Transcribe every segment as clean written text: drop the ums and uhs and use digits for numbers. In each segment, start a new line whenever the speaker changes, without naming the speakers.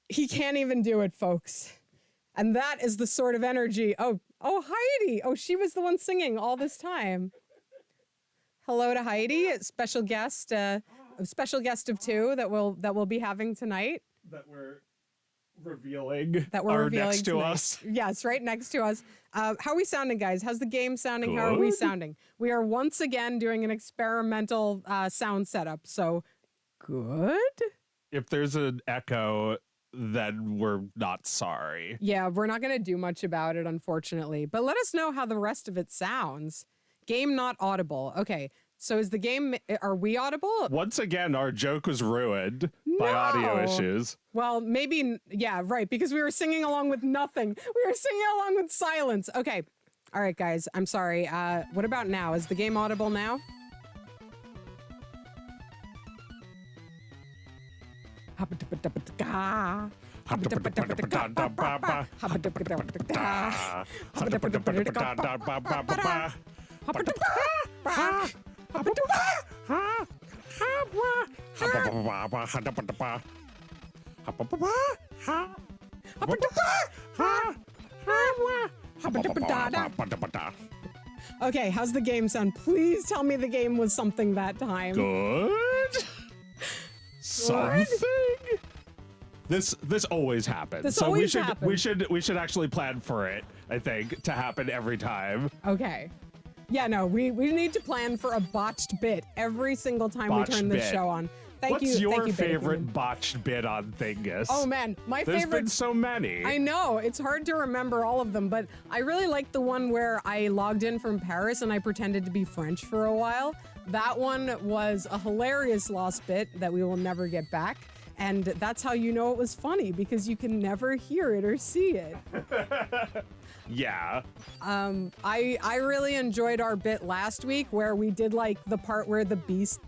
He can't even do it, folks. And that is the sort of energy. Oh, Heidi. Oh, she was the one singing all this time. Hello to Heidi, special guest of two that we'll be having tonight.
That we're revealing.
Next
to
tonight.
us.
Yes, right next to us. How are we sounding, guys? How's the game sounding?
Good.
How are we sounding? We are once again doing an experimental sound setup. So good.
If there's an echo, then we're not sorry.
Yeah, we're not going to do much about it, unfortunately. But let us know how the rest of it sounds. Game not audible. Okay, so is the game, are we audible?
Once again, our joke was ruined by audio issues.
Well, maybe, yeah, right, because we were singing along with nothing. We were singing along with silence. Okay, all right, guys, I'm sorry. What about now? Is the game audible now? Okay, how's the game sound? Please tell me the game was something that time.
Good. Something. This always happens.
This always happens.
We should actually plan for it, I think, to happen every time.
Okay. Yeah, no, we need to plan for a botched bit every single time we turn this show on.
What's your favorite botched bit on Thingus?
Oh man,
There's been so many.
I know, it's hard to remember all of them, but I really liked the one where I logged in from Paris and I pretended to be French for a while. That one was a hilarious lost bit that we will never get back. And that's how you know it was funny, because you can never hear it or see it.
Yeah.
I really enjoyed our bit last week where we did like the part where the Beast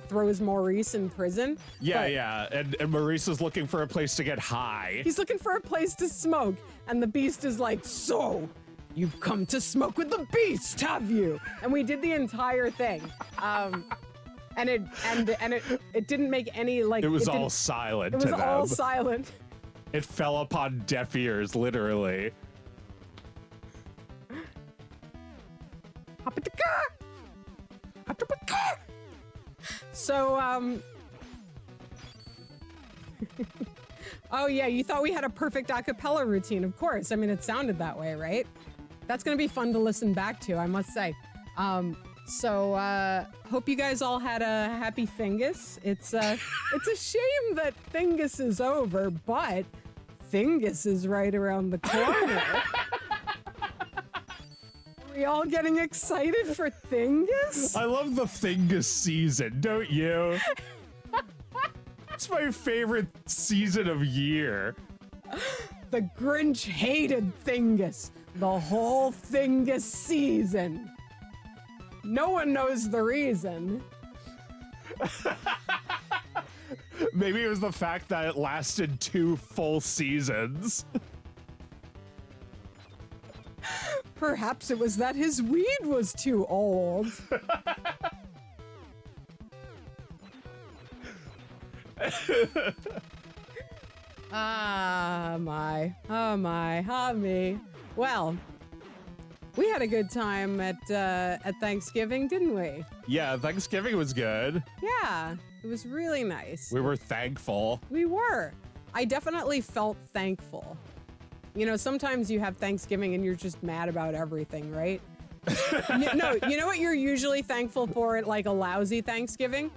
throws Maurice in prison.
Yeah. And Maurice is looking for a place to get high.
He's looking for a place to smoke. And the Beast is like, so you've come to smoke with the Beast, have you? And we did the entire thing. And it didn't make any like.
It was all silent.
It was all silent.
It fell upon deaf ears, literally.
So oh yeah, you thought we had a perfect a cappella routine, of course. I mean, it sounded that way, right? That's gonna be fun to listen back to, I must say. So hope you guys all had a happy Thingus. It's a shame that Thingus is over, but Thingus is right around the corner. Are we all getting excited for Thingus?
I love the Thingus season, don't you? It's my favorite season of year.
The Grinch hated Thingus the whole Thingus season. No one knows the reason.
Maybe it was the fact that it lasted 2 full seasons.
Perhaps it was that his weed was too old. Ah, me. Well, we had a good time at Thanksgiving, didn't we?
Yeah, Thanksgiving was good.
Yeah, it was really nice.
We were thankful.
We were. I definitely felt thankful. You know, sometimes you have Thanksgiving and you're just mad about everything, right? No, you know what you're usually thankful for at like a lousy Thanksgiving?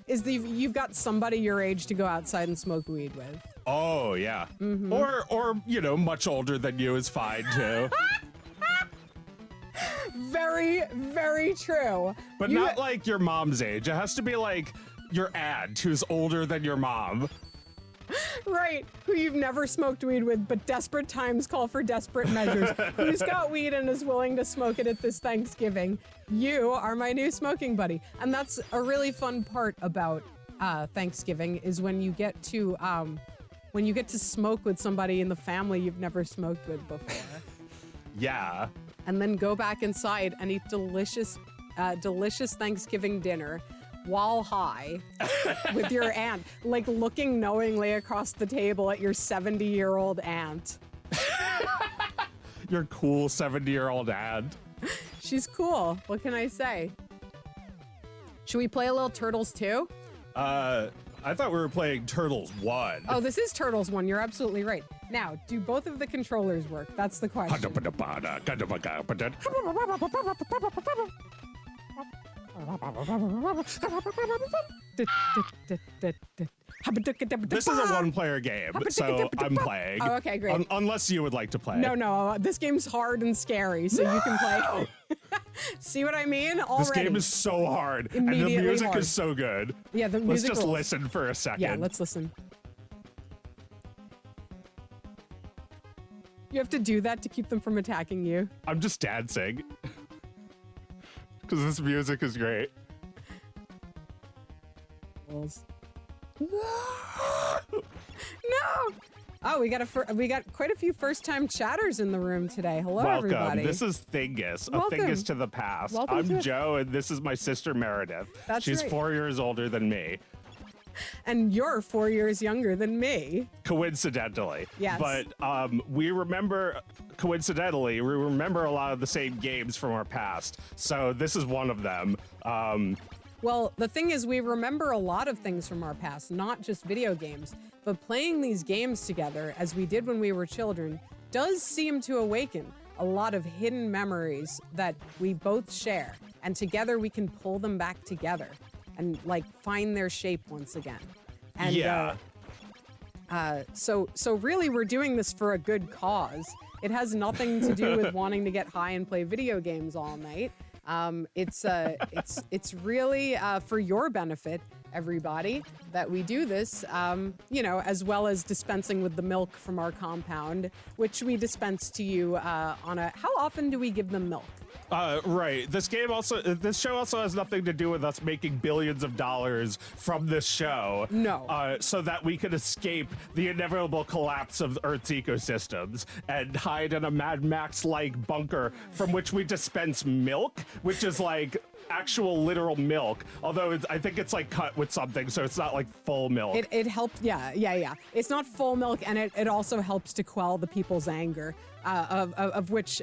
Is you've got somebody your age to go outside and smoke weed with.
Oh, yeah. Mm-hmm. Or, you know, much older than you is fine too.
Very, very true.
But not like your mom's age. It has to be like your aunt who's older than your mom.
Right, who you've never smoked weed with, but desperate times call for desperate measures. Who's got weed and is willing to smoke it at this Thanksgiving? You are my new smoking buddy. And that's a really fun part about Thanksgiving is when you get to smoke with somebody in the family you've never smoked with before.
Yeah.
And then go back inside and eat delicious Thanksgiving dinner while high with your aunt, like looking knowingly across the table at your 70-year-old aunt.
Your cool 70-year-old aunt.
She's cool. What can I say? Should we play a little Turtles 2?
I thought we were playing Turtles 1.
Oh, this is Turtles 1. You're absolutely right. Now, do both of the controllers work? That's the question.
This is a one-player game, so I'm playing.
Oh, okay, great.
Unless you would like to play.
No, this game's hard and scary, so you can play. See what I mean? Already.
This game is so hard, and the music is so good.
Yeah, the music.
Let's just listen for a second.
Yeah, let's listen. You have to do that to keep them from attacking you.
I'm just dancing. Because this music is great.
No! Oh, we got quite a few first-time chatters in the room today. Hello,
Welcome.
everybody.
This is Thingus,
Welcome.
a Thingus to the past.
Welcome
I'm Joe, and this is my sister Meredith.
That's
She's
right.
4 years older than me.
And you're 4 years younger than me.
Coincidentally.
Yes.
But we remember, coincidentally, we remember a lot of the same games from our past. So this is one of them.
Well, the thing is, we remember a lot of things from our past, not just video games, but playing these games together, as we did when we were children, does seem to awaken a lot of hidden memories that we both share. And together we can pull them back together and like find their shape once again. And
yeah.
So really we're doing this for a good cause. It has nothing to do with wanting to get high and play video games all night. It's really for your benefit, everybody, that we do this, as well as dispensing with the milk from our compound, which we dispense to you on a, how often do we give them milk?
Right. This show also has nothing to do with us making billions of dollars from this show.
No.
So that we could escape the inevitable collapse of Earth's ecosystems and hide in a Mad Max-like bunker from which we dispense milk, which is like actual literal milk, although I think it's like cut with something, so it's not like full milk.
It helped, yeah. It's not full milk, and it also helps to quell the people's anger, of which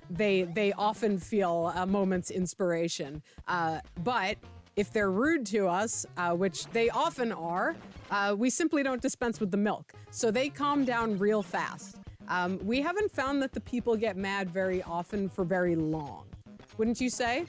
they often feel a moment's inspiration. But if they're rude to us, which they often are, we simply don't dispense with the milk. So they calm down real fast. We haven't found that the people get mad very often for very long. Wouldn't you say?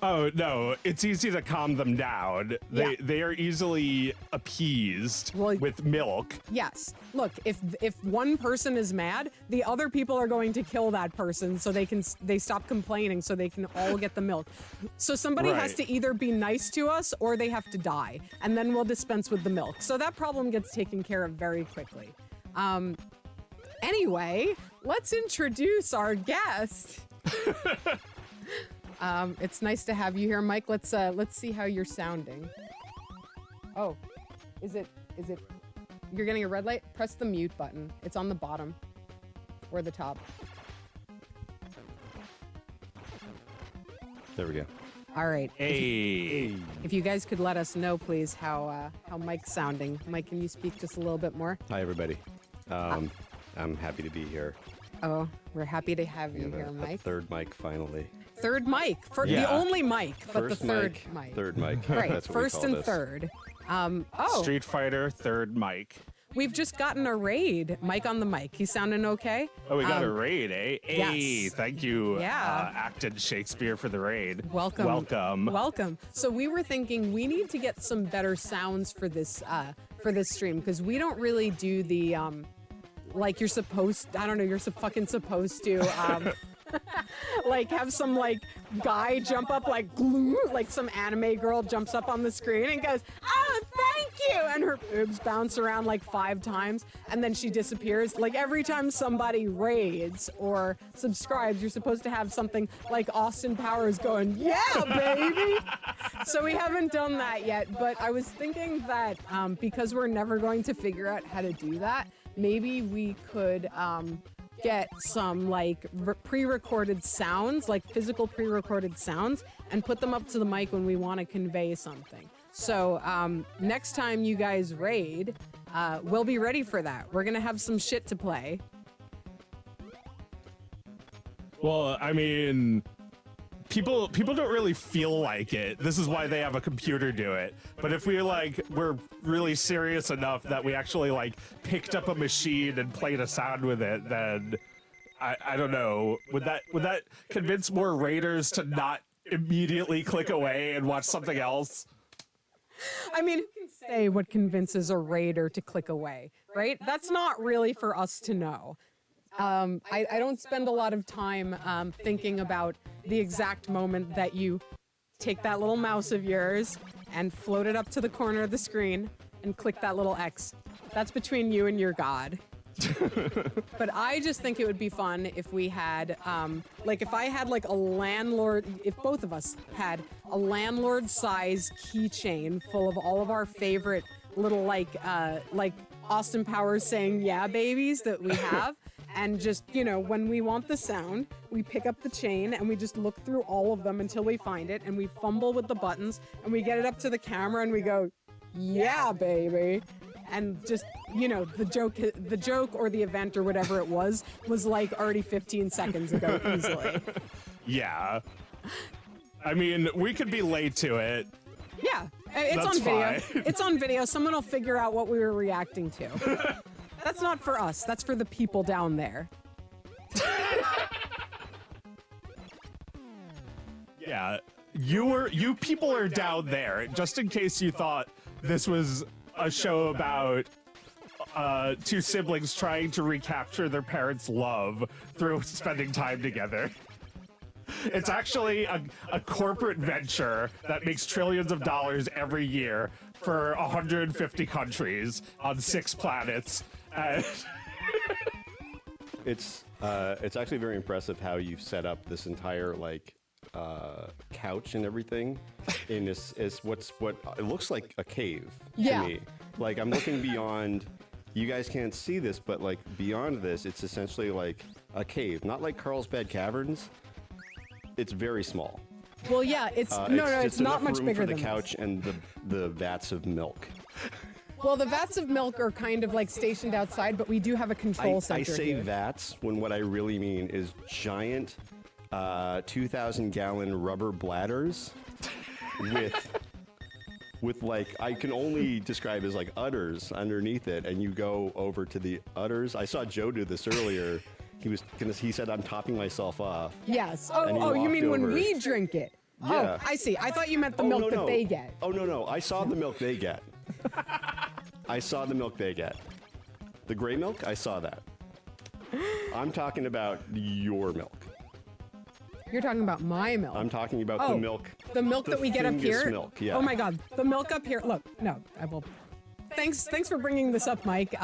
Oh, no, it's easy to calm them down. They are easily appeased with milk.
Yes. Look, if one person is mad, the other people are going to kill that person so they stop complaining so they can all get the milk. So somebody has to either be nice to us or they have to die, and then we'll dispense with the milk. So that problem gets taken care of very quickly. Anyway, let's introduce our guest. It's nice to have you here, Mike. Let's see how you're sounding. Oh, is it? You're getting a red light? Press the mute button. It's on the bottom or the top.
There we go.
All right.
Hey.
If you guys could let us know, please, how Mike's sounding. Mike, can you speak just a little bit more?
Hi, everybody. I'm happy to be here.
Oh, we're happy to have you here,
A
Mike.
third mic, finally.
Third mic, the only mic, but
First
the third mic.
Third mic.
Right,
That's what
first
we call
and
this.
third.
Street Fighter, third mic.
We've just gotten a raid. Mike on the mic. He's sounding okay?
Oh, we got a raid, eh? Hey,
yes.
thank you,
Yeah.
Acton Shakespeare, for the raid.
Welcome.
Welcome.
Welcome. So we were thinking we need to get some better sounds for this stream, because we don't really do the like you're supposed. I don't know. You're fucking supposed to. Like have some like guy jump up like glue, like some anime girl jumps up on the screen and goes, "Oh, thank you, and her boobs bounce around like 5 times, and then she disappears. Like every time somebody raids or subscribes, you're supposed to have something like Austin Powers going, yeah, baby. So we haven't done that yet, but I was thinking that because we're never going to figure out how to do that, maybe we could get some like pre-recorded sounds, like physical pre-recorded sounds, and put them up to the mic when we want to convey something. So next time you guys raid, we'll be ready for that. We're gonna have some shit to play.
Well, I mean, people don't really feel like it. This is why they have a computer do it. But if we're really serious enough that we actually like picked up a machine and played a sound with it, then I don't know. Would that convince more raiders to not immediately click away and watch something else?
I mean, who can say what convinces a raider to click away, right? That's not really for us to know. I don't spend a lot of time thinking about the exact moment that you take that little mouse of yours and float it up to the corner of the screen and click that little X. That's between you and your God. But I just think it would be fun if we had, if I had like a landlord, if both of us had a landlord-size keychain full of all of our favorite little like Austin Powers saying "yeah, babies" that we have. And just, when we want the sound, we pick up the chain and we just look through all of them until we find it, and we fumble with the buttons and we get it up to the camera and we go, yeah, baby. And just, the joke or the event or whatever it was like already 15 seconds ago easily.
Yeah. I mean, we could be late to it.
Yeah, it's
That's
on video.
fine.
It's on video. Someone will figure out what we were reacting to. That's not for us. That's for the people down there.
Yeah, you people are down there. Just in case you thought this was a show about two siblings trying to recapture their parents' love through spending time together. It's actually a corporate venture that makes trillions of dollars every year for 150 countries on 6 planets.
It's actually very impressive how you've set up this entire couch and everything in this what it looks like a cave
Yeah.
to me. Like I'm looking beyond. You guys can't see this, but like beyond this, it's essentially like a cave, not like Carlsbad Caverns. It's very small.
Well, yeah, it's
Just
not
enough
much
room
bigger
for the
than
couch and the vats of milk.
Well, the vats of milk are kind of like stationed outside, but we do have a control center
I say
here.
vats when what I really mean is giant 2,000-gallon rubber bladders with like I can only describe as like udders underneath it, and you go over to the udders. I saw Joe do this earlier. He said I'm topping myself off.
Yes.
And he
Oh, you
walked
mean when
over.
we drink it?
Yeah.
Oh, I see. I thought you meant the milk that they get.
Oh no, I saw the milk they get. I saw the milk they get. The gray milk, I saw that. I'm talking about your milk.
You're talking about my milk.
I'm talking about the milk.
The milk that we get up
Thingus
here.
milk, yeah.
Oh my God, the milk up here. Look, no, I will. Thanks for bringing this up, Mike.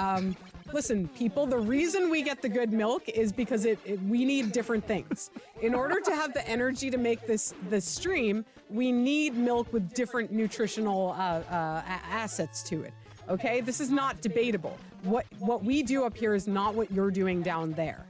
Listen, people, the reason we get the good milk is because we need different things. In order to have the energy to make this stream, we need milk with different nutritional assets to it. Okay, this is not debatable. What we do up here is not what you're doing down there.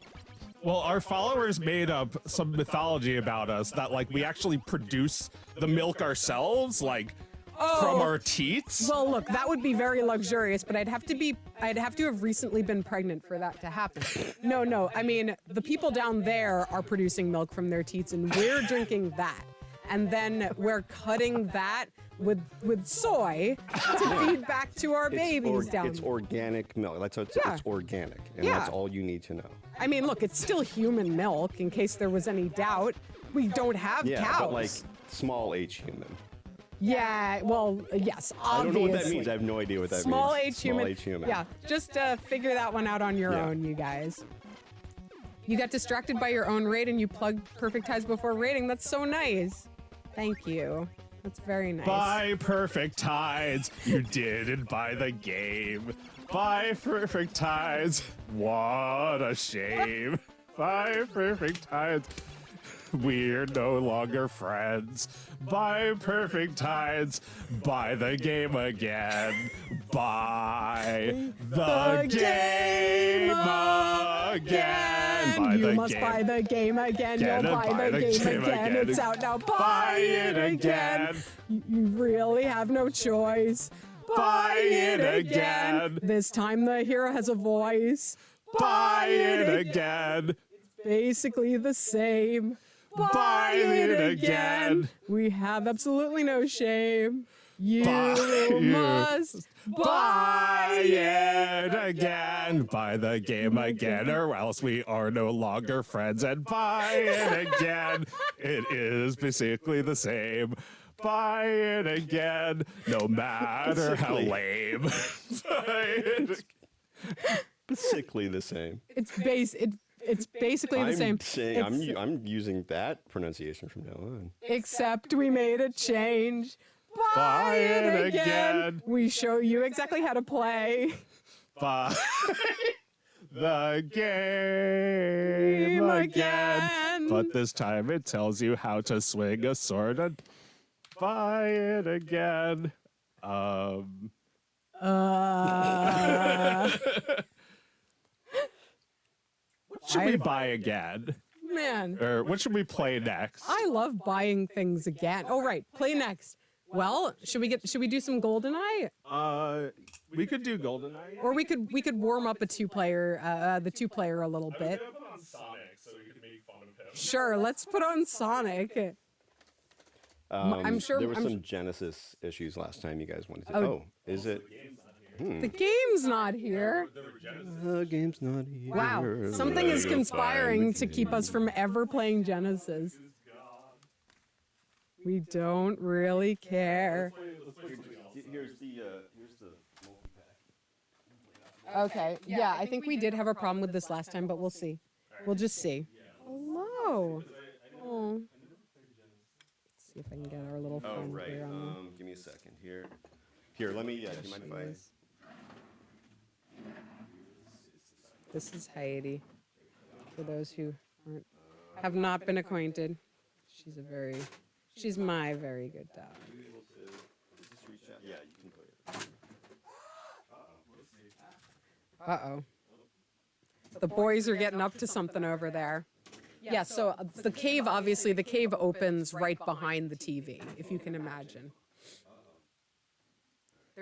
Well, our followers made up some mythology about us that like we actually produce the milk ourselves, like from our teats.
Well, look, that would be very luxurious, but I'd have to have recently been pregnant for that to happen. No, I mean, the people down there are producing milk from their teats, and we're drinking that. And then we're cutting that with soy to feed back to our babies down
It's
there.
organic milk. That's what
Yeah.
it's organic, and
Yeah.
that's all you need to know.
I mean, look, it's still human milk, in case there was any doubt. We don't have
Yeah,
cows.
but like small H human.
Yeah, well, yes, obviously.
I don't know what that means. I have no idea what that
Small
means.
H human.
Small H human.
Yeah, just figure that one out on your
Yeah.
own, you guys. You got distracted by your own raid and you plugged Perfect Ties before raiding. That's so nice. Thank you. That's very nice.
By perfect tides, you didn't buy the game. By perfect tides, what a shame. By perfect tides, we're no longer friends. By perfect tides, buy the game again. Buy the game again. Buy
You
the
must
game
buy the game again. You'll buy the game again. It's out now. Buy it again. You really have no choice.
Buy it again.
This time the hero has a voice.
Buy it again.
Basically the same.
Buy it again.
We have absolutely no shame. You
You
must
buy it again. Buy the game again, or else we are no longer friends. And buy it again. It is basically the same. Buy it again, no matter how lame. Buy it
Basically the same.
It's basically the same.
I'm using that pronunciation from now on.
Except we made a change.
Buy it again.
We show you exactly how to play.
Buy the game again. But this time it tells you how to swing a sword and buy it again. What should we buy again?
Man,
Or what should we play next?
I love buying things again. Oh, right. Play next. Well, should we do some Goldeneye?
We could do Goldeneye.
Or we could warm up the two player a little bit.
Put on Sonic so we can make fun of him.
Sure, let's put on Sonic. I'm sure
There were some Genesis issues last time you guys wanted to.
Oh.
Oh, is it?
the game's not here.
The game's not here.
Wow, something is conspiring to keep us from ever playing Genesis. We don't really care.
Here's the multi-pack.
Okay, yeah, I think we did have a problem with this last time, but we'll see. We'll just see. Hello. Oh. Let's see if I can get our little
Oh
friend
right.
here on
Give me a second here. Here, let me. Do you mind if I?
This is Heidi. For those who have not been acquainted, she's my very good dog.
Yeah, you can put it.
Uh-oh. The boys are getting up to something over there. Yeah, so the cave opens right behind the TV, if you can imagine.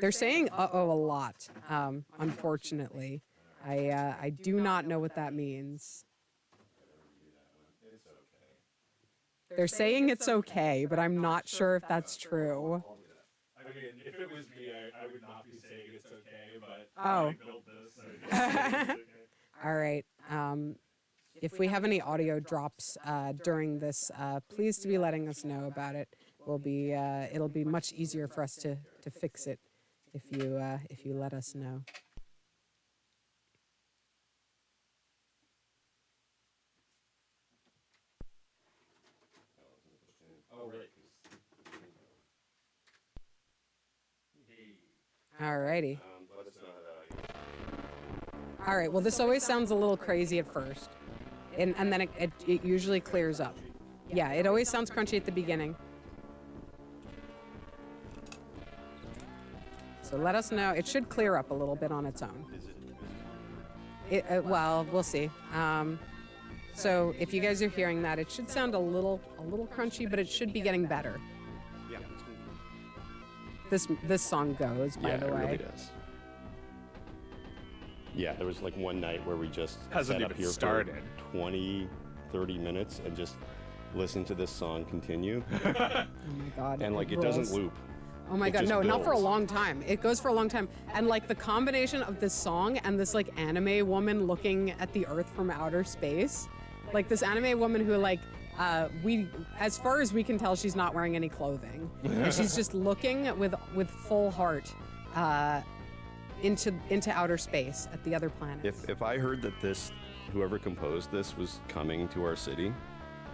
They're saying uh-oh a lot, unfortunately. I do not know what that means. They're saying it's okay, but I'm not sure if that's true.
I mean, if it was me, I would not be saying it's okay, but
Oh.
I built this. So it's okay.
All right. If we have any audio drops during this, please to be letting us know about it. It'll be much easier for us to fix it if you let us know. Alrighty. All right. Well, this always sounds a little crazy at first, and then it usually clears up. Yeah, it always sounds crunchy at the beginning. So let us know. It should clear up a little bit on its own. Well, we'll see. So if you guys are hearing that, it should sound a little crunchy, but it should be getting better.
Yeah.
This song goes, by the way.
It really does. Yeah, there was like one night where we just
Hasn't
sat up
even
here
started.
for 20, 30 minutes and just listened to this song continue.
Oh my God.
And like it doesn't loop.
Oh my
It
God,
just
no, not for a
builds.
long time. It goes for a long time. And like the combination of this song and this like anime woman looking at the earth from outer space, like this anime woman who like, as far as we can tell, she's not wearing any clothing. And she's just looking with full heart into outer space at the other planets.
If I heard that whoever composed this was coming to our city,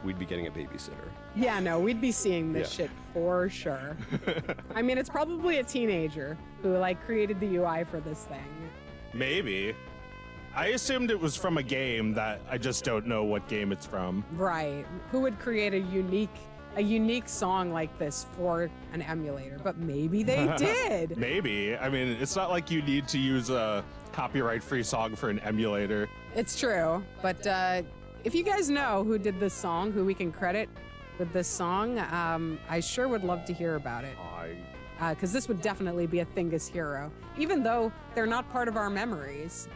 we'd be getting a babysitter.
Yeah, no, we'd be seeing this
Yeah.
shit for sure. I mean, it's probably a teenager who like created the UI for this thing.
Maybe. I assumed it was from a game that I just don't know what game it's from.
Right. Who would create a unique song like this for an emulator? But maybe they did.
Maybe. I mean, it's not like you need to use a copyright-free song for an emulator.
It's true. But if you guys know who did this song, who we can credit with this song, I sure would love to hear about it. Because this would definitely be a Thingus hero, even though they're not part of our memories.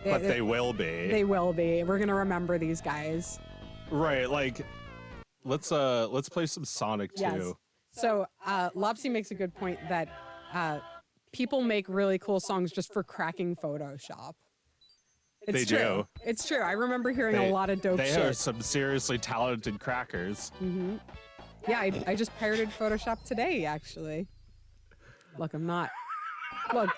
But they will be.
They will be. We're gonna remember these guys.
Right, like let's play some Sonic 2.
Yes. So Lopsy makes a good point that people make really cool songs just for cracking Photoshop. It's
They
true.
do.
It's true. I remember hearing a lot of dope
They
shit.
are some seriously talented crackers.
Yeah, I just pirated Photoshop today, actually. Look, I'm not. Look,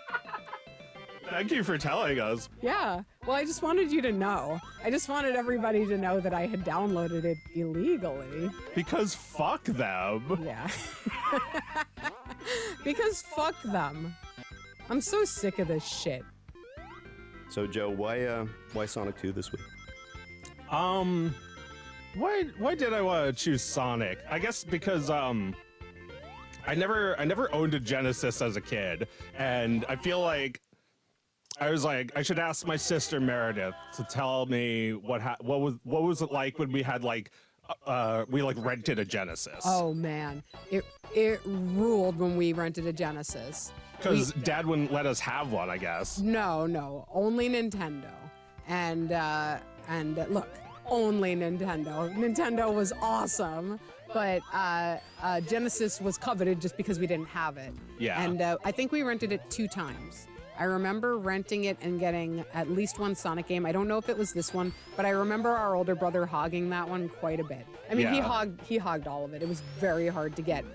Thank you for telling us.
yeah. Well, I just wanted you to know. I just wanted everybody to know that I had downloaded it illegally.
Because fuck them.
Yeah. Because fuck them. I'm so sick of this shit.
So Joe, why Sonic 2 this week?
Why did I want to choose Sonic? I guess because I never owned a Genesis as a kid, and I feel like I was like I should ask my sister Meredith to tell me what was it like when we had we rented a Genesis.
Oh man, it ruled when we rented a Genesis.
Because Dad wouldn't let us have one, I guess.
No, only Nintendo. And look, only Nintendo. Nintendo was awesome, but Genesis was coveted just because we didn't have it.
Yeah.
And I think we rented it 2 times. I remember renting it and getting at least one Sonic game. I don't know if it was this one, but I remember our older brother hogging that one quite a bit. I mean,
Yeah.
he hogged all of it. It was very hard to get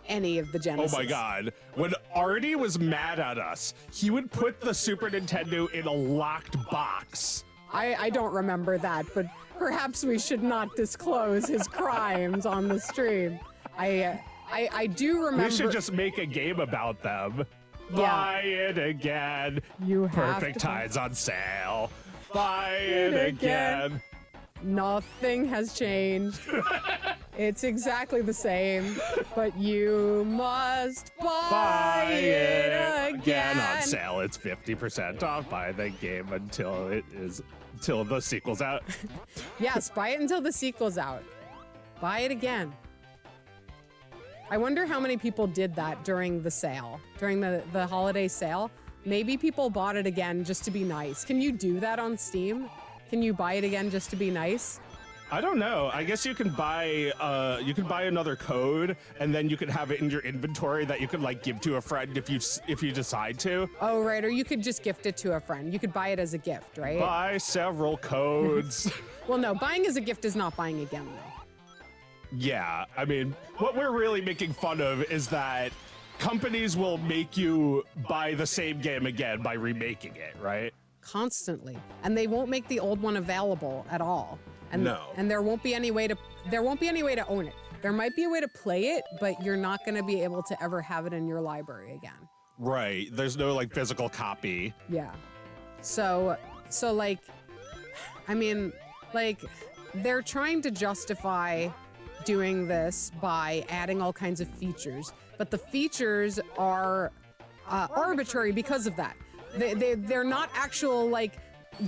any of the Genesis.
Oh my God. When Artie was mad at us, he would put the Super Nintendo in a locked box.
I don't remember that, but perhaps we should not disclose his crimes on the stream. I do remember.
We should just make a game about them.
Yeah.
Buy it again.
You have
Perfect
to buy-
Tides on sale. Buy it again.
Nothing has changed. It's exactly the same, but you must buy it again.
On sale. It's 50% off. Buy the game until the sequel's out.
Yes, buy it until the sequel's out. Buy it again. I wonder how many people did that during the sale, during the holiday sale. Maybe people bought it again just to be nice. Can you do that on Steam? Can you buy it again just to be nice?
I don't know. I guess you can buy another code, and then you can have it in your inventory that you can give to a friend if you decide to.
Oh, right. Or you could just gift it to a friend. You could buy it as a gift, right?
Buy several codes.
Well, no, buying as a gift is not buying again, though.
Yeah, I mean, what we're really making fun of is that companies will make you buy the same game again by remaking it, right?
Constantly. And they won't make the old one available at all. And,
No.
And there won't be any way to own it. There might be a way to play it, but you're not going to be able to ever have it in your library again.
Right. There's no physical copy.
Yeah. So I mean, they're trying to justify doing this by adding all kinds of features, but the features are arbitrary because of that. They're not actual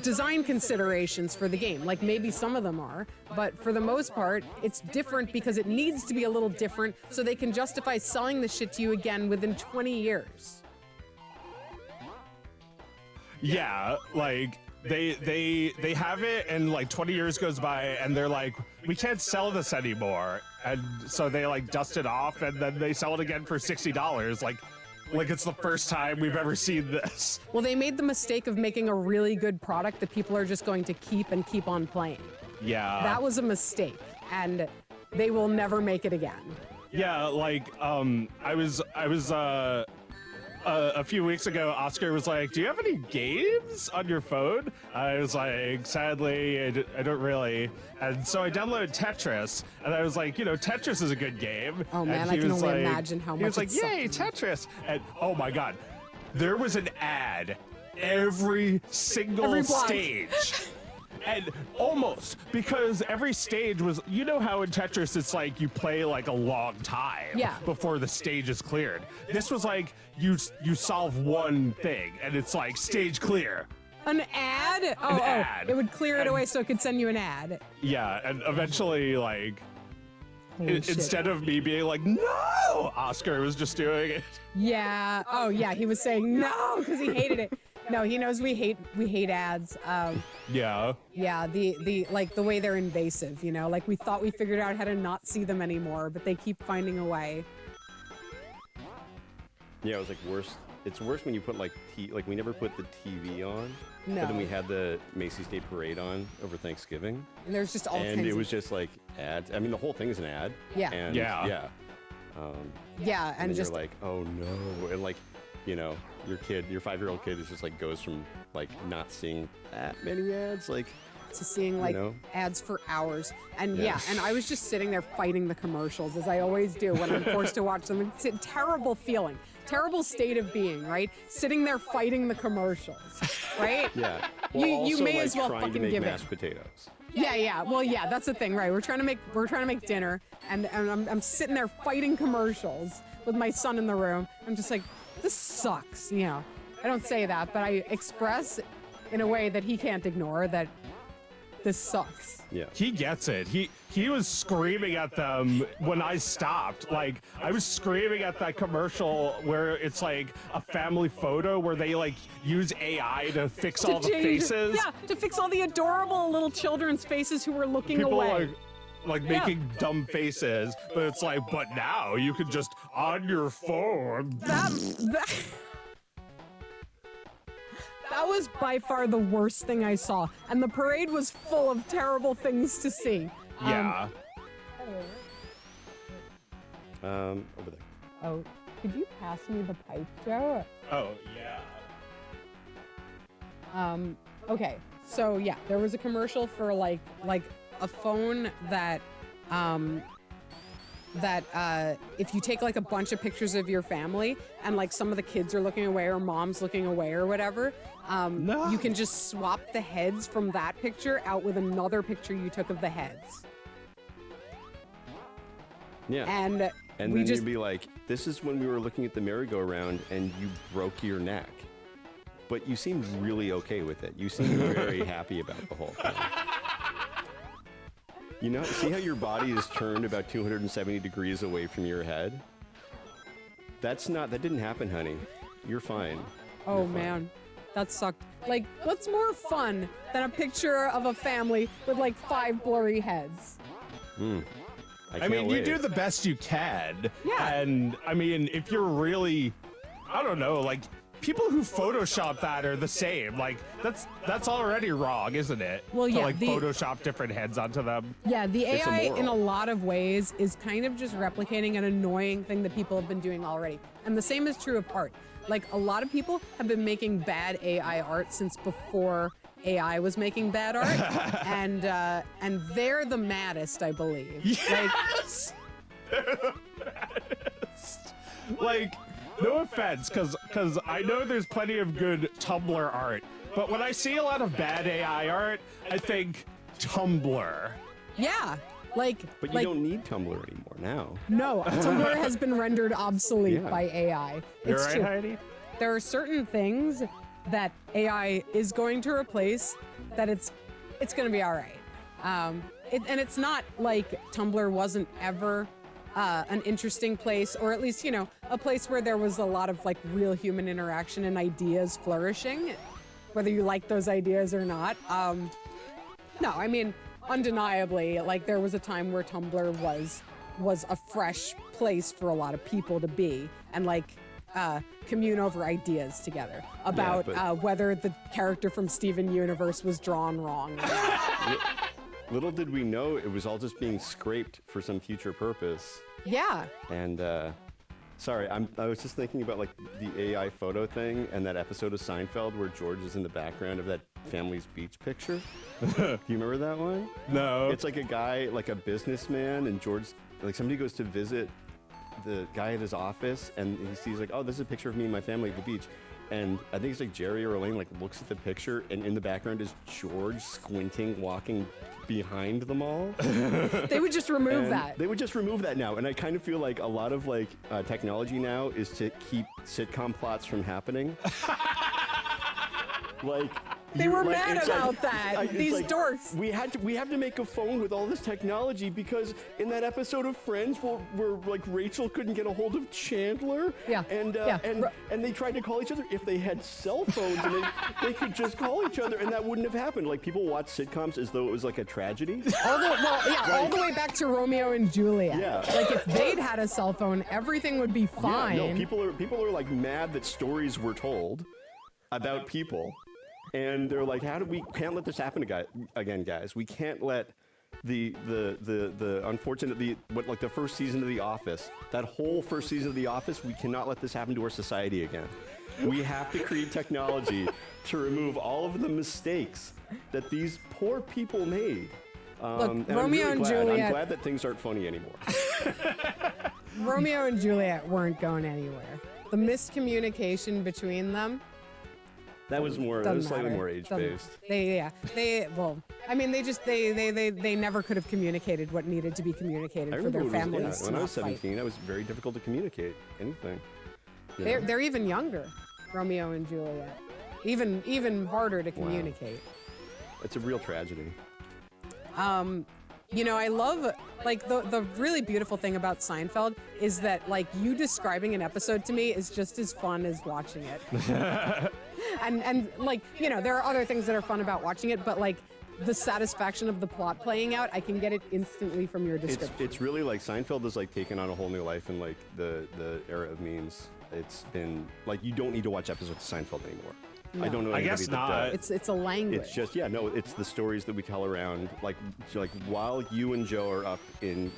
design considerations for the game. Maybe some of them are, but for the most part, it's different because it needs to be a little different so they can justify selling the shit to you again within 20 years.
Yeah, they have it and 20 years goes by and they're like, we can't sell this anymore. And so they dust it off and then they sell it again for $60. Like it's the first time we've ever seen this.
Well, they made the mistake of making a really good product that people are just going to keep on playing.
Yeah.
That was a mistake, and they will never make it again.
Yeah, a few weeks ago, Oscar was like, "Do you have any games on your phone?" I was like, "Sadly, I don't really." And so I downloaded Tetris, and I was like, Tetris is a good game.
Oh man,
and
I
he
can
was
only
like-
imagine how much
He was like,
it sucked
"Yay,
me."
Tetris!" And oh my god, there was an ad every single
Every block.
stage. And almost, because every stage was, how in Tetris it's like you play like a long time
Yeah.
before the stage is cleared. This was like you solve one thing and it's like stage clear.
An ad? Oh,
ad.
it would clear it
And-
away so it could send you an ad.
Yeah, and eventually like
Holy shit.
instead of me being like, no, Oscar was just doing it.
Yeah. Oh yeah, he was saying no because he hated it. No, he knows we hate ads.
Yeah.
Yeah, the like the way they're invasive, like we thought we figured out how to not see them anymore, but they keep finding a way.
Yeah, it was like worse. It's worse when you put like we never put the TV on.
No.
But then we had the Macy's Day Parade on over Thanksgiving.
And there's just all
And
kinds
it was
of,
just like ads. I mean, the whole thing is an ad.
Yeah.
And
Yeah.
Yeah.
yeah,
And
and
then
just
you're like, oh no. And like, your 5-year-old kid is just like goes from like not seeing that many ads. Like,
to seeing like
know?
ads for hours. And
Yeah.
yeah, and I was just sitting there fighting the commercials as I always do when I'm forced to watch them. It's a terrible feeling, terrible state of being, right? Sitting there fighting the commercials, right?
yeah.
You- you
also,
may
like,
as well
trying to
fucking
make
give it.
mashed potatoes.
Yeah. Well, yeah, that's the thing, right? We're trying to make dinner, and I'm sitting there fighting commercials with my son in the room. I'm just like, this sucks, I don't say that, but I express in a way that he can't ignore that this sucks.
Yeah.
He gets it. He was screaming at them when I stopped. Like I was screaming at that commercial where it's like a family photo where they like use AI to fix all the
change-
faces.
Yeah, to fix all the adorable little children's faces who were looking
People
away.
like making dumb faces, but it's like, but now you can just on your phone.
That was by far the worst thing I saw, and the parade was full of terrible things to see.
Yeah.
Over there.
Oh, could you pass me the pipe, Joe?
Oh yeah.
Okay, so yeah, there was a commercial for like a phone that if you take like a bunch of pictures of your family and like some of the kids are looking away or mom's looking away or whatever,
No.
you can just swap the heads from that picture out with another picture you took of the heads.
Yeah.
And we
then
just
you'd be like, this is when we were looking at the merry-go-round and you broke your neck. But you seemed really okay with it. You seemed very happy about the whole thing. See how your body is turned about 270 degrees away from your head? That didn't happen, honey. You're fine.
oh
You're fine.
man, that sucked. Like, what's more fun than a picture of a family with like 5 blurry heads?
I mean, you do the best you can.
Yeah.
And I mean, if you're really, I don't know, like people who Photoshop that are the same. Like that's already wrong, isn't it?
Well,
to
yeah,
like
the-
Photoshop different heads onto them.
Yeah, the
It's
AI
immoral.
in a lot of ways is kind of just replicating an annoying thing that people have been doing already. And the same is true of art. Like a lot of people have been making bad AI art since before AI was making bad art. and they're the maddest, I believe.
Yes. Like, no offense, because I know there's plenty of good Tumblr art, but when I see a lot of bad AI art, I think Tumblr.
Yeah. Like
But you
like
don't need Tumblr anymore now.
no, Tumblr has been rendered obsolete
Yeah.
by AI.
You're
It's
right,
true.
Heidi?
There are certain things that AI is going to replace that it's going to be all right. And it's not like Tumblr wasn't ever an interesting place, or at least, a place where there was a lot of like real human interaction and ideas flourishing, whether you like those ideas or not. No, I mean, undeniably, like there was a time where Tumblr was a fresh place for a lot of people to be and like commune over ideas together about
but-
whether the character from Steven Universe was drawn wrong.
Little did we know it was all just being scraped for some future purpose.
Yeah.
And Sorry, I was just thinking about like the AI photo thing and that episode of Seinfeld where George is in the background of that family's beach picture. Do you remember that one?
No.
It's like a guy, like a businessman, and George, like somebody goes to visit the guy at his office, and he sees like, oh, this is a picture of me and my family at the beach. And I think it's like Jerry or Elaine like looks at the picture, and in the background is George squinting, walking behind them all.
They would just remove that.
They would just remove that now, and I kind of feel like a lot of like technology now is to keep sitcom plots from happening. Like
They were mad about that. These dorks.
We have to make a phone with all this technology because in that episode of Friends where like Rachel couldn't get a hold of Chandler.
Yeah.
And they tried to call each other. If they had cell phones and they could just call each other and that wouldn't have happened. Like people watch sitcoms as though it was like a tragedy.
All the way back to Romeo and Juliet.
Yeah.
Like if they'd had a cell phone, everything would be fine.
Yeah, no, people are like mad that stories were told about people. And they're like, we can't let this happen again, guys. We can't let the unfortunate, like the first season of The Office, that whole first season of The Office, we cannot let this happen to our society again. We have to create technology to remove all of the mistakes that these poor people made.
Look, Romeo and Juliet.
I'm glad that things aren't funny anymore.
Romeo and Juliet weren't going anywhere. The miscommunication between them.
That was slightly more age-based.
They never could have communicated what needed to be communicated for their families.
When I was 17, it was very difficult to communicate anything.
They're even younger, Romeo and Juliet. Even harder to communicate.
Wow. It's a real tragedy.
I love, like, the really beautiful thing about Seinfeld is that, like, you describing an episode to me is just as fun as watching it. and like, there are other things that are fun about watching it, but, like, the satisfaction of the plot playing out, I can get it instantly from your description.
It's really, like, Seinfeld has, like, taken on a whole new life in, like, the era of memes. It's been, like, you don't need to watch episodes of Seinfeld anymore.
No.
I don't know.
I guess not.
It's a language.
It's just it's the stories that we tell around. Like while you and Joe are up in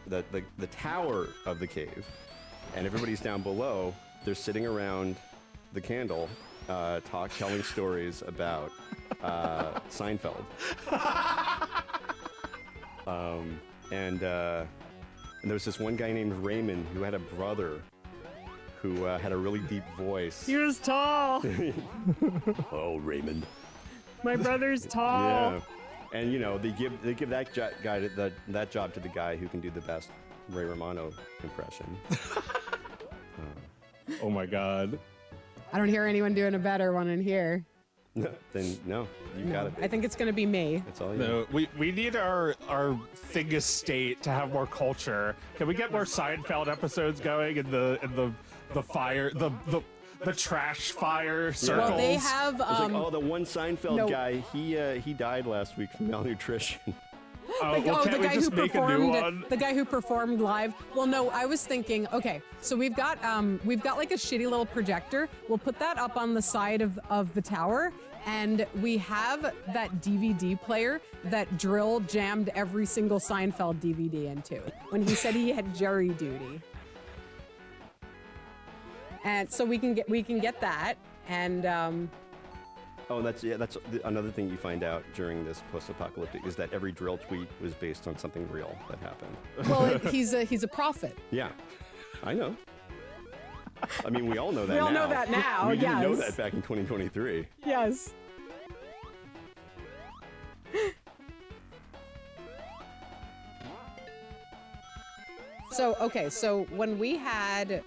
the tower of the cave, and everybody's down below. They're sitting around the candle, telling stories about Seinfeld. And there was this one guy named Raymond who had a brother who had a really deep voice.
He was tall.
Oh, Raymond.
My brother's tall.
Yeah, and they give that guy that job to the guy who can do the best Ray Romano impression.
Oh my God.
I don't hear anyone doing a better one in here.
Then no, you got it.
I think it's gonna be me.
That's all you
No, we need our Thingus state to have more culture. Can we get more Seinfeld episodes going in the fire, the trash fire circles?
Well, they have.
It's the one Seinfeld guy. He died last week from malnutrition.
The
guy who performed live. Well, no, I was thinking, okay, so we've got like a shitty little projector. We'll put that up on the side of the tower, and we have that DVD player that Drill jammed every single Seinfeld DVD into when he said he had jury duty. And so we can get that, and
Oh, that's another thing you find out during this post-apocalyptic is that every Drill tweet was based on something real that happened.
Well, he's a prophet.
Yeah, I know. I mean, we all know that.
We
now.
all know that now.
We didn't know
yes.
that back in 2023.
Yes. So when we had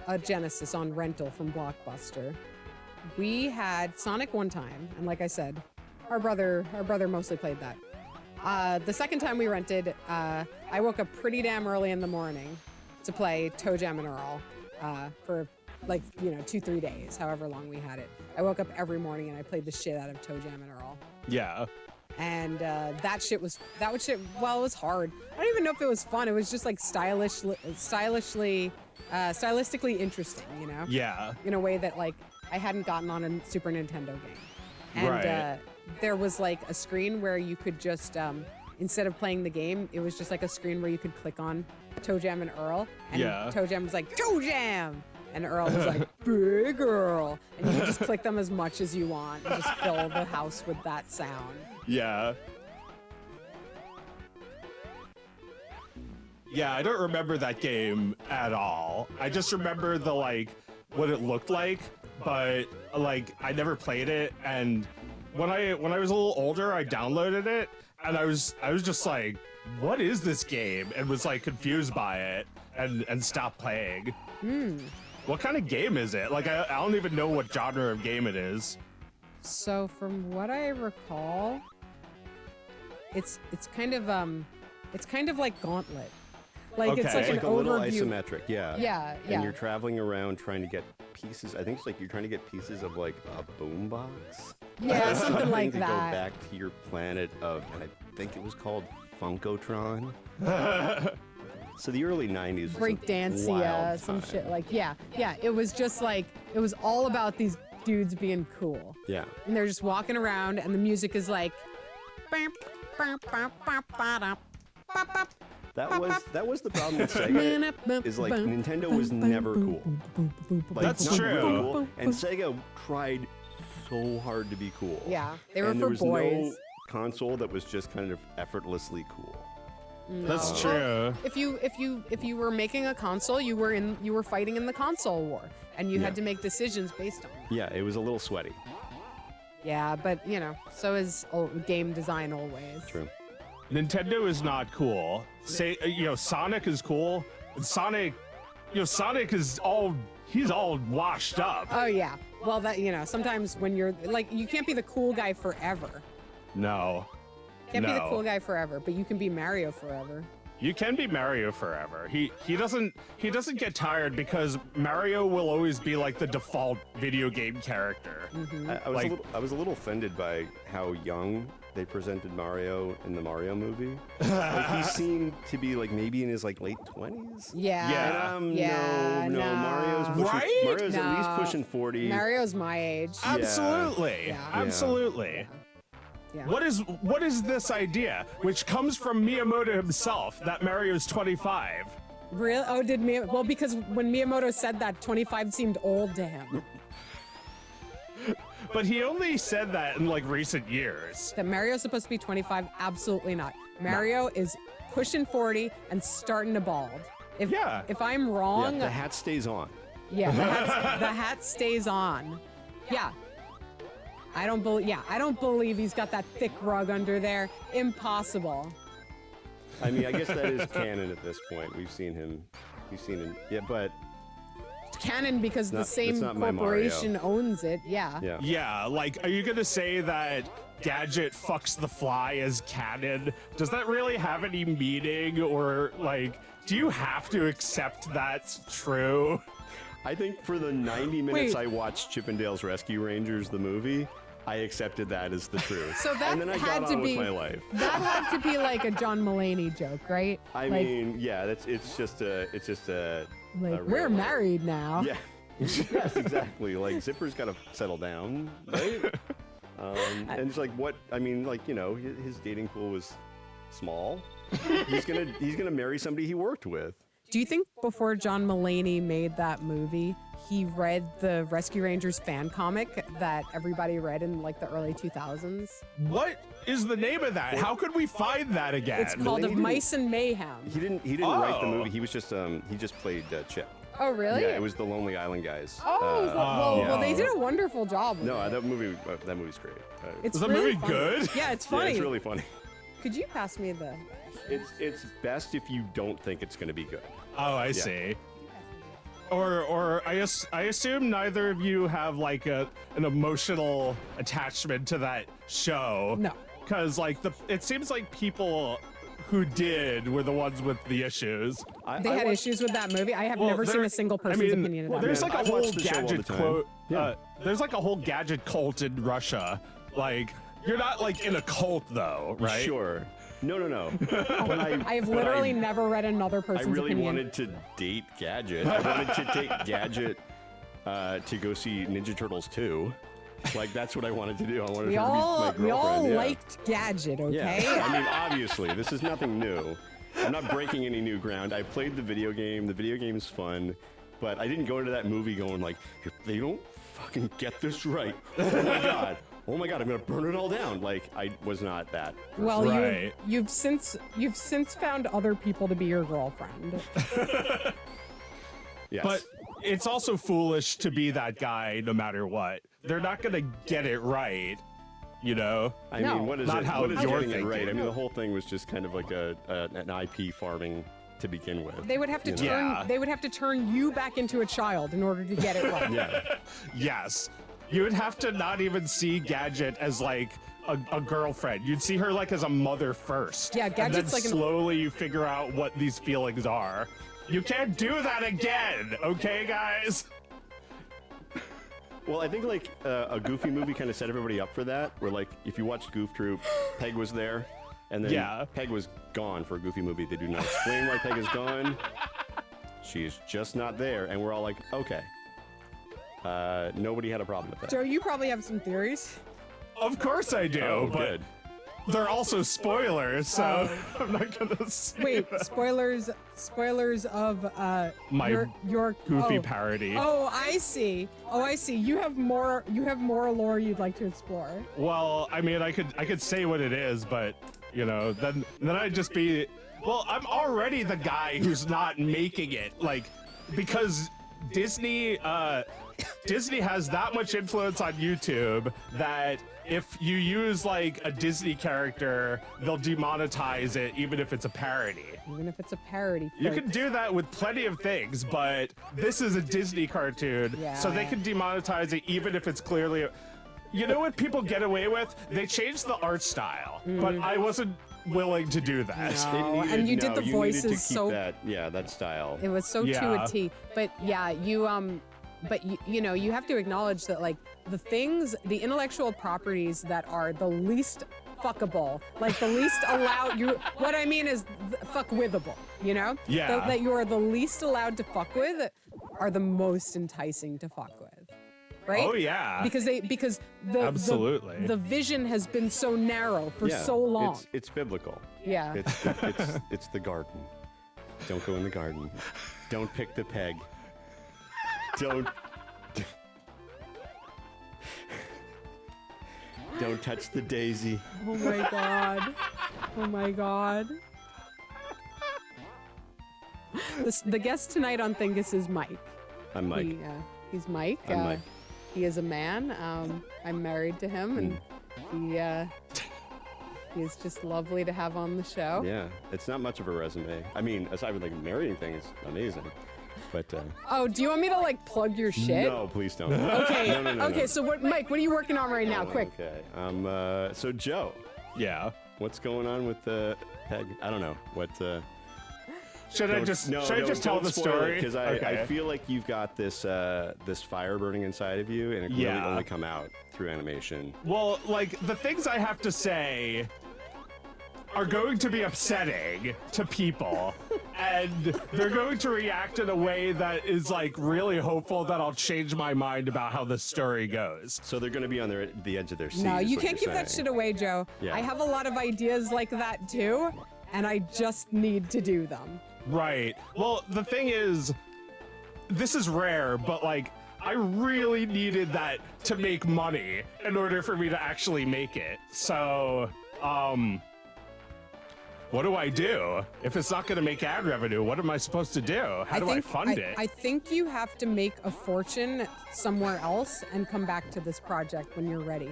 a Genesis on rental from Blockbuster, we had Sonic one time, and like I said, our brother mostly played that. The second time we rented, I woke up pretty damn early in the morning to play Toe Jam and Earl for 2-3 days, however long we had it. I woke up every morning and I played the shit out of Toe Jam and Earl.
Yeah.
And that shit was well, it was hard. I don't even know if it was fun. It was just like stylistically interesting,
Yeah.
in a way that like I hadn't gotten on a Super Nintendo game. And
Right.
There was like a screen where you could just instead of playing the game, it was just like a screen where you could click on Toe Jam and Earl. And
Yeah.
Toe Jam was like, Toe Jam! And Earl was like, Big Earl. And you can just click them as much as you want and just fill the house with that sound.
Yeah. Yeah, I don't remember that game at all. I just remember the what it looked like, but I never played it. And when I was a little older, I downloaded it, and I was just like, what is this game? And was confused by it and stopped playing. What kind of game is it? I don't even know what genre of game it is.
So from what I recall, it's kind of like Gauntlet. It's like
Okay.
an
a little
overview.
isometric, yeah.
Yeah, yeah.
And you're traveling around trying to get pieces. I think it's you're trying to get pieces of a boombox.
Yeah, something like
to
that.
go back to your planet of, and I think it was called Funkotron. So the early 90s was
Breakdance,
a wild
yeah, some
time.
shit yeah. It was just it was all about these dudes being cool.
Yeah.
And they're just walking around, and the music is like.
That was the problem with Sega. Is Nintendo was never cool.
That's
not
true.
cool, and Sega tried so hard to be cool.
Yeah, they were
and
for
there was
boys.
no console that was just kind of effortlessly cool.
That's true.
If you were making a console, you were fighting in the console war, and you had
Yeah.
to make decisions based on it.
Yeah, it was a little sweaty.
Yeah, but so is game design always.
True.
Nintendo is not cool. Sonic is cool. And Sonic is he's all washed up.
Oh yeah. Well, that sometimes when you're you can't be the cool guy forever.
No.
Can't be the
No.
cool guy forever, but you can be Mario forever.
You can be Mario forever. He doesn't get tired because Mario will always be the default video game character.
I was a little offended by how young they presented Mario in the Mario movie. He seemed to be maybe in his late 20s.
Yeah.
Yeah.
No,
no.
Mario's at least
No.
pushing 40.
Mario's my age.
Absolutely.
Yeah.
Absolutely.
Yeah.
What is this idea, which comes from Miyamoto himself, that Mario's 25?
Really? Oh, did Miyamoto? Well, because when Miyamoto said that, 25 seemed old to him.
But he only said that in recent years.
That Mario's supposed to be 25? Absolutely not. Mario is pushing 40 and starting to bald. If I'm wrong,
Yeah, the hat stays on.
yeah, the hat stays on. Yeah. I don't believe he's got that thick rug under there. Impossible.
I mean, I guess that is canon at this point. We've seen him. Yeah, but
Canon because the
That's
same
not my
corporation owns it. Yeah.
yeah.
Yeah, are you gonna say that Gadget fucks the fly as canon? Does that really have any meaning, or do you have to accept that's true?
I think for the 90 minutes
Wait.
I watched Chippendale's Rescue Rangers, the movie, I accepted that as the truth.
So that
and then I
had
got
to
on
be
with my life.
that had to be a John Mulaney joke, right?
I mean, yeah, it's just a a
we're
real-
married now.
Yeah. Yes, exactly. Zipper's got to settle down, right? And it's what I mean, his dating pool was small. He's gonna marry somebody he worked with.
Do you think before John Mulaney made that movie, he read the Rescue Rangers fan comic that everybody read in the early 2000s?
What is the name of that? How could we find that again?
It's called
Mulaney
Of
didn't-
Mice and Mayhem.
He didn't write the
Oh.
movie. He was just he just played Chip.
Oh, really?
Yeah, it was the Lonely Island guys.
Oh, well, they
yeah.
did a wonderful job. With
No,
it.
that movie's great.
It's
Is the
really
movie
funny.
good?
Yeah, it's
Yeah,
funny.
it's really funny.
Could you pass me the?
It's best if you don't think it's going to be good.
Oh, I see. Or I assume neither of you have an emotional attachment to that show.
No.
Because it seems like people who did were the ones with the issues.
They had issues with that movie. I have never seen a single person's opinion of that
There's
movie.
a
I
whole
watch the show all
gadget
the time.
quote.
Yeah.
There's a whole gadget cult in Russia. You're not in a cult though, right?
Sure. No. But
I have literally never read another
I
person's
really
opinion.
wanted to date Gadget. I wanted to take Gadget to go see Ninja Turtles 2. That's what I wanted to do. I wanted
We
her to be my
all
girlfriend. yeah.
liked Gadget, okay?
Yeah, I mean, obviously, this is nothing new. I'm not breaking any new ground. I played the video game. The video game's fun, but I didn't go into that movie going like, they don't fucking get this right. Oh my god, I'm gonna burn it all down. Like, I was not that.
Well,
Right.
you've since found other people to be your girlfriend.
Yes.
But it's also foolish to be that guy no matter what. They're not gonna get it right, you know?
I
No.
mean, what is
Not
it?
how
What is
you're
getting it right?
thinking.
I mean, the whole thing was just kind of like an IP farming to begin with.
They would have to
You know?
turn.
Yeah.
They would have to turn you back into a child in order to get it right.
Yeah.
Yes. You would have to not even see Gadget as like a girlfriend. You'd see her like as a mother first.
Yeah,
and
Gadget's
then
like an-
slowly you figure out what these feelings are. You can't do that again, okay, guys?
Well, I think like a Goofy movie kind of set everybody up for that. Where like if you watched Goof Troop, Peg was there, and then
Yeah.
Peg was gone for a Goofy movie. They do not explain why Peg is gone. She is just not there, and we're all like, okay. Nobody had a problem with that.
Joe, you probably have some theories.
Of course I do,
Oh,
but
good.
they're also spoilers, so I'm not gonna say
Wait,
that.
spoilers of
My
your
Goofy
oh.
parody.
Oh, I see. You have more lore you'd like to explore.
Well, I mean, I could say what it is, but you know, then I'd just be. Well, I'm already the guy who's not making it, like, because Disney has that much influence on YouTube that if you use like a Disney character, they'll demonetize it even if it's a parody.
Even if it's a parody.
You
folks.
can do that with plenty of things, but this is a Disney cartoon, so they
Yeah.
can demonetize it even if it's clearly. You know what people get away with? They changed the art style, but I wasn't willing to do that.
No.
It
and you did the
you
voices
needed to keep
so-
that style.
It was so to
Yeah.
a T. But yeah, you know, you have to acknowledge that like the intellectual properties that are the least fuckable, like the least allowed. What I mean is fuck withable. You know?
Yeah.
That you are the least allowed to fuck with are the most enticing to fuck with. Right?
Oh yeah.
Because
Absolutely.
the vision has been so narrow for
Yeah,
so long.
It's biblical.
Yeah.
It's the garden. Don't go in the garden. Don't pick the peg. Don't touch the daisy.
Oh my god. Oh my god. The guest tonight on Thingus is Mike.
I'm Mike.
He's Mike.
I'm Mike.
He is a man. I'm married to him, and he is just lovely to have on the show.
Yeah, it's not much of a resume. I mean, aside from like the marrying thing, it's amazing. But
Oh, do you want me to like plug your shit?
no, please don't.
Okay.
No.
Okay. So Mike? What are you working on right now? Quick.
Okay. So Joe,
yeah.
what's going on with the peg? I don't know. What?
Should I just tell the story?
Because I feel like you've got this this fire burning inside of you, and it can really
Yeah.
only come out through animation.
Well, like the things I have to say are going to be upsetting to people, and they're going to react in a way that is like really hopeful that I'll change my mind about how the story goes.
So they're going to be on the edge of their seat.
No,
is
you
what
can't
you're
keep that
saying.
shit away, Joe.
Yeah.
I have a lot of ideas like that too, and I just need to do them.
Right. Well, the thing is, this is rare, but like, I really needed that to make money in order for me to actually make it. So, what do I do? If it's not going to make ad revenue, what am I supposed to do? How do I fund it?
I think you have to make a fortune somewhere else and come back to this project when you're ready.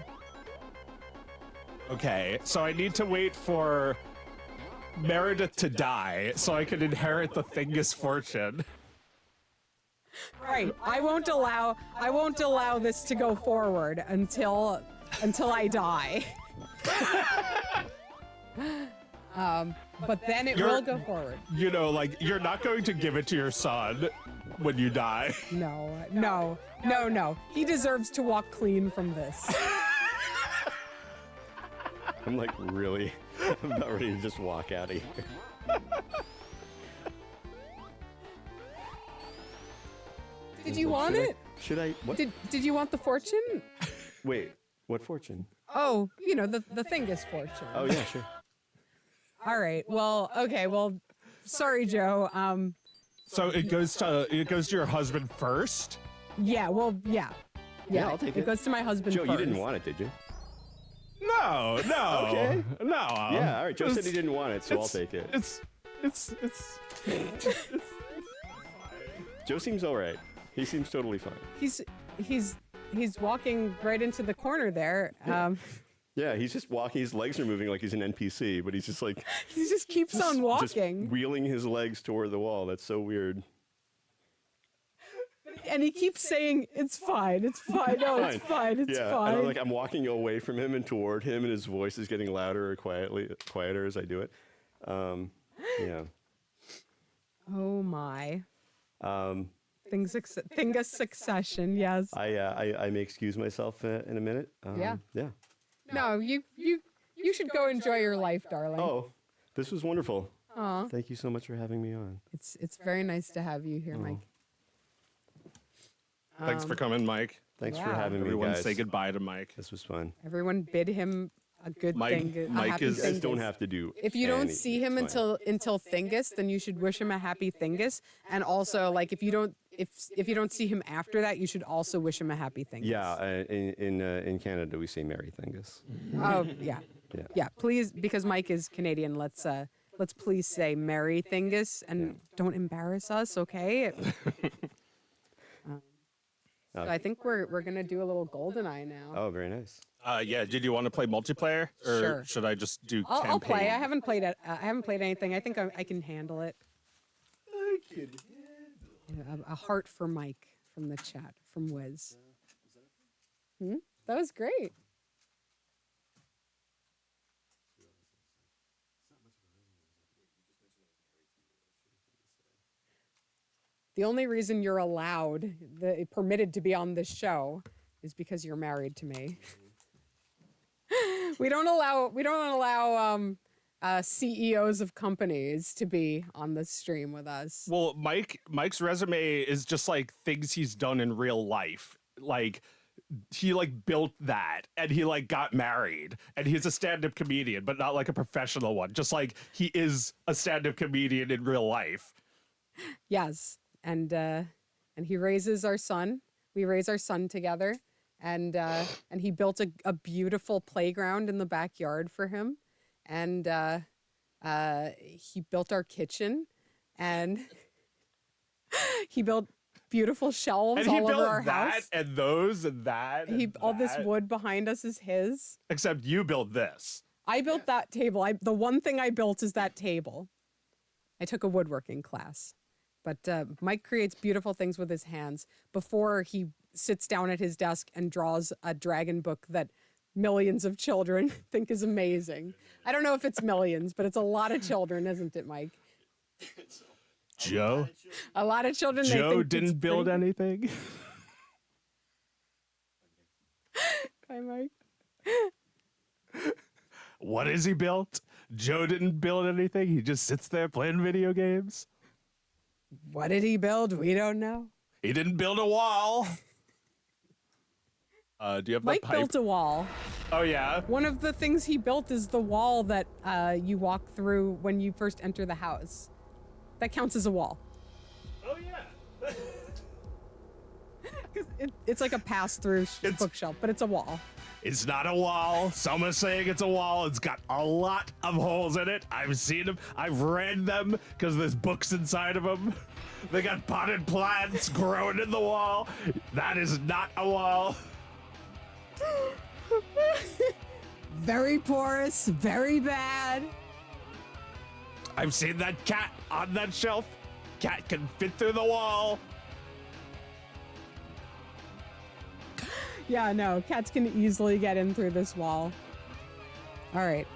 Okay, so I need to wait for Meredith to die so I can inherit the Thingus fortune.
Right. I won't allow this to go forward until I die. But then it will go forward.
You know, like, you're not going to give it to your son when you die.
No. He deserves to walk clean from this.
I'm like really, I'm about ready to just walk out of here.
Did you want it?
Should I? What?
Did you want the fortune?
Wait, what fortune?
Oh, you know, the Thingus fortune.
Oh yeah, sure.
All right. Well, okay. Well, sorry, Joe.
So it goes to your husband first.
Yeah. Well, yeah.
Yeah, I'll take
It
it.
goes to my husband
Joe,
first.
you didn't want it, did you?
No.
Okay.
No.
Yeah, all right. Joe said he didn't want it, so I'll take it.
It's
Joe seems all right. He seems totally fine.
He's walking right into the corner there.
Yeah, he's just walking. His legs are moving like he's an NPC, but he's just like
He just keeps on
just
walking,
wheeling his legs toward the wall. That's so weird.
and he keeps saying, "It's fine. It's fine. No, it's fine. It's
Yeah,
fine."
and I'm walking away from him and toward him, and his voice is getting louder or quieter as I do it. Yeah.
Oh my.
Um,
Thingus succession. Yes.
I may excuse myself in a minute.
Yeah.
Yeah.
No, you should go enjoy your life, darling.
Oh, this was wonderful.
Aw.
Thank you so much for having me on.
It's very nice to have you here, Mike.
Thanks for coming, Mike.
Thanks for
Yeah.
having me,
Everyone
guys.
say goodbye to Mike.
This was fun.
Everyone bid him a good
Mike-
thing.
Mike
happy
is-
You guys
Thingus.
don't have to do.
If you don't
anything.
see him
It's fine.
until Thingus, then you should wish him a happy Thingus. And also, like, if you don't see him after that, you should also wish him a happy Thingus.
Yeah, in Canada we say Merry Thingus.
Oh yeah.
Yeah.
Yeah. Please, because Mike is Canadian. Let's please say Merry Thingus and don't embarrass us, okay? So I think we're gonna do a little Goldeneye now.
Oh, very nice.
Yeah. Did you want to play multiplayer, or
Sure.
should I just do
I'll
campaign?
play. I haven't played it. I haven't played anything. I think I can handle it. Yeah, a heart for Mike from the chat from Wiz. That was great. The only reason you're allowed, permitted to be on this show, is because you're married to me. We don't allow CEOs of companies to be on the stream with us.
Well, Mike's resume is just like things he's done in real life. Like he built that, and he got married, and he's a stand-up comedian, but not like a professional one. Just like he is a stand-up comedian in real life.
Yes, and he raises our son. We raise our son together, and he built a beautiful playground in the backyard for him, and he built our kitchen, and he built beautiful shelves
And he
all
built
over our
that
house.
and those and that. And
All this
that.
wood behind us is his.
Except you built this.
I built that table. The one thing I built is that table. I took a woodworking class. But Mike creates beautiful things with his hands before he sits down at his desk and draws a dragon book that millions of children think is amazing. I don't know if it's millions, but it's a lot of children, isn't it, Mike?
Joe?
A lot of children. they
Joe
think it's
didn't build
pretty-
anything.
Hi, Mike.
What has he built? Joe didn't build anything. He just sits there playing video games.
What did he build? We don't know.
He didn't build a wall. Do you have
Mike
the pipe?
built a wall.
Oh, yeah?
One of the things he built is the wall that you walk through when you first enter the house. That counts as a wall.
Oh, yeah.
It's like a pass-through
It's-
bookshelf, but it's a wall.
It's not a wall. Someone's saying it's a wall. It's got a lot of holes in it. I've seen them. I've read them because there's books inside of them. They got potted plants growing in the wall. That is not a wall.
Very porous, very bad.
I've seen that cat on that shelf. Cat can fit through the wall.
Yeah, no, cats can easily get in through this wall. All right.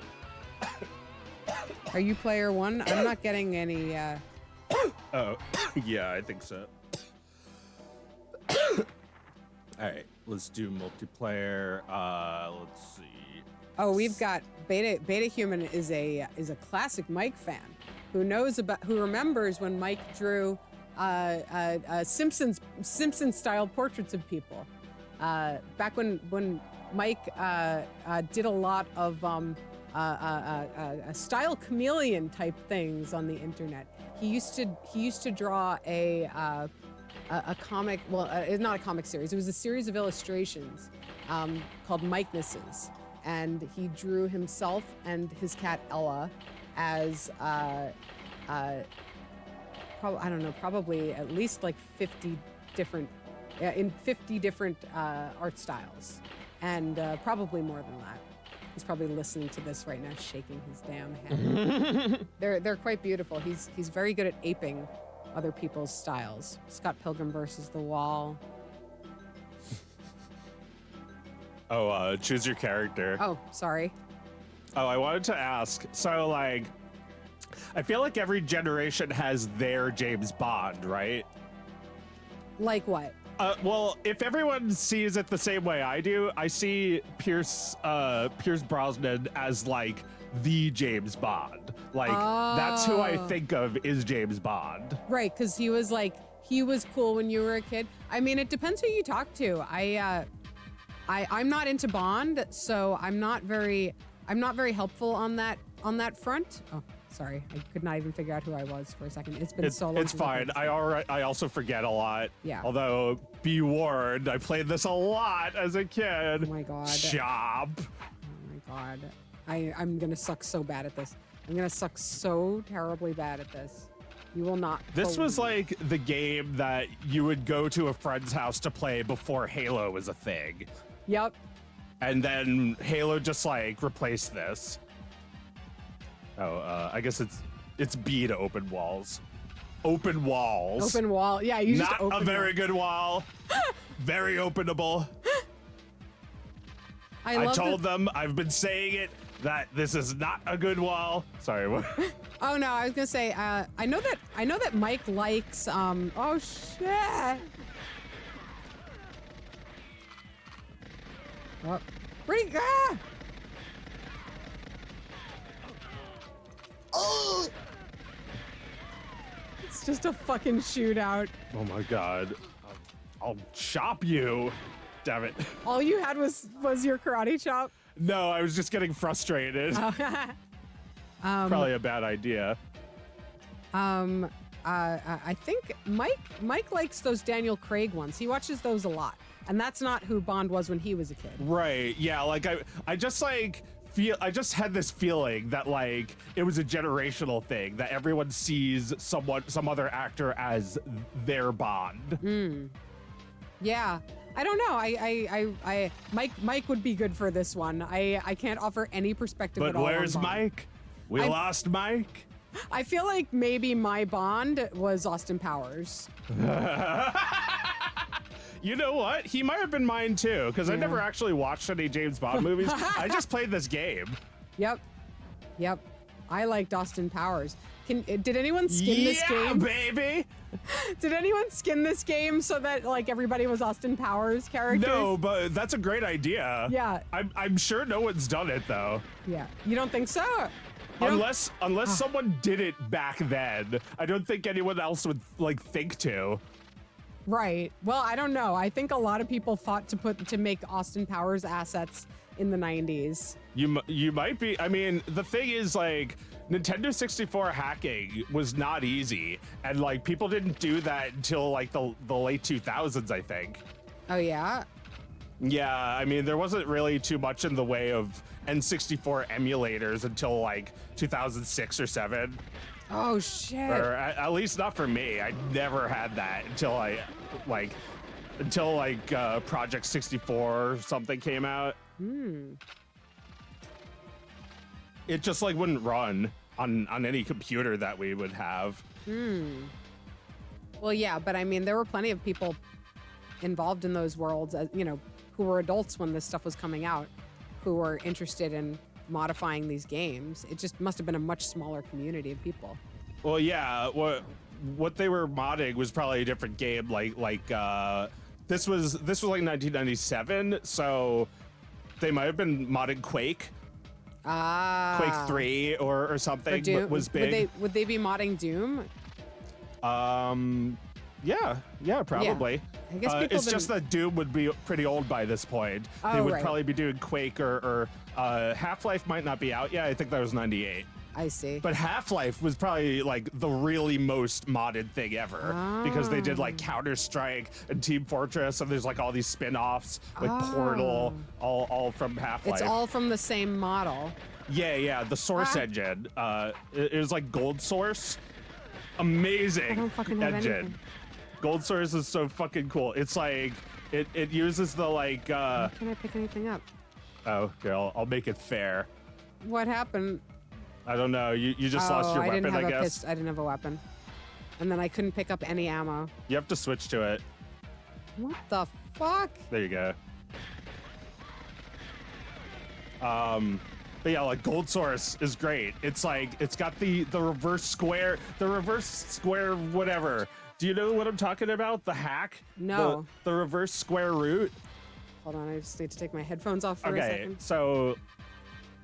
Are you player one? I'm not getting any,
Oh, yeah, I think so. All right, let's do multiplayer. Let's see.
Oh, we've got Beta Human is a classic Mike fan who remembers when Mike drew Simpsons style portraits of people. Back when Mike did a lot of style chameleon type things on the internet. He used to draw a comic. Well, it's not a comic series. It was a series of illustrations called Mikenesses, and he drew himself and his cat Ella as probably at least like 50 different art styles, and probably more than that. He's probably listening to this right now, shaking his damn head. They're quite beautiful. He's very good at aping other people's styles. Scott Pilgrim versus the Wall.
Oh, choose your character.
Oh, sorry.
Oh, I wanted to ask. So, like, I feel like every generation has their James Bond, right?
Like what?
Well, if everyone sees it the same way I do, I see Pierce Brosnan as like the James Bond. Like that's who I think of is James Bond.
Right, because he was cool when you were a kid. I mean, it depends who you talk to. I'm not into Bond, so I'm not very helpful on that front. Oh, sorry, I could not even figure out who I was for a second. It's been so long.
It's fine. I also forget a lot.
Yeah.
Although, be warned, I played this a lot as a kid.
Oh my god.
Chop.
Oh my god. I'm gonna suck so bad at this. I'm gonna suck so terribly bad at this. You will not.
This was like the game that you would go to a friend's house to play before Halo was a thing.
Yep.
And then Halo just like replaced this. Oh, I guess it's B to open walls. Open walls.
Open wall. Yeah, you just
not
open
a very good wall. Very openable. I told them, I've been saying it, that this is not a good wall. Sorry, what?
Oh no, I was gonna say, I know that Mike likes, oh shit. Oh, ah! Oh! It's just a fucking shootout.
Oh my god. I'll chop you. Damn it.
All you had was your karate chop?
No, I was just getting frustrated. Probably a bad idea.
I think Mike likes those Daniel Craig ones. He watches those a lot. And that's not who Bond was when he was a kid.
Right. Yeah, like I just had this feeling that like it was a generational thing, that everyone sees some other actor as their Bond.
Yeah. I don't know. Mike would be good for this one. I can't offer any perspective at all.
But where's Mike? We lost Mike.
I feel like maybe my Bond was Austin Powers.
You know what? He might have been mine too, because I never actually watched any James Bond movies. I just played this game.
Yep. I liked Austin Powers. Did anyone skin this game?
Yeah, baby.
Did anyone skin this game so that like everybody was Austin Powers characters?
No, but that's a great idea.
Yeah.
I'm sure no one's done it though.
Yeah. You don't think so?
Unless someone did it back then. I don't think anyone else would like think to.
Right. Well, I don't know. I think a lot of people thought to make Austin Powers assets in the 90s.
You might be. I mean, the thing is, like, Nintendo 64 hacking was not easy, and like people didn't do that until like the late 2000s, I think.
Oh yeah.
Yeah, I mean, there wasn't really too much in the way of N64 emulators until like 2006 or 7.
Oh shit.
Or at least not for me. I never had that until Project 64 or something came out. It just like wouldn't run on any computer that we would have.
Well, yeah, but I mean, there were plenty of people involved in those worlds, who were adults when this stuff was coming out, who were interested in modifying these games. It just must have been a much smaller community of people.
Well, yeah, what they were modding was probably a different game. This was like 1997, so they might have been modding Quake. Quake 3 or something.
Or Doom.
Was big.
Would they be modding Doom?
Yeah, probably.
I guess people
it's just that Doom would be pretty old by this point.
Oh,
they would
right.
probably be doing Quake or Half-Life might not be out yet. I think that was 98.
I see.
But Half-Life was probably like the really most modded thing ever because they did like Counter-Strike and Team Fortress, and there's like all these spin-offs like Portal, all from Half-Life.
It's all from the same model.
Yeah, the Source engine. It was like Gold Source. Amazing
I don't fucking have
engine.
anything.
Gold Source is so fucking cool. It's like it uses the like
Why can't I pick anything up?
oh, here, I'll make it fair.
What happened?
I don't know. You just lost your weapon, I guess.
I didn't have a weapon. And then I couldn't pick up any ammo.
You have to switch to it.
What the fuck?
There you go. But yeah, like Gold Source is great. It's like it's got the reverse square, whatever. Do you know what I'm talking about? The hack?
No.
The reverse square root?
Hold on, I just need to take my headphones off for a
Okay,
second.
so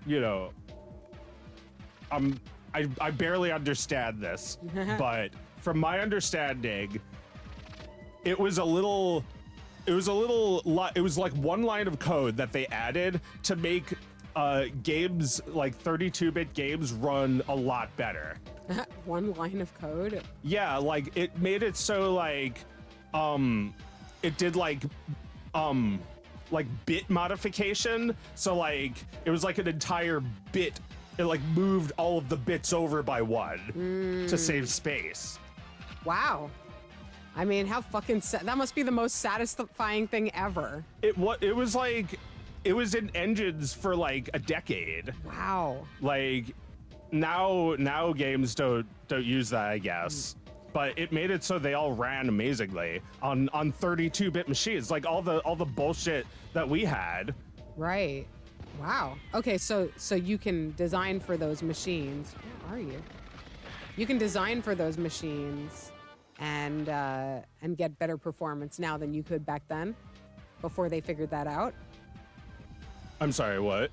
you know, I barely understand this, but from my understanding, it was like one line of code that they added to make games like 32-bit games run a lot better.
One line of code?
Yeah, like it made it so like it did like bit modification. So like it was like an entire bit. It like moved all of the bits over by one to save space.
Wow. I mean, how fucking that must be the most satisfying thing ever.
It was like it was in engines for like a decade.
Wow.
Like now games don't use that, I guess. But it made it so they all ran amazingly on 32-bit machines, like all the bullshit that we had.
Right. Wow. Okay, so you can design for those machines. Where are you? You can design for those machines and get better performance now than you could back then, before they figured that out.
I'm sorry, what?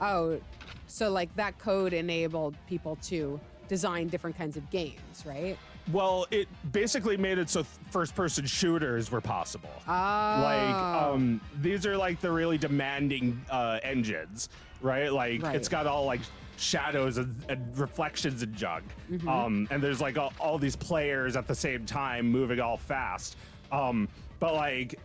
Oh, so like that code enabled people to design different kinds of games, right?
Well, it basically made it so first-person shooters were possible.
Oh.
Like, these are like the really demanding engines, right? Like,
Right.
it's got all like shadows and reflections and junk. And there's like all these players at the same time moving all fast. But like,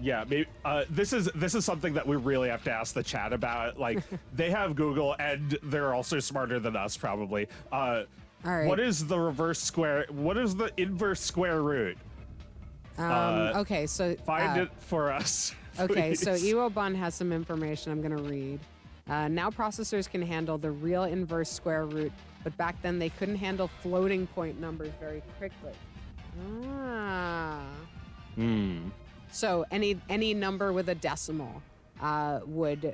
yeah, maybe, this is something that we really have to ask the chat about. Like, they have Google, and they're also smarter than us, probably.
All right.
What is the reverse square? What is the inverse square root?
Okay, so
Find it for us.
Okay, so
please.
Iwobun has some information I'm going to read. Now processors can handle the real inverse square root, but back then they couldn't handle floating point numbers very quickly. So any number with a decimal would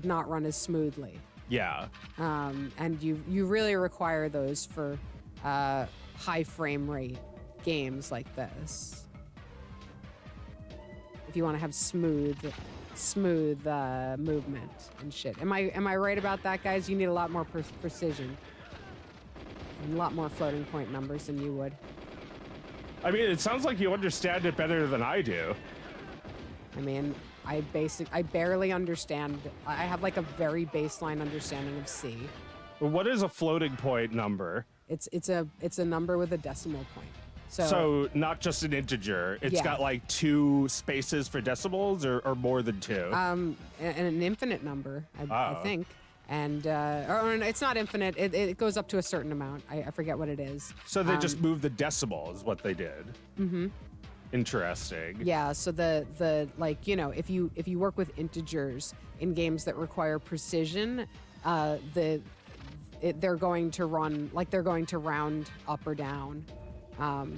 not run as smoothly.
Yeah.
And you really require those for high frame rate games like this. If you want to have smooth movement and shit. Am I right about that, guys? You need a lot more precision and a lot more floating point numbers than you would.
I mean, it sounds like you understand it better than I do.
I mean, I barely understand. I have like a very baseline understanding of C.
Well, what is a floating point number?
It's a number with a decimal point.
So not just an integer. It's
Yeah.
got like 2 spaces for decimals or more than 2.
And an infinite number, I think. And or it's not infinite. It goes up to a certain amount. I forget what it is.
So they just moved the decimal is what they did. Mm-hmm. Interesting.
Yeah. So the like, you know, if you work with integers in games that require precision, they're going to run like they're going to round up or down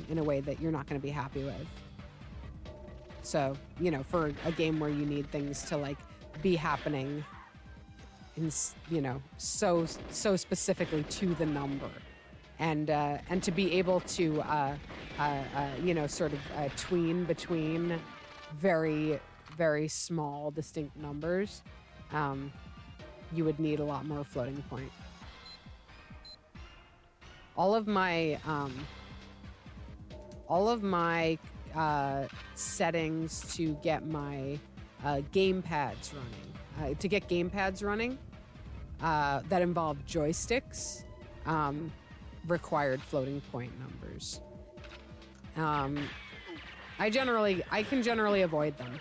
in a way that you're not going to be happy with. So, you know, for a game where you need things to like be happening in, you know, so specifically to the number, and to be able to you know, sort of tween between very small distinct numbers, you would need a lot more floating point. all of my settings to get my game pads running, that involve joysticks, required floating point numbers. I can generally avoid them,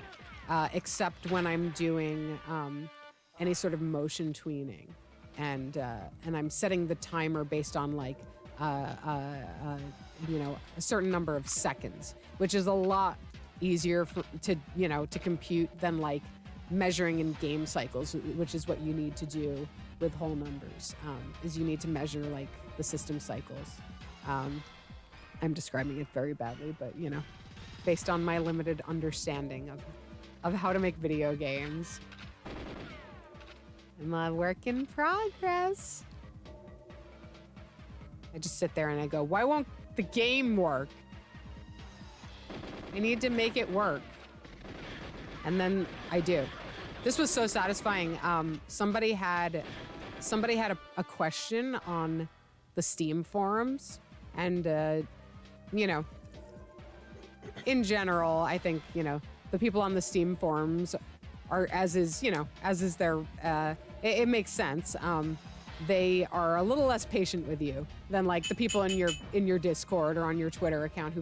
except when I'm doing any sort of motion tweening, and I'm setting the timer based on like a certain number of seconds, which is a lot easier to compute than like measuring in game cycles, which is what you need to do with whole numbers. Is you need to measure like the system cycles. I'm describing it very badly, but based on my limited understanding of how to make video games. I'm a work in progress. I just sit there and I go, why won't the game work? I need to make it work. And then I do. This was so satisfying. Somebody had a question on the Steam forums, and in general, I think the people on the Steam forums are, as is their. It makes sense. They are a little less patient with you than like the people in your Discord or on your Twitter account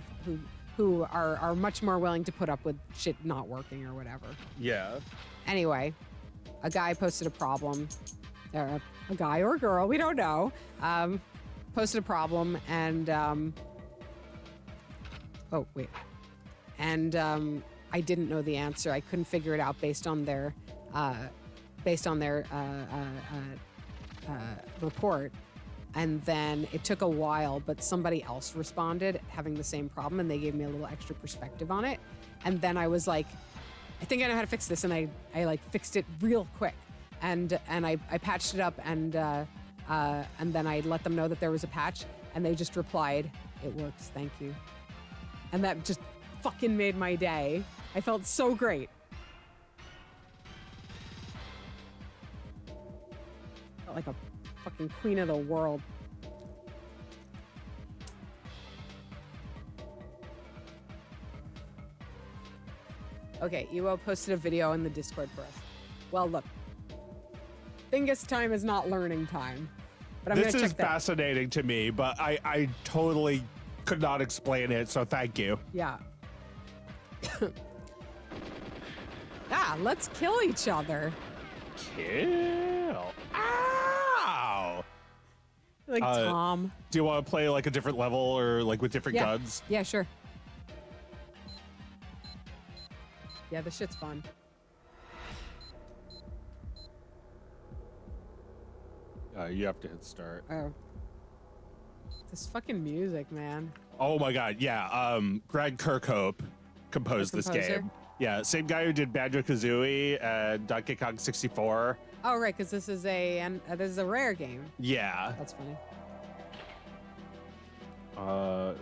who are much more willing to put up with shit not working or whatever.
Yeah.
Anyway, a guy posted a problem. A guy or a girl, we don't know. Posted a problem and I didn't know the answer. I couldn't figure it out based on their report. And then it took a while, but somebody else responded having the same problem, and they gave me a little extra perspective on it. And then I was like, I think I know how to fix this, and I like fixed it real quick. And I patched it up, and then I let them know that there was a patch, and they just replied, "It works, thank you." And that just fucking made my day. I felt so great. Felt like a fucking queen of the world. Okay, Ewo posted a video in the Discord for us. Well, look. Thingus time is not learning time. But I'm gonna check that.
This is fascinating to me, but I totally could not explain it, so thank you.
Yeah. Let's kill each other.
Kill. Ow!
Like Tom.
Do you want to play like a different level or like with different
Yeah.
guns?
Yeah, sure. Yeah, this shit's fun.
You have to hit start.
Oh. This fucking music, man.
Oh my god, yeah. Greg Kirkhope composed
The
this
composer?
game. Yeah, same guy who did Banjo-Kazooie and Donkey Kong 64.
Oh, right, because this is a rare game.
Yeah.
That's funny.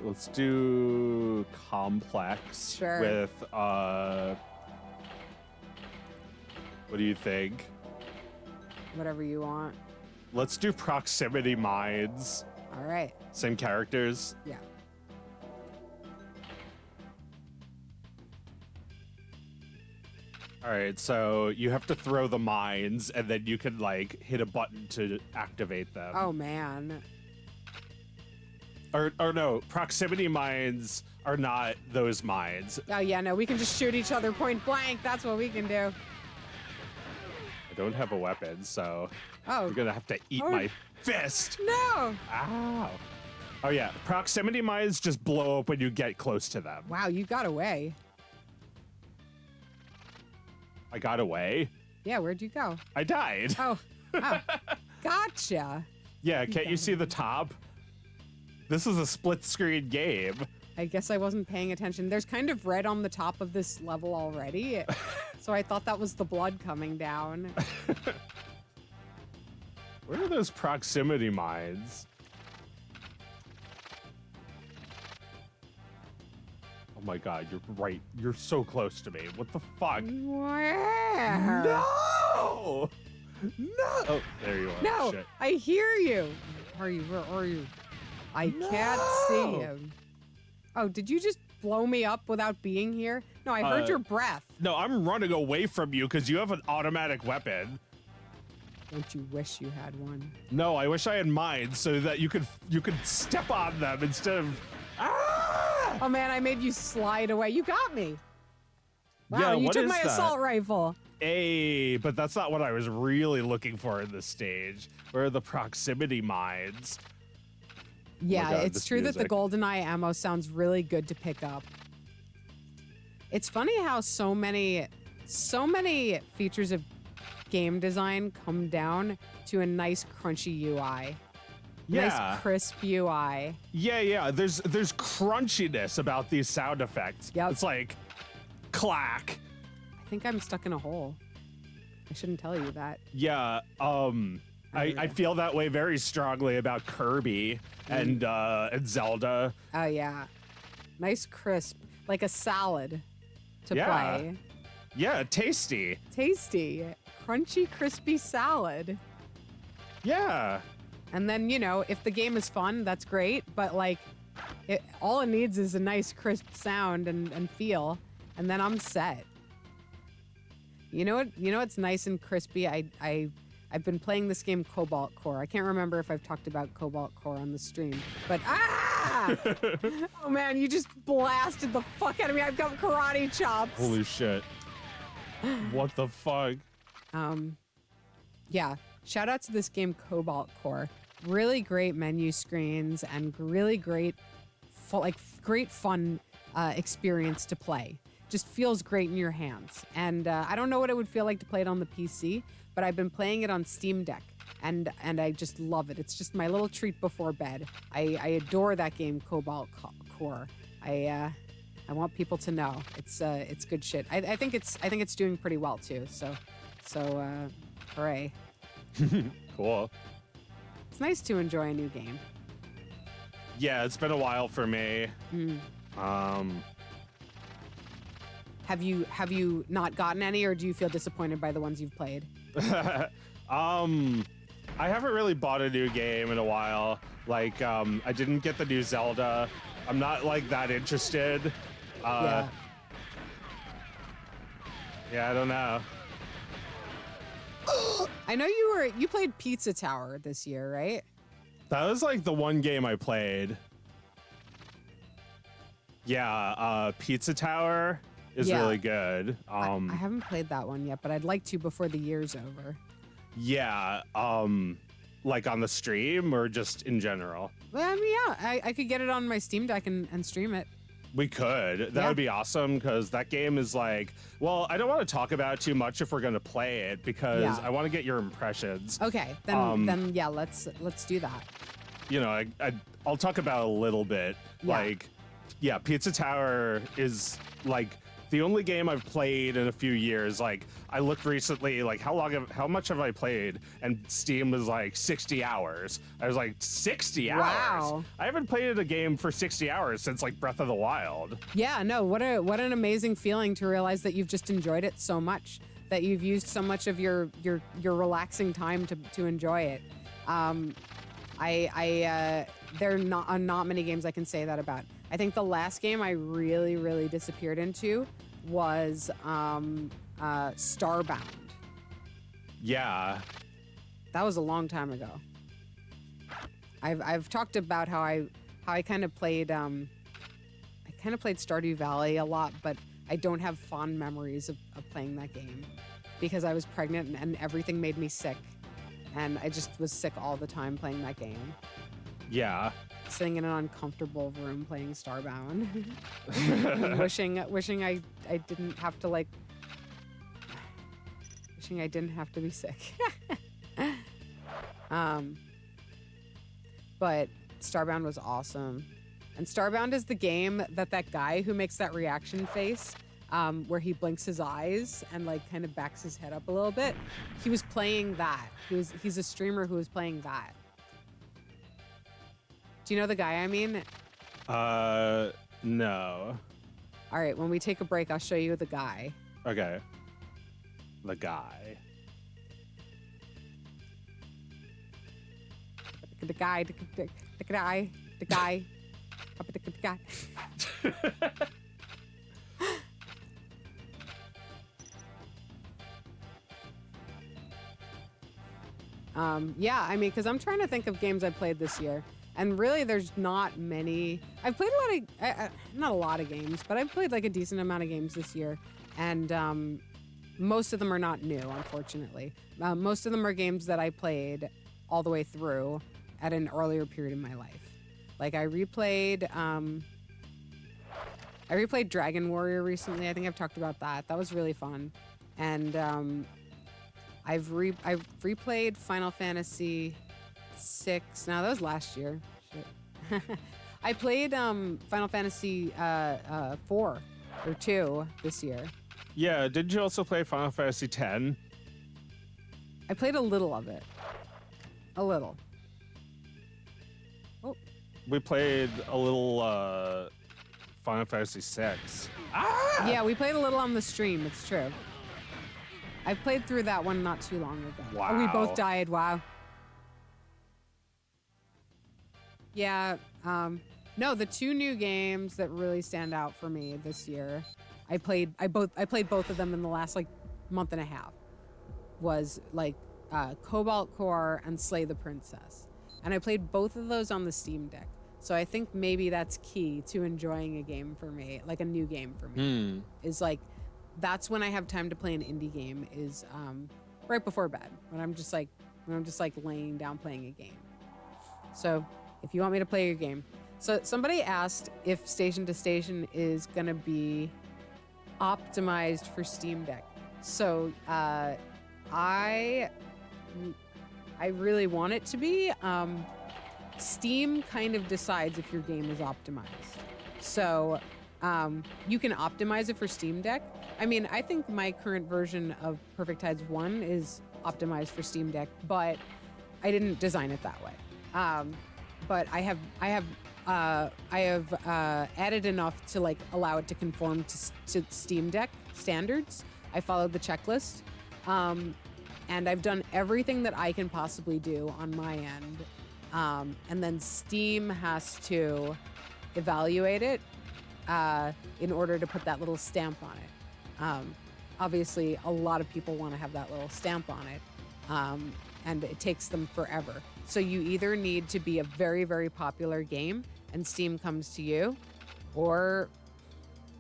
Let's do complex
Sure.
with what do you think?
Whatever you want.
Let's do proximity mines.
All right.
Same characters.
Yeah.
All right, so you have to throw the mines, and then you can like hit a button to activate them.
Oh man.
Or no, proximity mines are not those mines.
Oh yeah, no, we can just shoot each other point blank. That's what we can do.
I don't have a weapon, so
Oh.
I'm gonna have to eat my fist.
No.
Ow. Oh yeah, proximity mines just blow up when you get close to them.
Wow, you got away.
I got away.
Yeah, where'd you go?
I died.
Oh. Gotcha.
Yeah, can't you see the top? This is a split screen game.
I guess I wasn't paying attention. There's kind of red on the top of this level already. So I thought that was the blood coming down.
Where are those proximity mines? Oh my god, you're right. You're so close to me. What the fuck?
Where?
No! No! Oh, there you are.
No,
Shit.
I hear you. Where are you? Where are you? I can't see him. Oh, did you just blow me up without being here? No, I heard your breath.
No, I'm running away from you because you have an automatic weapon.
Don't you wish you had one?
No, I wish I had mine so that you could step on them instead of. Ah!
Oh man, I made you slide away. You got me. Wow,
Yeah,
you
what
took
is
my
that?
assault rifle.
Hey, but that's not what I was really looking for in this stage. Where are the proximity mines?
Yeah,
God,
it's
this
true that the
music.
Goldeneye ammo sounds really good to pick up. It's funny how so many features of game design come down to a nice crunchy UI.
Yeah.
Nice crisp UI.
Yeah. There's crunchiness about these sound effects.
Yep.
It's like clack.
I think I'm stuck in a hole. I shouldn't tell you that.
Yeah. I feel that way very strongly about Kirby and Zelda.
Oh yeah. Nice crisp. Like a salad to
Yeah.
play.
Yeah, tasty.
Tasty. Crunchy, crispy salad.
Yeah.
And then, you know, if the game is fun, that's great. But like, all it needs is a nice crisp sound and feel, and then I'm set. You know what? You know what's nice and crispy? I've been playing this game Cobalt Core. I can't remember if I've talked about Cobalt Core on the stream, but oh man, you just blasted the fuck out of me. I've got karate chops.
Holy shit. What the fuck?
Yeah. Shout out to this game Cobalt Core. Really great menu screens and really great, great fun experience to play. Just feels great in your hands. And I don't know what it would feel like to play it on the PC, but I've been playing it on Steam Deck, and I just love it. It's just my little treat before bed. I adore that game, Cobalt Core. I want people to know it's good shit. I think it's doing pretty well too. So hooray!
Cool.
It's nice to enjoy a new game.
Yeah, it's been a while for me.
Have you not gotten any, or do you feel disappointed by the ones you've played?
I haven't really bought a new game in a while. Like, I didn't get the new Zelda. I'm not like that interested.
Yeah.
Yeah, I don't know.
I know you played Pizza Tower this year, right?
That was like the one game I played. Yeah, Pizza Tower is
Yeah.
really good.
I haven't played that one yet, but I'd like to before the year's over.
Yeah, like on the stream or just in general?
Well, I mean, yeah, I could get it on my Steam Deck and stream it.
We could. That
Yeah.
would be awesome because that game is like, well, I don't want to talk about it too much if we're going to play it because
Yeah.
I want to get your impressions.
Okay, then yeah, let's do that.
You know, I'll talk about it a little bit.
Yeah.
Like, yeah, Pizza Tower is like the only game I've played in a few years. Like, I looked recently, like, how much have I played? And Steam was like 60 hours. I was like, 60 hours?
Wow.
I haven't played a game for 60 hours since like Breath of the Wild.
Yeah, no, what an amazing feeling to realize that you've just enjoyed it so much, that you've used so much of your relaxing time to enjoy it. There are not many games I can say that about. I think the last game I really disappeared into was Starbound.
Yeah.
That was a long time ago. I've talked about how I kind of played Stardew Valley a lot, but I don't have fond memories of playing that game because I was pregnant and everything made me sick, and I just was sick all the time playing that game.
Yeah.
Sitting in an uncomfortable room playing Starbound, wishing I didn't have to wishing I didn't have to be sick. But Starbound was awesome, and Starbound is the game that guy who makes that reaction face, where he blinks his eyes and like kind of backs his head up a little bit. He was playing that. He's a streamer who was playing that. Do you know the guy I mean?
No.
All right, when we take a break, I'll show you the guy.
Okay. The guy.
The guy. the guy. Yeah, I mean, because I'm trying to think of games I played this year, and really, there's not many. I've played a lot of, not a lot of games, but I've played like a decent amount of games this year, and most of them are not new, unfortunately. Most of them are games that I played all the way through at an earlier period in my life. Like I replayed Dragon Warrior recently. I think I've talked about that. That was really fun, and I've replayed Final Fantasy VI. No, that was last year. Shit. I played Final Fantasy 4 or 2 this year.
Yeah, didn't you also play Final Fantasy X?
I played a little of it. A little. Oh.
We played a little Final Fantasy VI. Ah!
Yeah, we played a little on the stream. It's true. I played through that one not too long ago.
Wow.
Oh, we both died. Wow. Yeah. No, the two new games that really stand out for me this year, I played both of them in the last like month and a half. Was like Cobalt Core and Slay the Princess, and I played both of those on the Steam Deck. So I think maybe that's key to enjoying a game for me, like a new game for me. Is like that's when I have time to play an indie game. Is right before bed when I'm just like laying down playing a game. So if you want me to play your game. So somebody asked if Station to Station is gonna be optimized for Steam Deck. So I really want it to be. Steam kind of decides if your game is optimized. So you can optimize it for Steam Deck. I mean, I think my current version of Perfect Tides 1 is optimized for Steam Deck, but I didn't design it that way. But I have added enough to like allow it to conform to Steam Deck standards. I followed the checklist, and I've done everything that I can possibly do on my end. And then Steam has to evaluate it in order to put that little stamp on it. Obviously, a lot of people want to have that little stamp on it, and it takes them forever. So you either need to be a very, very popular game and Steam comes to you, or,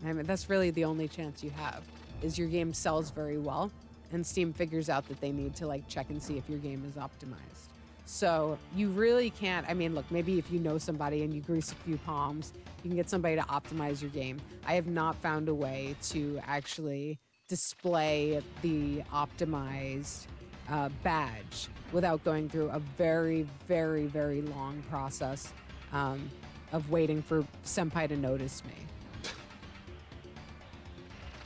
I mean, that's really the only chance you have, is your game sells very well and Steam figures out that they need to like check and see if your game is optimized. So you really can't, I mean, look, maybe if you know somebody and you grease a few palms, you can get somebody to optimize your game. I have not found a way to actually display the optimized badge without going through a very, very, very long process of waiting for Senpai to notice me.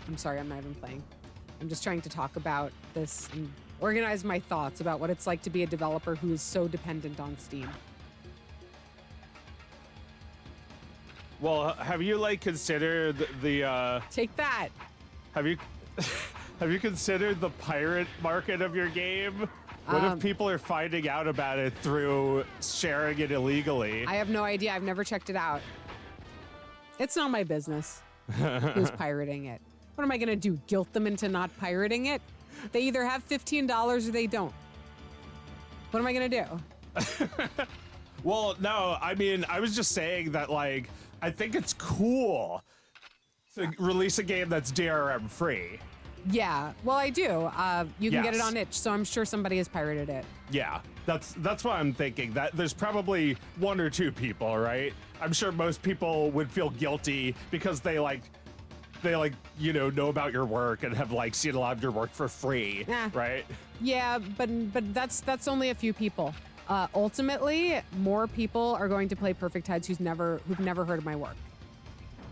I'm sorry, I'm not even playing. I'm just trying to talk about this and organize my thoughts about what it's like to be a developer who is so dependent on Steam.
Well, have you like considered the
Take that.
have you considered the pirate market of your game? What if people are finding out about it through sharing it illegally?
I have no idea. I've never checked it out. It's not my business who's pirating it. What am I going to do? Guilt them into not pirating it? They either have $15 or they don't. What am I going to do?
Well, no, I mean, I was just saying that, like, I think it's cool to release a game that's DRM free.
Yeah, well, I do. You can get it
Yes.
on itch, so I'm sure somebody has pirated it.
Yeah, that's what I'm thinking. That there's probably one or two people, right? I'm sure most people would feel guilty because they know about your work and have like seen a lot of your work for free, right?
Yeah, but that's only a few people. Ultimately, more people are going to play Perfect Tides who've never heard of my work.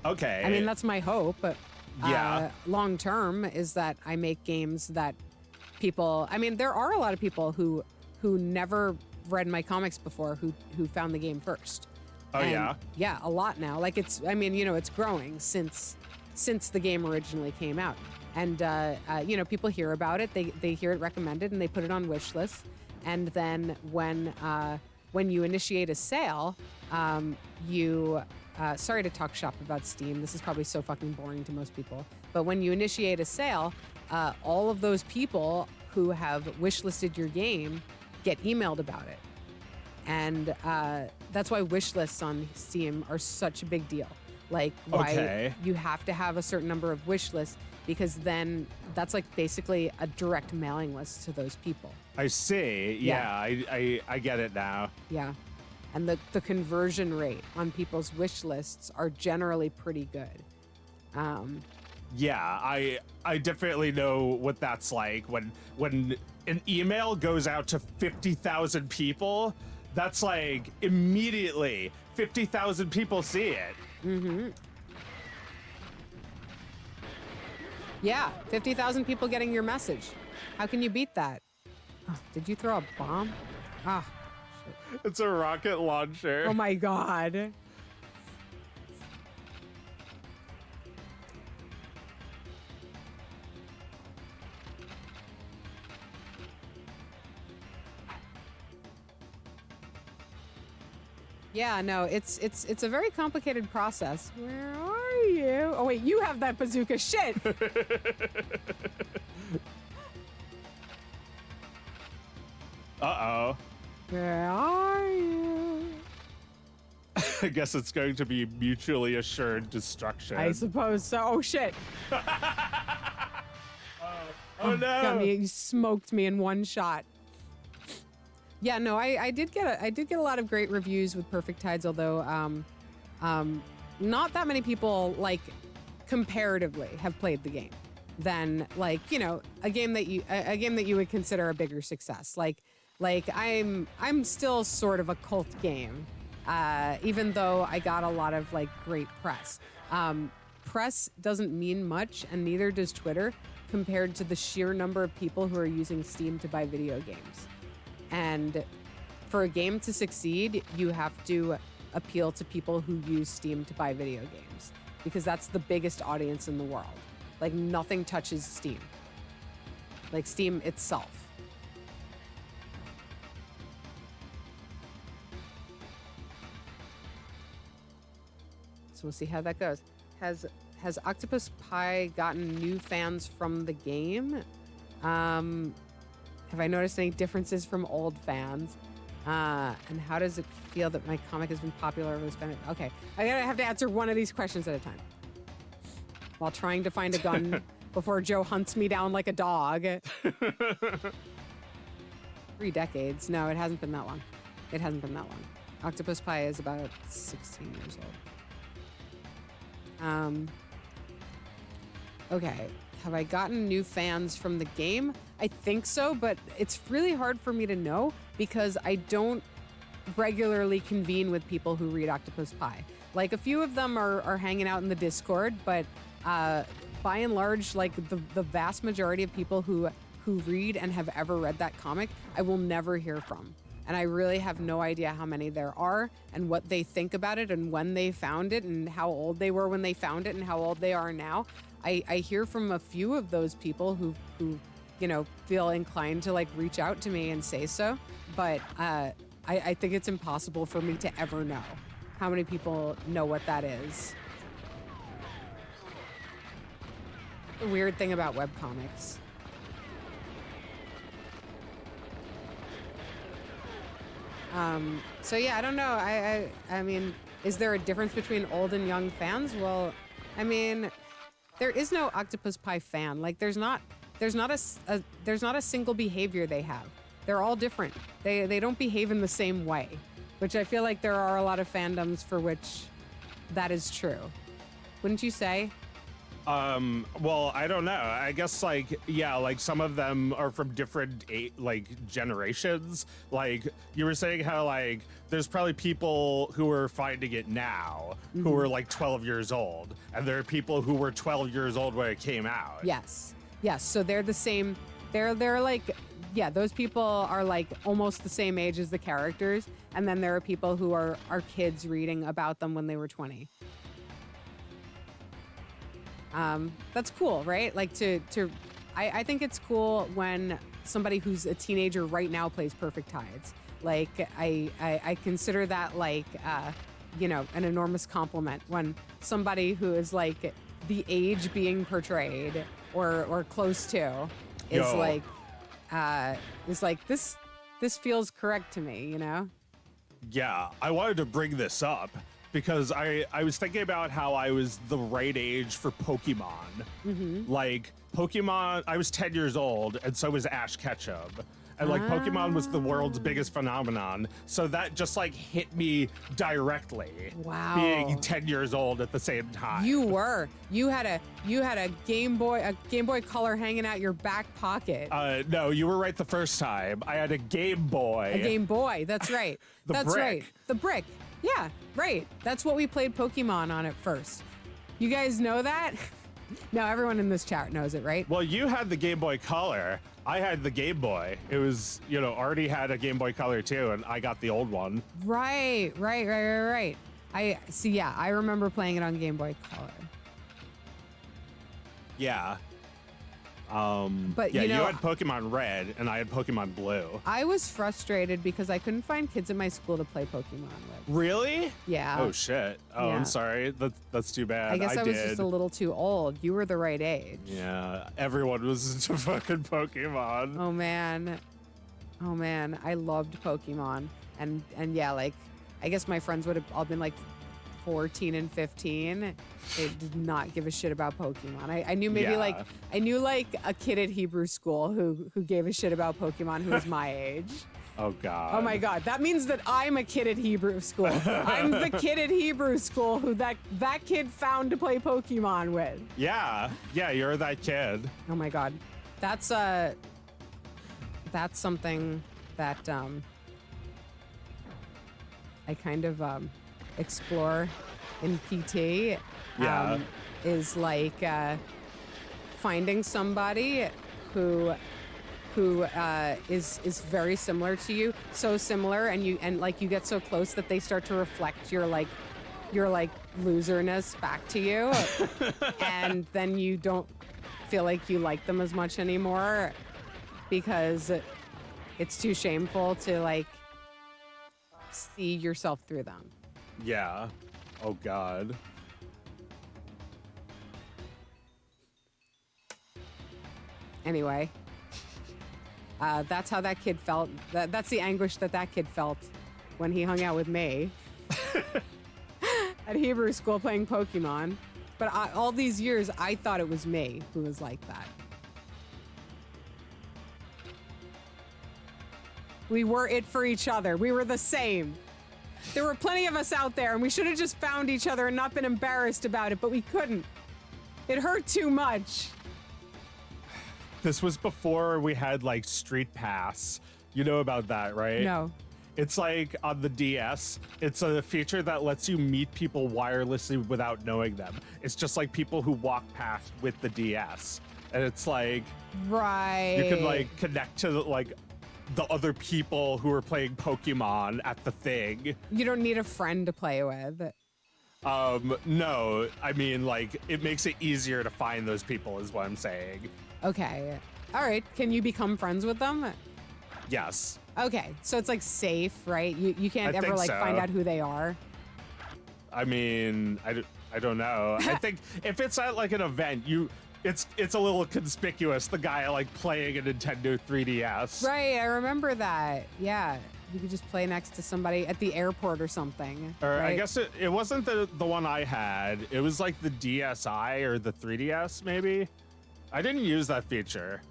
Okay.
I mean, that's my hope, but
Yeah.
long term is that I make games that people. I mean, there are a lot of people who never read my comics before who found the game first.
Oh,
And,
yeah?
Yeah, a lot now. Like it's. I mean, it's growing since the game originally came out, and people hear about it. They hear it recommended and they put it on wish lists, and then when when you initiate a sale, sorry to talk shop about Steam. This is probably so fucking boring to most people. But when you initiate a sale, all of those people who have wishlisted your game get emailed about it. And that's why wish lists on Steam are such a big deal. Like why you have to have a certain number of wish lists, because then that's like basically a direct mailing list to those people.
I see. Yeah, I get it now.
Yeah. And the conversion rate on people's wish lists are generally pretty good.
Yeah, I definitely know what that's like when an email goes out to 50,000 people. That's like immediately 50,000 people see it.
Mm-hmm. Yeah, 50,000 people getting your message. How can you beat that? Oh, did you throw a bomb? Ah, shit.
It's a rocket launcher.
Oh my God. Yeah, no, it's a very complicated process. Where are you? Oh wait, you have that bazooka. Shit.
Uh-oh.
Where are you?
I guess it's going to be mutually assured destruction.
I suppose so. Oh shit.
Oh no.
Got me. You smoked me in one shot. Yeah, no, I did get a lot of great reviews with Perfect Tides, although not that many people, like, comparatively have played the game than, like, you know, a game that you would consider a bigger success. Like I'm still sort of a cult game, even though I got a lot of like great press. Press doesn't mean much, and neither does Twitter, compared to the sheer number of people who are using Steam to buy video games. And for a game to succeed, you have to appeal to people who use Steam to buy video games, because that's the biggest audience in the world. Like, nothing touches Steam. Like Steam itself. So we'll see how that goes. Has Octopus Pie gotten new fans from the game? Have I noticed any differences from old fans? And how does it feel that my comic has been popular over this pandemic? Okay, I have to answer one of these questions at a time, while trying to find a gun before Joe hunts me down like a dog. 3 decades. No, it hasn't been that long. It hasn't been that long. Octopus Pie is about 16 years old. Okay. Have I gotten new fans from the game? I think so, but it's really hard for me to know because I don't regularly convene with people who read Octopus Pie. Like, a few of them are hanging out in the Discord, but by and large, like the vast majority of people who read and have ever read that comic, I will never hear from. And I really have no idea how many there are and what they think about it and when they found it and how old they were when they found it and how old they are now. I hear from a few of those people who you know, feel inclined to like reach out to me and say so, but I think it's impossible for me to ever know how many people know what that is. The weird thing about webcomics. So yeah, I don't know. I mean, is there a difference between old and young fans? Well, I mean, there is no Octopus Pie fan. Like, there's not a single behavior they have. They're all different. They don't behave in the same way, which I feel like there are a lot of fandoms for which that is true. Wouldn't you say?
Well, I don't know. I guess, like, yeah, like some of them are from different generations. Like, you were saying how, like, there's probably people who are finding it now who are like 12 years old, and there are people who were 12 years old when it came out.
Yes. So they're the same. They're like, yeah, those people are like almost the same age as the characters, and then there are people who are kids reading about them when they were 20. That's cool, right? Like I think it's cool when somebody who's a teenager right now plays Perfect Tides. Like I consider that like you know, an enormous compliment when somebody who is like the age being portrayed or close to is
Yo.
like this feels correct to me, you know?
Yeah, I wanted to bring this up because I was thinking about how I was the right age for Pokemon. Like, Pokemon, I was 10 years old, and so was Ash Ketchum. And, like, Pokemon was the world's biggest phenomenon. So that just, like, hit me directly.
Wow.
Being 10 years old at the same time.
You had a Game Boy Color hanging out your back pocket.
No, you were right the first time. I had a Game Boy.
A Game Boy, that's right. That's
brick.
right. The brick. Yeah, right. That's what we played Pokemon on at first. You guys know that? No, everyone in this chat knows it, right?
Well, you had the Game Boy Color. I had the Game Boy. It was, you know, already had a Game Boy Color too, and I got the old one.
Right. I see. Yeah, I remember playing it on Game Boy Color.
Yeah.
But
yeah,
you know,
you had Pokemon Red, and I had Pokemon Blue.
I was frustrated because I couldn't find kids in my school to play Pokemon with.
Really?
Yeah.
Oh shit. Oh,
Yeah.
I'm sorry. That's too bad.
I guess I was
did.
just a little too old. You were the right age.
Yeah, everyone was into fucking Pokemon.
Oh man. I loved Pokemon. And yeah, like I guess my friends would have all been like 14 and 15. They did not give a shit about Pokemon. I knew maybe
Yeah.
like I knew like a kid at Hebrew school who gave a shit about Pokemon who was my age.
Oh god.
Oh my god, that means that I'm a kid at Hebrew school. I'm the kid at Hebrew school who that kid found to play Pokemon with.
Yeah, you're that kid.
Oh my god. That's something that I kind of explore in PT.
Yeah.
Is like finding somebody who is very similar to you, so similar, and like you get so close that they start to reflect your loserness back to you, and then you don't feel like you like them as much anymore because it's too shameful to like see yourself through them.
Yeah. Oh god.
Anyway. That's how that kid felt. That's the anguish that kid felt when he hung out with me at Hebrew school playing Pokemon. But all these years, I thought it was me who was like that. We were it for each other. We were the same. There were plenty of us out there, and we should have just found each other and not been embarrassed about it, but we couldn't. It hurt too much.
This was before we had like Street Pass. You know about that, right?
No.
It's like on the DS, it's a feature that lets you meet people wirelessly without knowing them. It's just like people who walk past with the DS. And it's like,
Right.
you can like connect to like the other people who are playing Pokemon at the thing.
You don't need a friend to play with.
No, I mean like it makes it easier to find those people is what I'm saying.
Okay. All right. Can you become friends with them?
Yes.
Okay. So it's like safe, right? You can't
I
ever
think
like
so.
find out who they are.
I mean, I don't know. I think if it's at like an event, it's a little conspicuous, the guy like playing a Nintendo 3DS.
Right. I remember that. Yeah. You could just play next to somebody at the airport or something.
Or
right?
I guess it wasn't the one I had. It was like the DSi or the 3DS maybe. I didn't use that feature.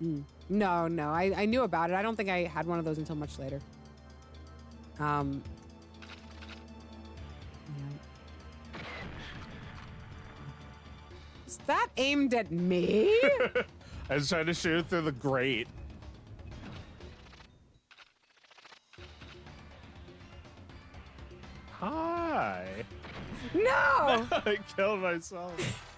No. I knew about it. I don't think I had one of those until much later. Yeah. Is that aimed at me?
I was trying to shoot through the grate. Hi.
No!
I killed myself.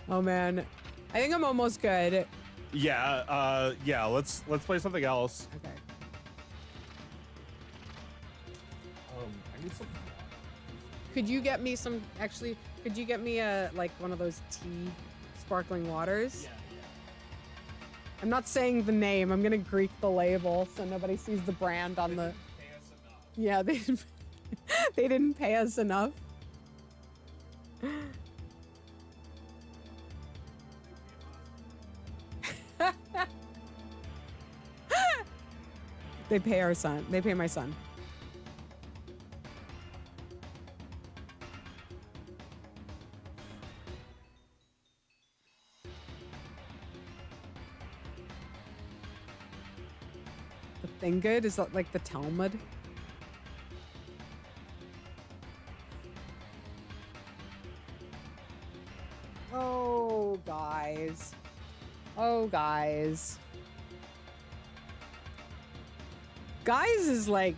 Oh man. I think I'm almost good.
Yeah, let's play something else.
Okay.
I need some.
Could you get me some, actually, could you get me like one of those tea sparkling waters? I'm not saying the name. I'm gonna Greek the label so nobody sees the brand on the. Yeah, they they didn't pay us enough. They pay our son. They pay my son. The thing good? Is that like the Talmud? Oh, guys. Oh, guys. Guys is like,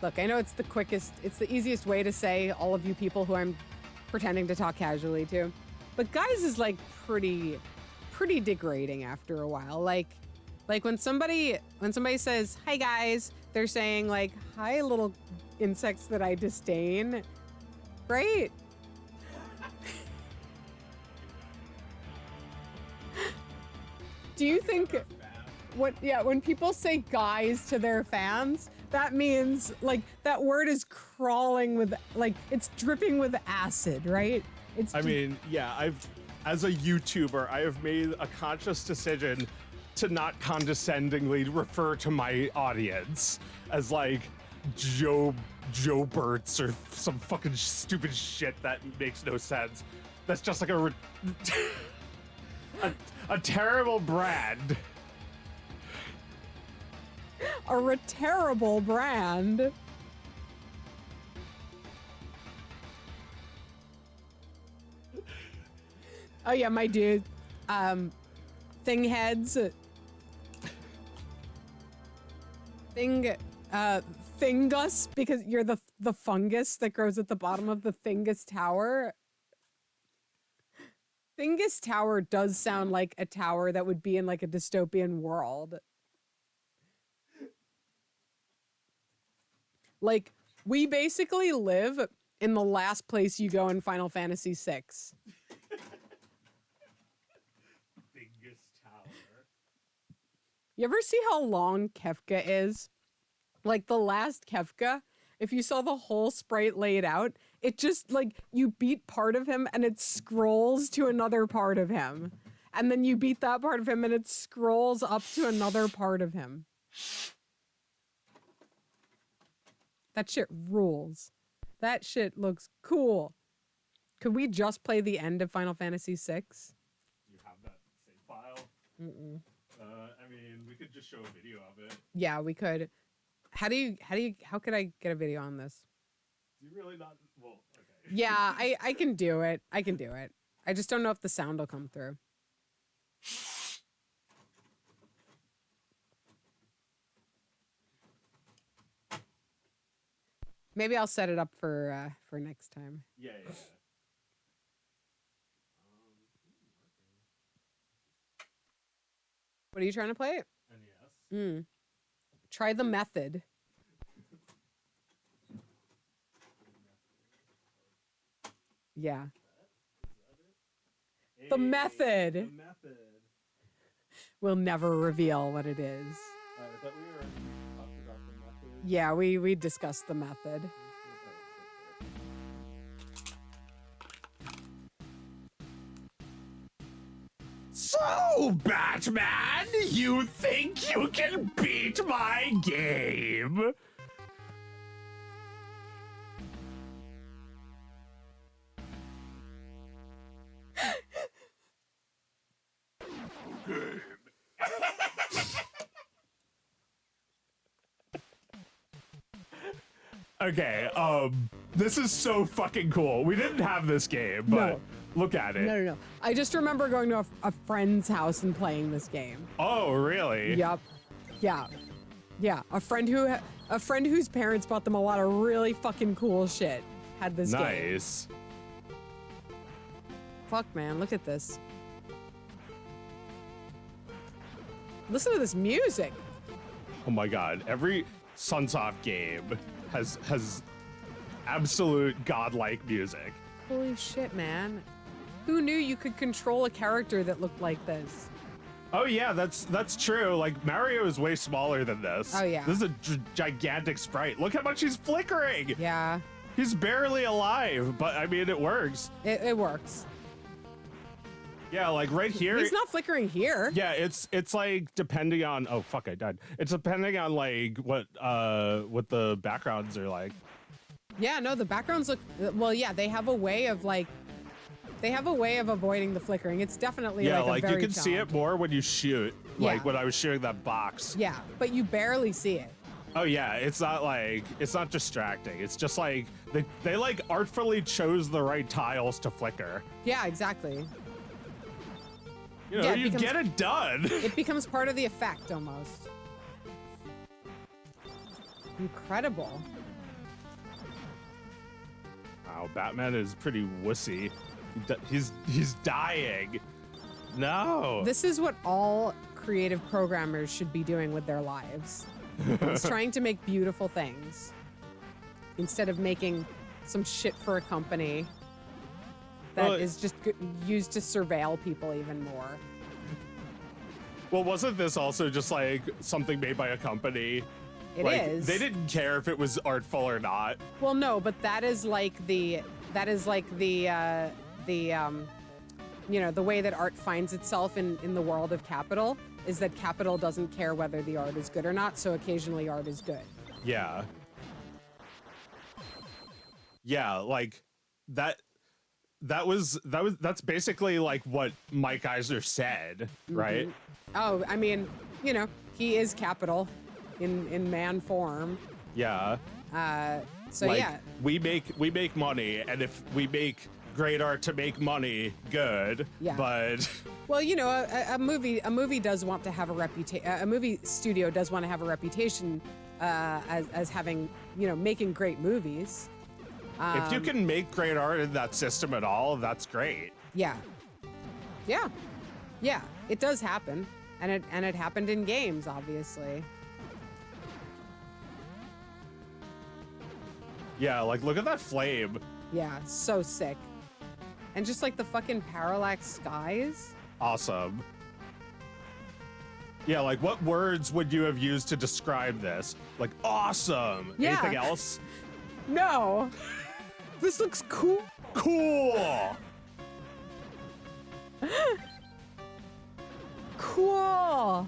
look, I know it's the quickest, it's the easiest way to say all of you people who I'm pretending to talk casually to, but guys is like pretty degrading after a while. Like when somebody says, hi guys, they're saying like, hi little insects that I disdain, right? Do you think when people say guys to their fans, that means like that word is crawling with, like, it's dripping with acid, right?
I mean, yeah, as a YouTuber, I have made a conscious decision to not condescendingly refer to my audience as like Joe Berts or some fucking stupid shit that makes no sense. That's just like a terrible brand.
A terrible brand. Oh yeah, my dude. Thing heads. Thingus, because you're the fungus that grows at the bottom of the Thingus Tower. Thingus Tower does sound like a tower that would be in like a dystopian world. Like, we basically live in the last place you go in Final Fantasy VI.
Biggest tower.
You ever see how long Kefka is? Like, the last Kefka, if you saw the whole sprite laid out, it just, like, you beat part of him and it scrolls to another part of him. And then you beat that part of him and it scrolls up to another part of him. That shit rules. That shit looks cool. Could we just play the end of Final Fantasy VI?
Do you have that save file?
Mm-mm.
I mean, we could just show a video of it.
Yeah, we could. How could I get a video on this?
Do you really not? Well, okay.
Yeah, I can do it. I can do it. I just don't know if the sound will come through. Maybe I'll set it up for next time.
Yeah.
What are you trying to play?
NES.
Try the method. Yeah. The method.
The method.
We'll never reveal what it is.
I thought we already talked about the method.
Yeah, we discussed the method.
So, Batman, you think you can beat my game? Okay, this is so fucking cool. We didn't have this game, but
No.
look at it.
No. I just remember going to a friend's house and playing this game.
Oh, really?
Yep. Yeah. A friend whose parents bought them a lot of really fucking cool shit had this game.
Nice.
Fuck, man, look at this. Listen to this music.
Oh my god, every Sunsoft game has absolute godlike music.
Holy shit, man. Who knew you could control a character that looked like this?
Oh yeah, that's true. Like Mario is way smaller than this.
Oh, yeah.
This is a gigantic sprite. Look how much he's flickering.
Yeah,
He's barely alive, but I mean it works.
it works.
Yeah, like right here.
He's not flickering here.
Yeah, it's like depending on. Oh fuck, I died. It's depending on like what the backgrounds are like.
Yeah, no, the backgrounds look. Well, yeah, they have a way of like. They have a way of avoiding the flickering. It's definitely
Yeah,
like a
you
very
can see it
challenge.
more when you shoot. Like
Yeah.
when I was shooting that box.
Yeah, but you barely see it.
Oh yeah, it's not distracting. It's just like they like artfully chose the right tiles to flicker.
Yeah, exactly.
You know,
Yeah, it
you
becomes-
get it done.
It becomes part of the effect almost. Incredible.
Wow, Batman is pretty wussy. He's dying. No.
This is what all creative programmers should be doing with their lives. It's trying to make beautiful things instead of making some shit for a company that is just used to surveil people even more.
Well, wasn't this also just like something made by a company?
It
Like,
is.
They didn't care if it was artful or not.
Well, no, but that is like the you know, the way that art finds itself in the world of capital is that capital doesn't care whether the art is good or not, so occasionally art is good.
Yeah. Yeah, like that's basically like what Mike Eisner said, right?
Oh, I mean, you know, he is capital in man form.
Yeah.
So
Like,
yeah,
we make money, and if we make great art to make money, good.
Yeah.
But
well, you know, a movie does want to have a reputation. A movie studio does want to have a reputation as having, you know, making great movies.
if you can make great art in that system at all, that's great.
Yeah. It does happen, and it happened in games, obviously.
Yeah, like look at that flame.
Yeah, so sick, and just like the fucking parallax skies.
Awesome. Yeah, like what words would you have used to describe this? Like awesome.
Yeah.
Anything else?
No, this looks cool.
Cool.
Cool.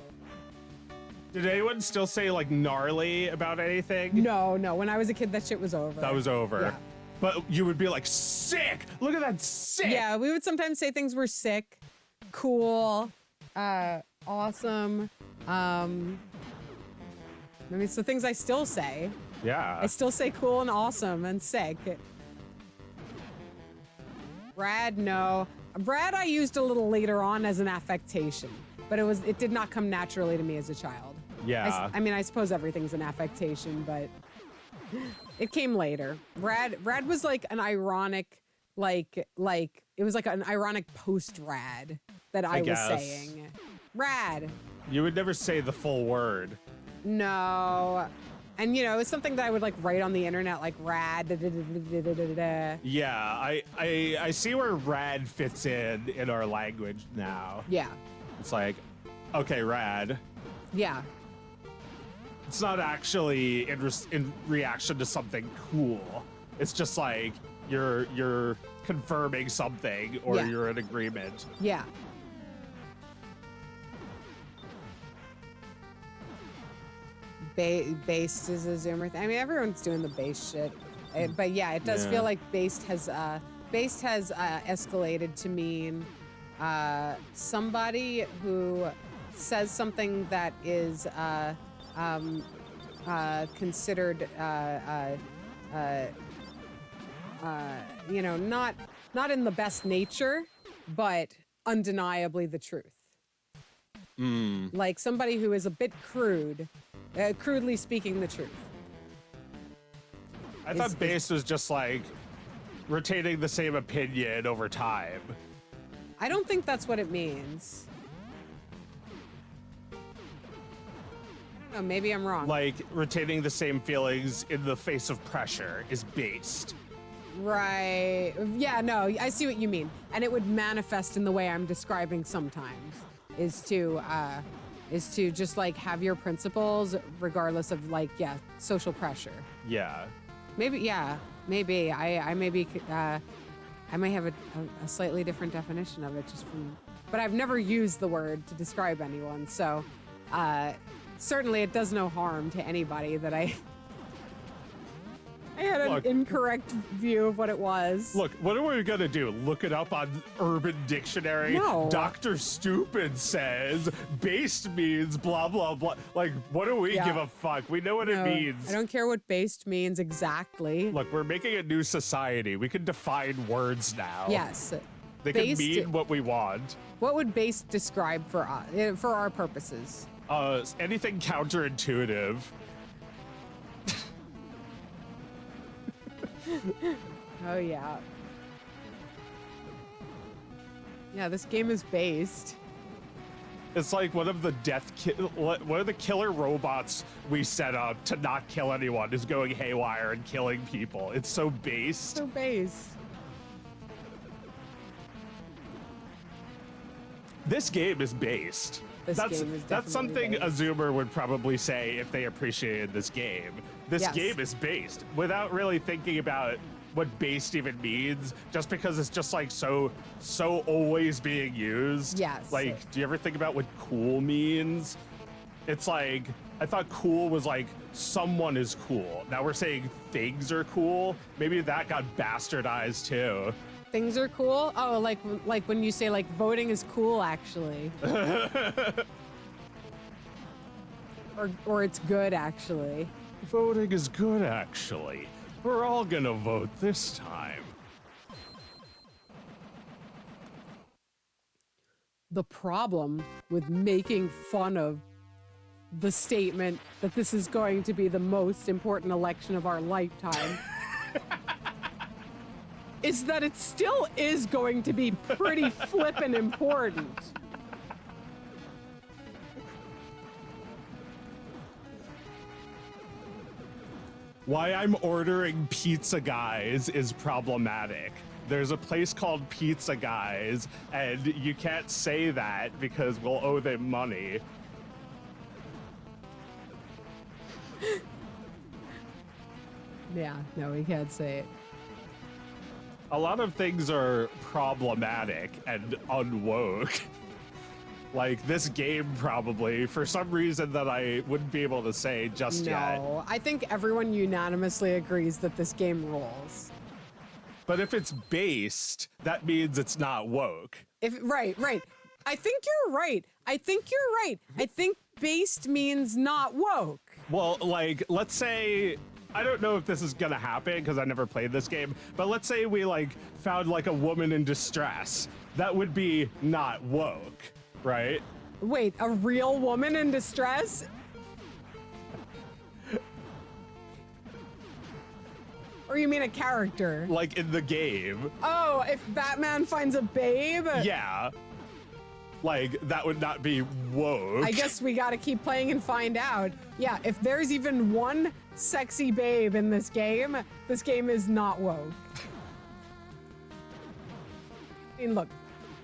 Did anyone still say like gnarly about anything?
No. When I was a kid, that shit was over.
That was over.
Yeah.
But you would be like, sick! Look at that, sick!
Yeah, we would sometimes say things were sick, cool, awesome. I mean, it's the things I still say.
Yeah.
I still say cool and awesome and sick. Rad, no. Rad I used a little later on as an affectation, but it did not come naturally to me as a child.
Yeah.
I mean, I suppose everything's an affectation, but it came later. Rad was like an ironic, like it was like an ironic post-rad that I was
guess.
saying. Rad.
You would never say the full word.
No. And you know, it's something that I would like write on the internet, like rad.
Yeah, I see where rad fits in our language now.
Yeah.
It's like, okay, rad.
Yeah.
It's not actually in reaction to something cool. It's just like you're confirming something or
Yeah.
you're in agreement.
Yeah. Based is a Zoomer thing. I mean, everyone's doing the base shit. But yeah, it does
Yeah.
feel like based has escalated to mean somebody who says something that is considered you know, not in the best nature, but undeniably the truth. Like somebody who is a bit crude, crudely speaking the truth.
I thought base was just like retaining the same opinion over time.
I don't think that's what it means. Oh, maybe I'm wrong.
Like retaining the same feelings in the face of pressure is based.
Right. Yeah, no, I see what you mean. And it would manifest in the way I'm describing sometimes. is to just like have your principles regardless of like social pressure.
Yeah.
Maybe maybe I maybe I may have a slightly different definition of it just from, but I've never used the word to describe anyone, so certainly it does no harm to anybody that I had an incorrect view of what it was.
Look, what are we gonna do? Look it up on Urban Dictionary?
No.
Dr. Stupid says based means blah, blah, blah. Like, what do we give a fuck? We know what it means.
I don't care what based means exactly.
Look, we're making a new society. We can define words now.
Yes.
They can mean what we want.
What would based describe for us, for our purposes?
Anything counterintuitive.
Oh yeah. Yeah, this game is based.
It's like one of the one of the killer robots we set up to not kill anyone is going haywire and killing people. It's so based.
So based.
This game is based. That's something
based.
a Zoomer would probably say if they appreciated this game. This game is based without really thinking about what based even means, just because it's just like so always being used.
Yes.
Like, do you ever think about what cool means? It's like, I thought cool was like someone is cool. Now we're saying things are cool. Maybe that got bastardized too.
Things are cool? Oh, like when you say like voting is cool actually. or it's good actually.
Voting is good actually. We're all gonna vote this time.
The problem with making fun of the statement that this is going to be the most important election of our lifetime is that it still is going to be pretty flippin' important.
Why I'm ordering Pizza Guys is problematic. There's a place called Pizza Guys, and you can't say that because we'll owe them money.
Yeah, no, we can't say it.
A lot of things are problematic and unwoke. Like this game probably, for some reason that I wouldn't be able to say just yet.
No, I think everyone unanimously agrees that this game rules.
But if it's based, that means it's not woke.
Right. I think you're right. I think based means not woke.
Well, like, let's say, I don't know if this is gonna happen because I never played this game, but let's say we like found like a woman in distress. That would be not woke, right?
Wait, a real woman in distress? Or you mean a character?
Like in the game.
Oh, if Batman finds a babe?
Yeah. Like, that would not be woke.
I guess we gotta keep playing and find out. Yeah, if there's even one sexy babe in this game is not woke. I mean, look,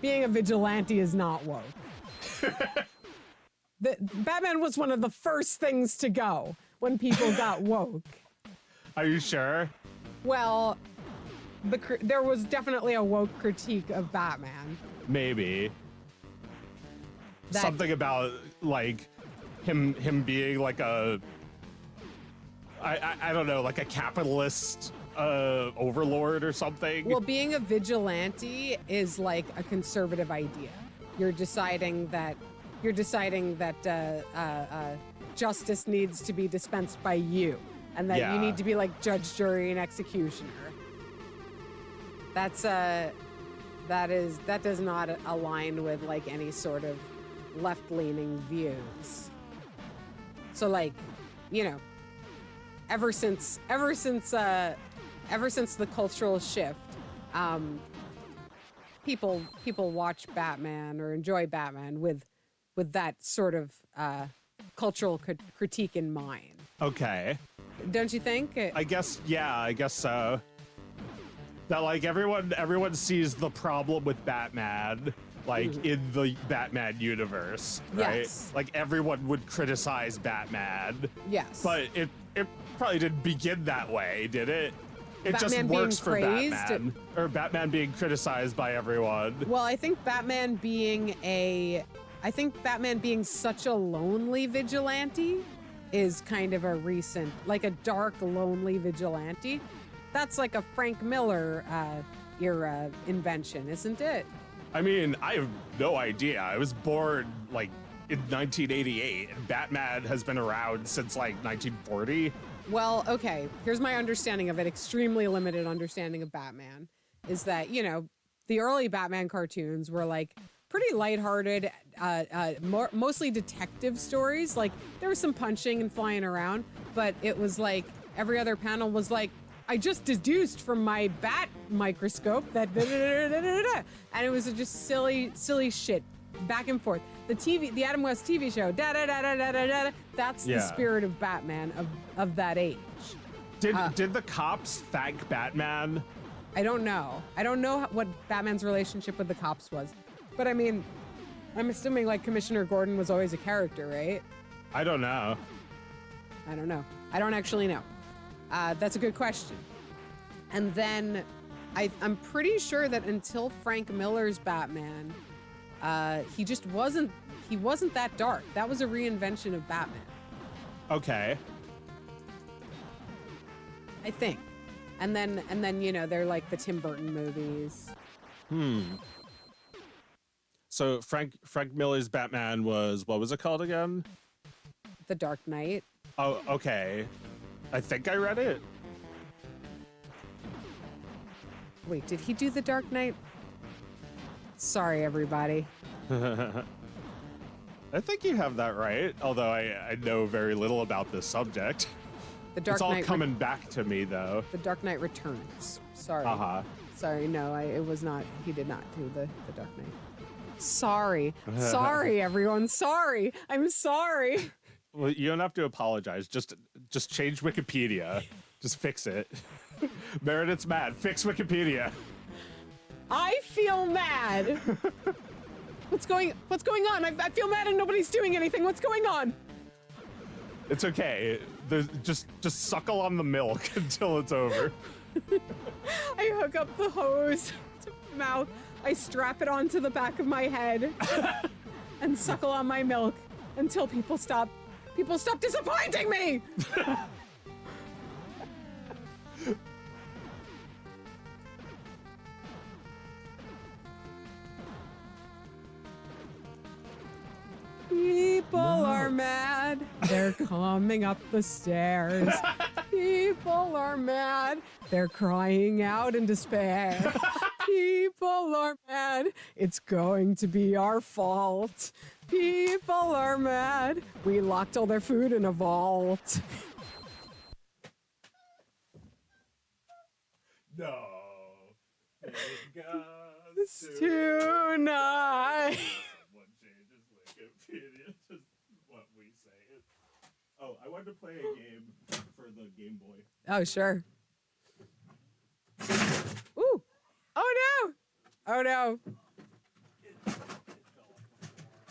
being a vigilante is not woke. Batman was one of the first things to go when people got woke.
Are you sure?
Well, there was definitely a woke critique of Batman.
Maybe. Something about like him being like a I don't know, like a capitalist overlord or something.
Well, being a vigilante is like a conservative idea. You're deciding that justice needs to be dispensed by you, and that you need to be like judge, jury, and executioner. That does not align with like any sort of left-leaning views. So like, you know, ever since the cultural shift, people watch Batman or enjoy Batman with that sort of cultural critique in mind.
Okay.
Don't you think?
I guess so. That like everyone sees the problem with Batman, like in the Batman universe, right?
Yes.
Like everyone would criticize Batman.
Yes.
But it probably didn't begin that way, did it? It
Batman
just
being
works for
praised?
Batman. Or Batman being criticized by everyone.
Well, I think Batman being such a lonely vigilante is kind of a recent, like a dark, lonely vigilante. That's like a Frank Miller era invention, isn't it?
I mean, I have no idea. I was born like in 1988, and Batman has been around since like 1940.
Well, okay, here's my understanding of it, extremely limited understanding of Batman, is that, you know, the early Batman cartoons were like pretty lighthearted, mostly detective stories. Like there was some punching and flying around, but it was like every other panel was like, I just deduced from my bat microscope that and it was just silly shit back and forth. The Adam West TV show, that's the spirit of Batman of that age.
Did the cops thank Batman?
I don't know. I don't know what Batman's relationship with the cops was. But I mean, I'm assuming like Commissioner Gordon was always a character, right?
I don't know.
I don't know. I don't actually know. That's a good question. And then I'm pretty sure that until Frank Miller's Batman, he wasn't that dark. That was a reinvention of Batman.
Okay.
I think. And then you know, they're like the Tim Burton movies.
So Frank Miller's Batman was, what was it called again?
The Dark Knight.
Oh, okay. I think I read it.
Wait, did he do The Dark Knight? Sorry, everybody.
I think you have that right, although I know very little about this subject.
The Dark
It's all
Knight
coming back to me, though.
The Dark Knight Returns. Sorry.
Uh-huh.
Sorry, no, it was not. He did not do the Dark Knight. Sorry. Sorry, everyone. Sorry. I'm sorry.
Well, you don't have to apologize. Just change Wikipedia. Just fix it. Meredith's mad. Fix Wikipedia.
I feel mad. What's going on? I feel mad and nobody's doing anything. What's going on?
It's okay. Just suckle on the milk until it's over.
I hook up the hose to my mouth. I strap it onto the back of my head and suckle on my milk until people stop disappointing me. People are mad. They're coming up the stairs. People are mad. They're crying out in despair. People are mad. It's going to be our fault. People are mad. We locked all their food in a vault.
No.
Tonight.
What changes Wikipedia to what we say it. Oh, I wanted to play a game for the Game Boy.
Oh, sure. Ooh. Oh, no. Oh, no.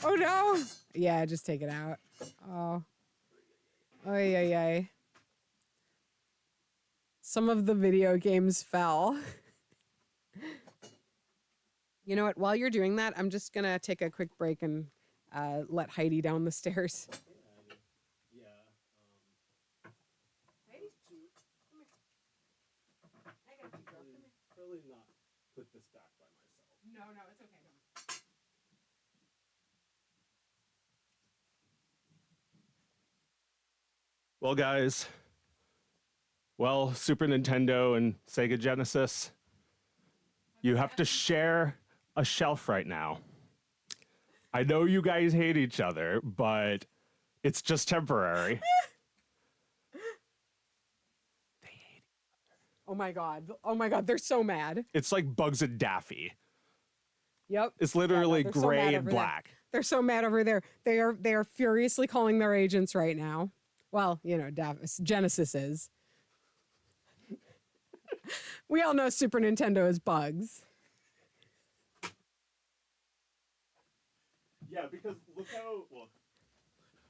Oh, no. Yeah, just take it out. Oh. Ay, ay, ay. Some of the video games fell. You know what? While you're doing that, I'm just going to take a quick break and let Heidi down the stairs. Heidi, come here. I got you, girl. Come here.
Probably not put this back by myself.
No, it's okay. Don't.
Well, guys. Well, Super Nintendo and Sega Genesis, you have to share a shelf right now. I know you guys hate each other, but it's just temporary. They hate each other.
Oh my god, they're so mad.
It's like Bugs and Daffy.
Yep.
It's literally
they're so mad
gray and
over
black.
there. They're so mad over there. They are furiously calling their agents right now. Well, you know, Genesis is. We all know Super Nintendo is Bugs.
Yeah, because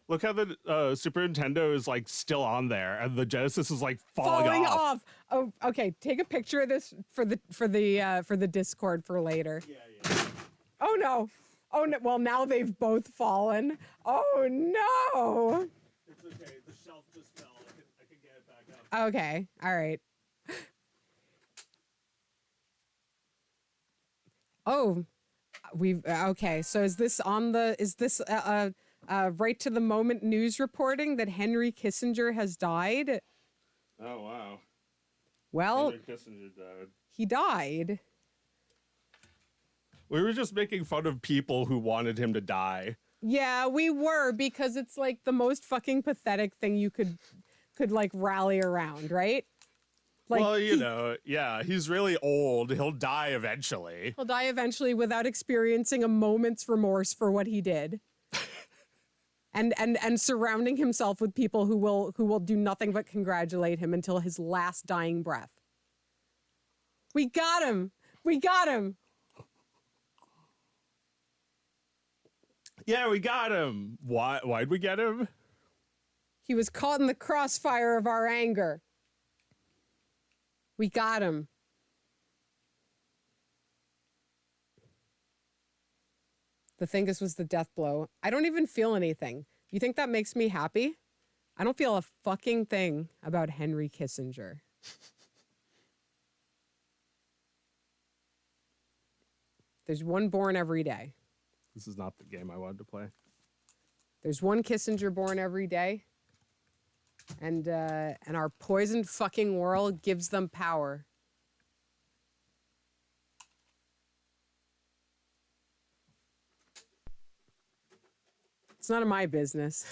look how the Super Nintendo is like still on there, and the Genesis is like falling off.
Oh, okay. Take a picture of this for the Discord for later.
Yeah.
Oh no. Oh no. Well, now they've both fallen. Oh no.
It's okay. The shelf just fell. I can get it back up.
Okay. All right. Oh, okay. So is this right to the moment news reporting that Henry Kissinger has died?
Oh wow.
Well,
Henry Kissinger died.
he died.
We were just making fun of people who wanted him to die.
Yeah, we were, because it's like the most fucking pathetic thing you could like rally around, right? Like,
well, you know, yeah, he's really old. He'll die eventually.
he'll die eventually without experiencing a moment's remorse for what he did. And surrounding himself with people who will do nothing but congratulate him until his last dying breath. We got him. We got him.
Yeah, we got him. Why'd we get him?
He was caught in the crossfire of our anger. We got him. The Thingus was the death blow. I don't even feel anything. You think that makes me happy? I don't feel a fucking thing about Henry Kissinger. There's one born every day.
This is not the game I wanted to play.
There's one Kissinger born every day. And our poisoned fucking world gives them power. It's none of my business.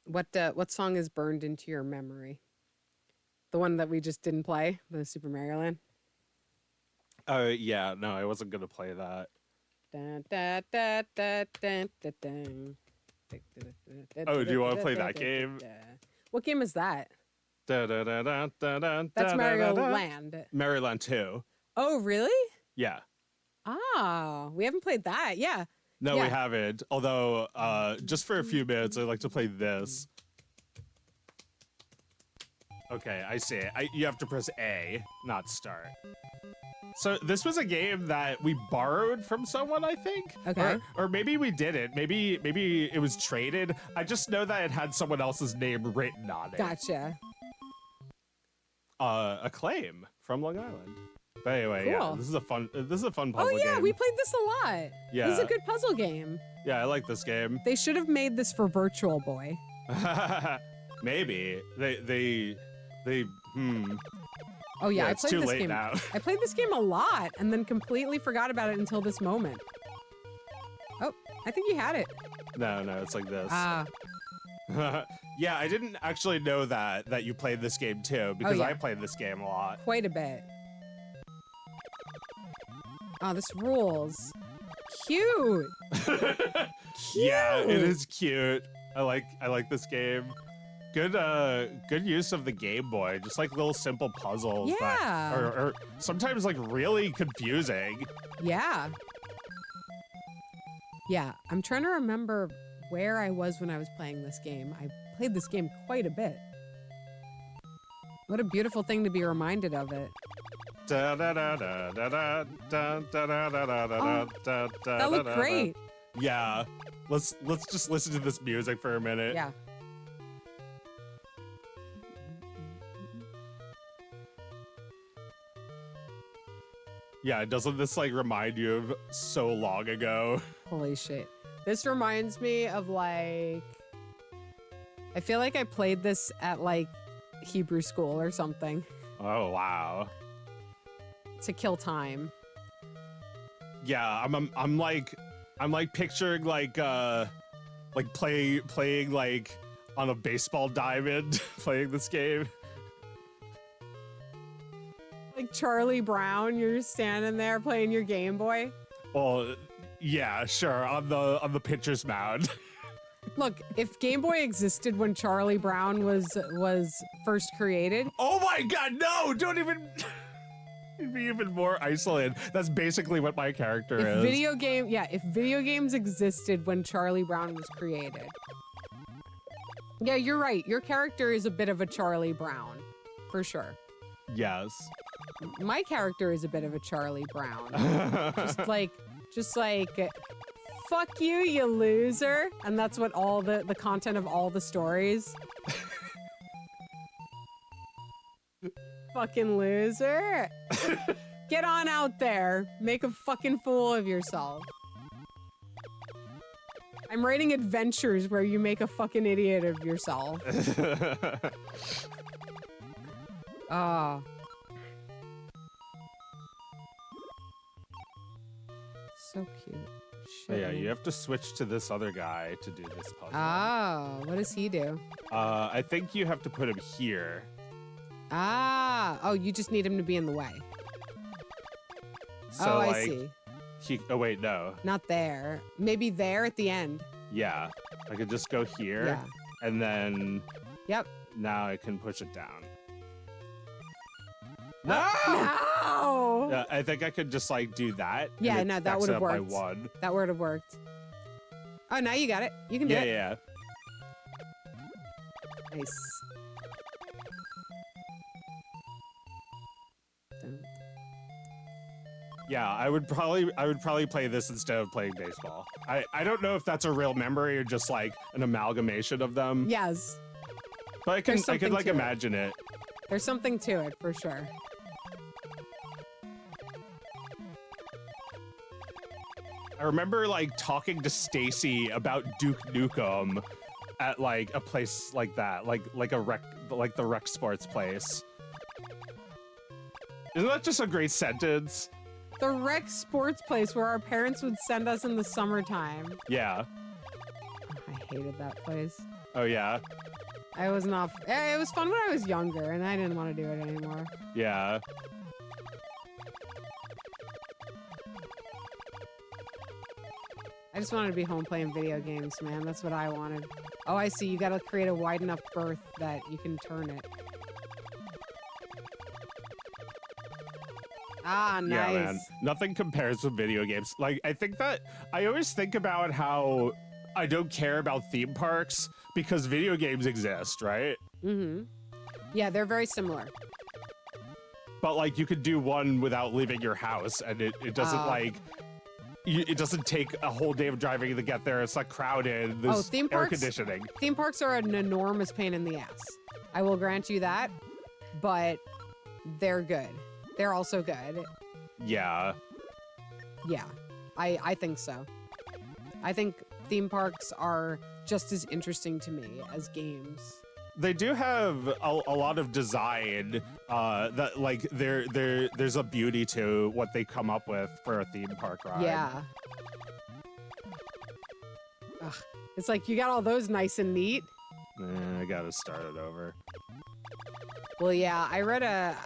What song is burned into your memory? The one that we just didn't play, the Super Mario Land?
Yeah, no, I wasn't gonna play that.
Dun, dun, dun, dun, dun, dun, dun.
Oh, do you want to play that game?
What game is that?
That's
That's Mario Land.
Mario Land 2.
Oh, really?
Yeah.
Ah, we haven't played that. Yeah.
No,
Yeah.
we haven't. Although, just for a few minutes, I'd like to play this. Okay, I see it. You have to press A, not start. So this was a game that we borrowed from someone, I think.
Okay.
Or maybe we didn't. Maybe it was traded. I just know that it had someone else's name written on it.
Gotcha.
Acclaim from Long Island. But anyway,
Cool.
yeah, this is a fun puzzle
Oh yeah,
game.
we played this a lot.
Yeah.
This is a good puzzle game.
Yeah, I like this game.
They should have made this for Virtual Boy.
Maybe they
Oh yeah, I
it's
played
too
this
late
game.
now.
I played this game a lot and then completely forgot about it until this moment. Oh, I think you had it.
No, it's like this.
Ah,
Yeah, I didn't actually know that you played this game too, because
yeah.
I played this game a lot.
quite a bit. Oh, this rules. Cute.
Yeah, it is cute. I like this game. Good use of the Game Boy. Just like little simple puzzles
Yeah.
that are sometimes like really confusing.
Yeah. Yeah, I'm trying to remember where I was when I was playing this game. I played this game quite a bit. What a beautiful thing to be reminded of it.
That
That looked great.
Yeah. Let's just listen to this music for a minute.
Yeah.
Yeah, doesn't this like remind you of so long ago?
Holy shit. This reminds me of like, I feel like I played this at like Hebrew school or something
Oh wow.
to kill time.
Yeah, I'm like I'm like picturing like playing like on a baseball diamond playing this game.
Like Charlie Brown, you're standing there playing your Game Boy.
Well, yeah, sure, on the pitcher's mound.
Look, if Game Boy existed when Charlie Brown was first created,
Oh my god, no! Don't even It'd be even more isolated. That's basically what my character
if
is.
if video games existed when Charlie Brown was created. Yeah, you're right. Your character is a bit of a Charlie Brown, for sure.
Yes.
My character is a bit of a Charlie Brown. just like, fuck you, you loser. And that's what all the content of all the stories. Fucking loser. Get on out there. Make a fucking fool of yourself. I'm writing adventures where you make a fucking idiot of yourself. Ah. So cute. Shit.
Yeah, you have to switch to this other guy to do this puzzle.
Oh, what does he do?
I think you have to put him here.
Ah. Oh, you just need him to be in the way.
So,
oh,
like,
I see.
Oh, wait, no.
Not there. Maybe there at the end.
Yeah. I could just go here.
Yeah.
And then
Yep.
now I can push it down. No!
No!
Yeah, I think I could just like do that. and
Yeah,
it
no, that
backs
would
it
have
up by
worked.
one.
That would have worked. Oh, now you got it. You can do
Yeah,
it.
yeah.
Nice. Dun.
Yeah, I would probably play this instead of playing baseball. I don't know if that's a real memory or just like an amalgamation of them.
Yes,
But I
There's
can
something
like
to it.
imagine it.
there's something to it for sure.
I remember like talking to Stacy about Duke Nukem at like a place like that, like the rec sports place. Isn't that just a great sentence?
The rec sports place where our parents would send us in the summertime.
Yeah.
I hated that place.
Oh yeah.
I was not. It was fun when I was younger, and I didn't want to do it anymore.
Yeah.
I just wanted to be home playing video games, man. That's what I wanted. Oh, I see. You gotta create a wide enough berth that you can turn it. Ah, nice.
Yeah, man. Nothing compares with video games. Like, I think that I always think about how I don't care about theme parks because video games exist, right?
Mm-hmm. Yeah, they're very similar.
But like, you could do one without leaving your house, and it doesn't like. It doesn't take a whole day of driving to get there. It's like crowded. There's
theme
air
parks?
conditioning.
Theme parks are an enormous pain in the ass. I will grant you that, but they're good. They're also good.
Yeah.
Yeah, I think so. I think theme parks are just as interesting to me as games.
They do have a lot of design that like there's a beauty to what they come up with for a theme park ride.
Yeah. Ugh. It's like you got all those nice and neat.
I gotta start it over.
Well, yeah, I read a.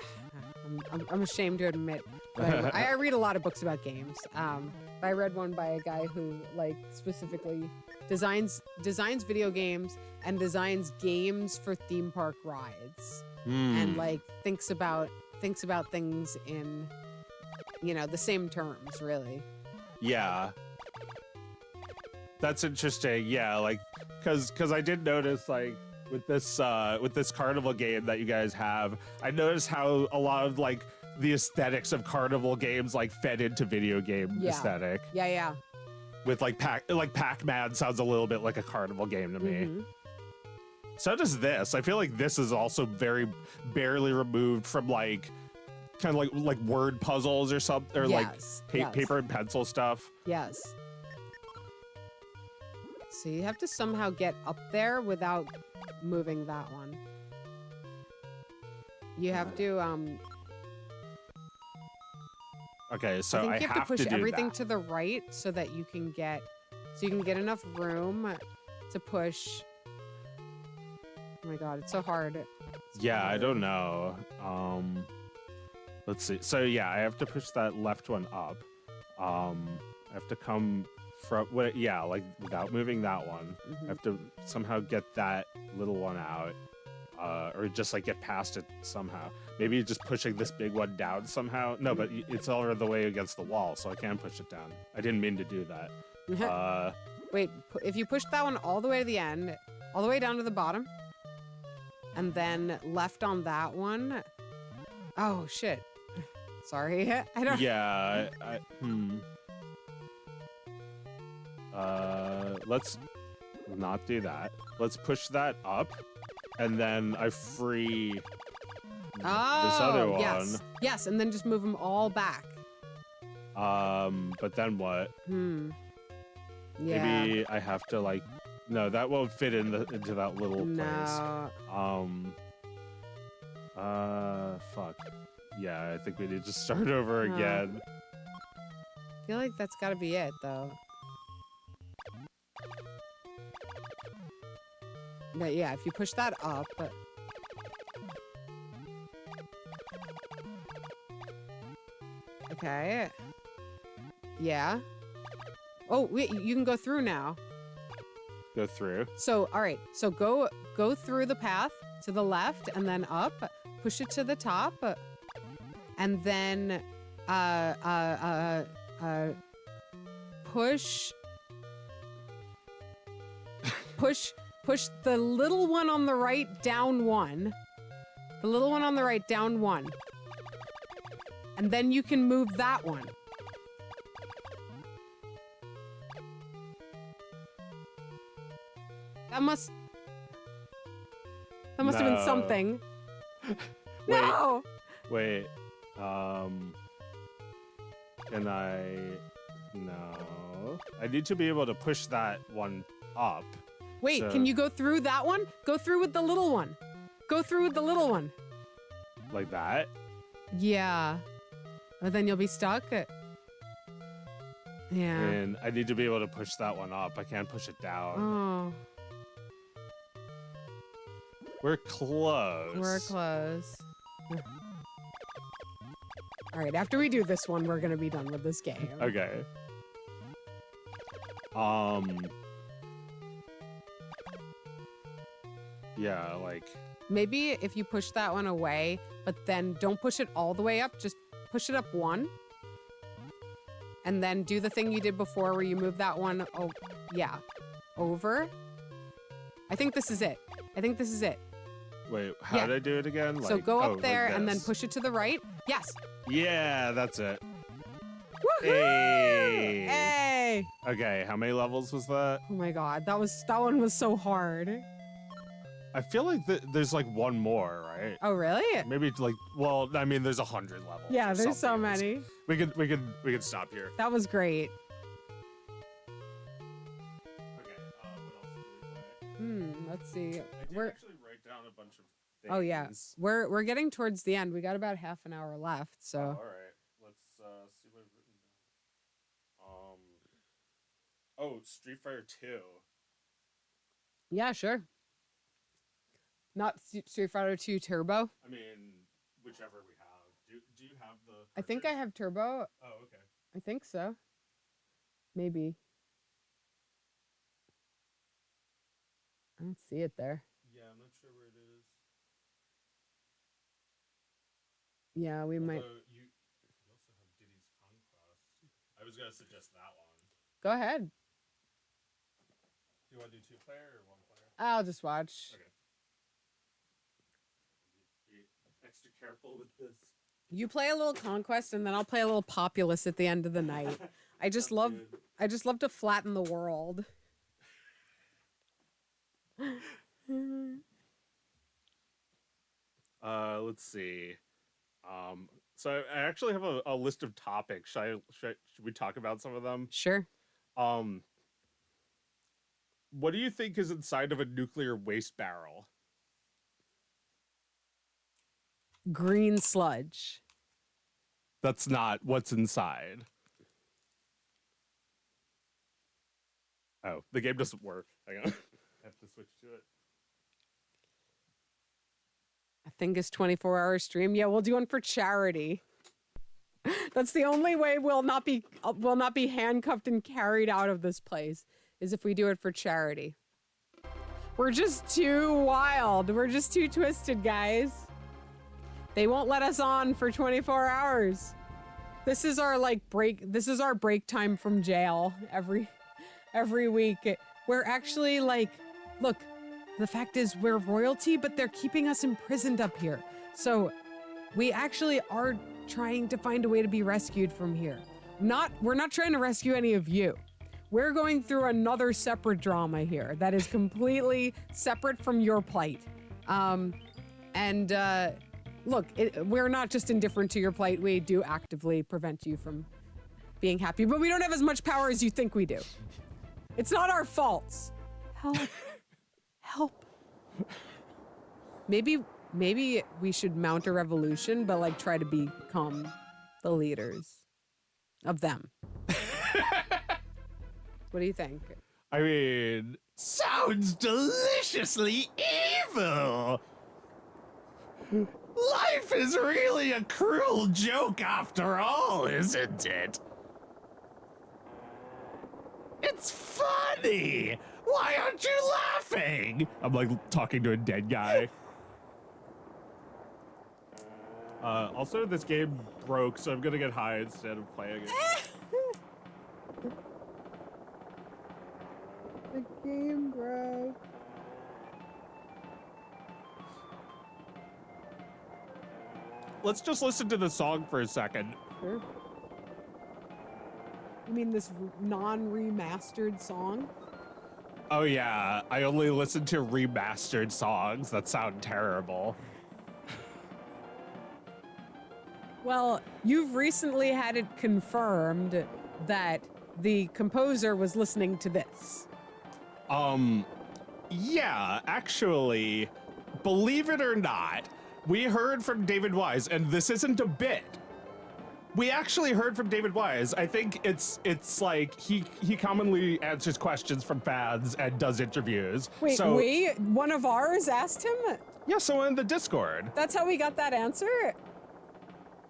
I'm ashamed to admit, but I read a lot of books about games. I read one by a guy who like specifically designs video games and designs games for theme park rides, and like thinks about things in, the same terms, really.
Yeah. That's interesting. Yeah, like cuz I did notice like with this carnival game that you guys have, I noticed how a lot of like the aesthetics of carnival games like fed into video game aesthetic.
Yeah.
With like Pac-Man sounds a little bit like a carnival game to me.
Mm-hmm.
So does this. I feel like this is also very barely removed from like kind of like word puzzles or something, or
Yes, yes.
paper and pencil stuff.
Yes. So you have to somehow get up there without moving that one. You have to
Okay, so
I think you have to push
do
everything
that.
to the right so that you can get enough room to push. Oh my god, it's so hard. It's
Yeah, I don't
hard.
know. Let's see. So yeah, I have to push that left one up. I have to come from like without moving that one. I have to somehow get that little one out. Or just like get past it somehow. Maybe just pushing this big one down somehow. No, but it's all the way against the wall, so I can't push it down. I didn't mean to do that.
Wait, if you push that one all the way to the end, all the way down to the bottom, and then left on that one. Oh shit. Sorry, I don't.
Yeah, let's not do that. Let's push that up, and then I free this other one.
Yes, and then just move them all back.
But then what?
Yeah.
Maybe I have to like. No, that won't fit into that little place. Fuck. Yeah, I think we need to start over again.
I feel like that's got to be it, though. But yeah, if you push that up. Okay. Yeah. Oh, wait, you can go through now.
Go through.
So, all right. So go through the path to the left and then up. Push it to the top. And then push the little one on the right down one. The little one on the right down one. And then you can move that one. That must have been something. No!
Wait. Can I? No. I need to be able to push that one up.
Wait,
so...
can you go through that one? Go through with the little one. Go through with the little one.
Like that?
Yeah. But then you'll be stuck. Yeah.
And I need to be able to push that one up. I can't push it down.
Oh.
We're close.
We're close. All right, after we do this one, we're gonna be done with this game.
Okay. Yeah, like...
Maybe if you push that one away, but then don't push it all the way up, just push it up one. And then do the thing you did before where you move that one, oh, yeah, over. I think this is it.
Wait, how did I do it again?
So go up there
like
and then push it to the right. Yes.
Yeah, that's it.
Woohoo!
Hey.
Hey!
Okay, how many levels was that?
Oh my god, that one was so hard.
I feel like there's like one more, right?
Oh really?
Maybe like, well, I mean, there's 100 levels.
Yeah,
or
there's so
something.
many.
We could stop here.
That was great.
Okay, what else did we play?
Let's see.
I did actually write down a bunch of things.
Oh yeah, we're getting towards the end. We got about half an hour left, so.
All right, let's see what I've written down. Oh, Street Fighter 2.
Yeah, sure. Not Street Fighter 2 Turbo.
I mean, whichever we have. Do you have the?
I think I have Turbo.
Oh, okay.
I think so. Maybe. I don't see it there.
Yeah, I'm not sure where it is.
Yeah, we might.
You also have Diddy's Conquest. I was gonna suggest that one.
Go ahead.
Do you want to do 2-player or 1-player?
I'll just watch.
Okay. Be extra careful with this.
You play a little Conquest, and then I'll play a little Populous at the end of the night. I just love to flatten the world.
Let's see. So I actually have a list of topics. Should we talk about some of them?
Sure.
What do you think is inside of a nuclear waste barrel?
Green sludge.
That's not what's inside. Oh, the game doesn't work. Hang on. I have to switch to it.
A Thingus 24-hour stream. Yeah, we'll do one for charity. That's the only way we'll not be handcuffed and carried out of this place, is if we do it for charity. We're just too wild. We're just too twisted, guys. They won't let us on for 24 hours. This is our break. This is our break time from jail every week. We're actually look, the fact is we're royalty, but they're keeping us imprisoned up here. So we actually are trying to find a way to be rescued from here. We're not trying to rescue any of you. We're going through another separate drama here that is completely separate from your plight. Look, we're not just indifferent to your plight. We do actively prevent you from being happy, but we don't have as much power as you think we do. It's not our faults. Help. Help. Maybe we should mount a revolution, but try to become the leaders of them. What do you think?
I mean, sounds deliciously evil. Life is really a cruel joke after all, isn't it? It's funny. Why aren't you laughing? I'm talking to a dead guy. Also, this game broke, so I'm gonna get high instead of playing it.
The game broke.
Let's just listen to the song for a second.
Sure. You mean this non-remastered song?
Oh yeah, I only listen to remastered songs that sound terrible.
Well, you've recently had it confirmed that the composer was listening to this.
Yeah, actually, believe it or not, we heard from David Wise, and this isn't a bit. We actually heard from David Wise. I think it's he commonly answers questions from fans and does interviews.
Wait,
so,
one of ours asked him?
Yeah, so in the Discord.
That's how we got that answer?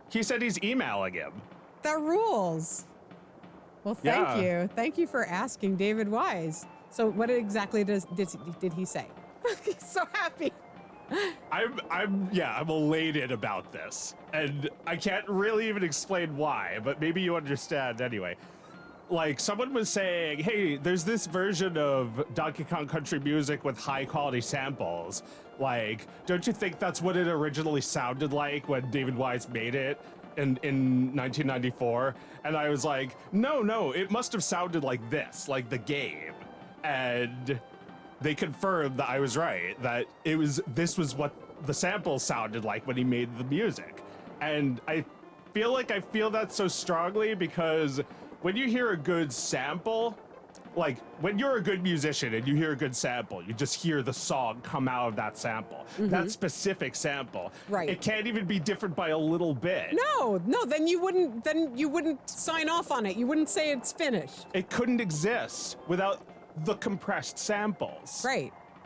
He said he's emailing him.
That rules. Well, thank you. Thank you for asking David Wise. So what exactly did he say? He's so happy.
I'm elated about this, and I can't really even explain why, but maybe you understand anyway. Someone was saying, hey, there's this version of Donkey Kong Country music with high quality samples. Don't you think that's what it originally sounded like when David Wise made it in 1994? And I was like, no, it must have sounded like this, like the game. And they confirmed that I was right, that this was what the samples sounded like when he made the music. And I feel that so strongly because when you hear a good sample, when you're a good musician and you hear a good sample, you just hear the song come out of that sample. Mm-hmm. That specific sample. Right. It can't even be different by a little bit.
No, then you wouldn't sign off on it. You wouldn't say it's finished.
It couldn't exist without the compressed samples.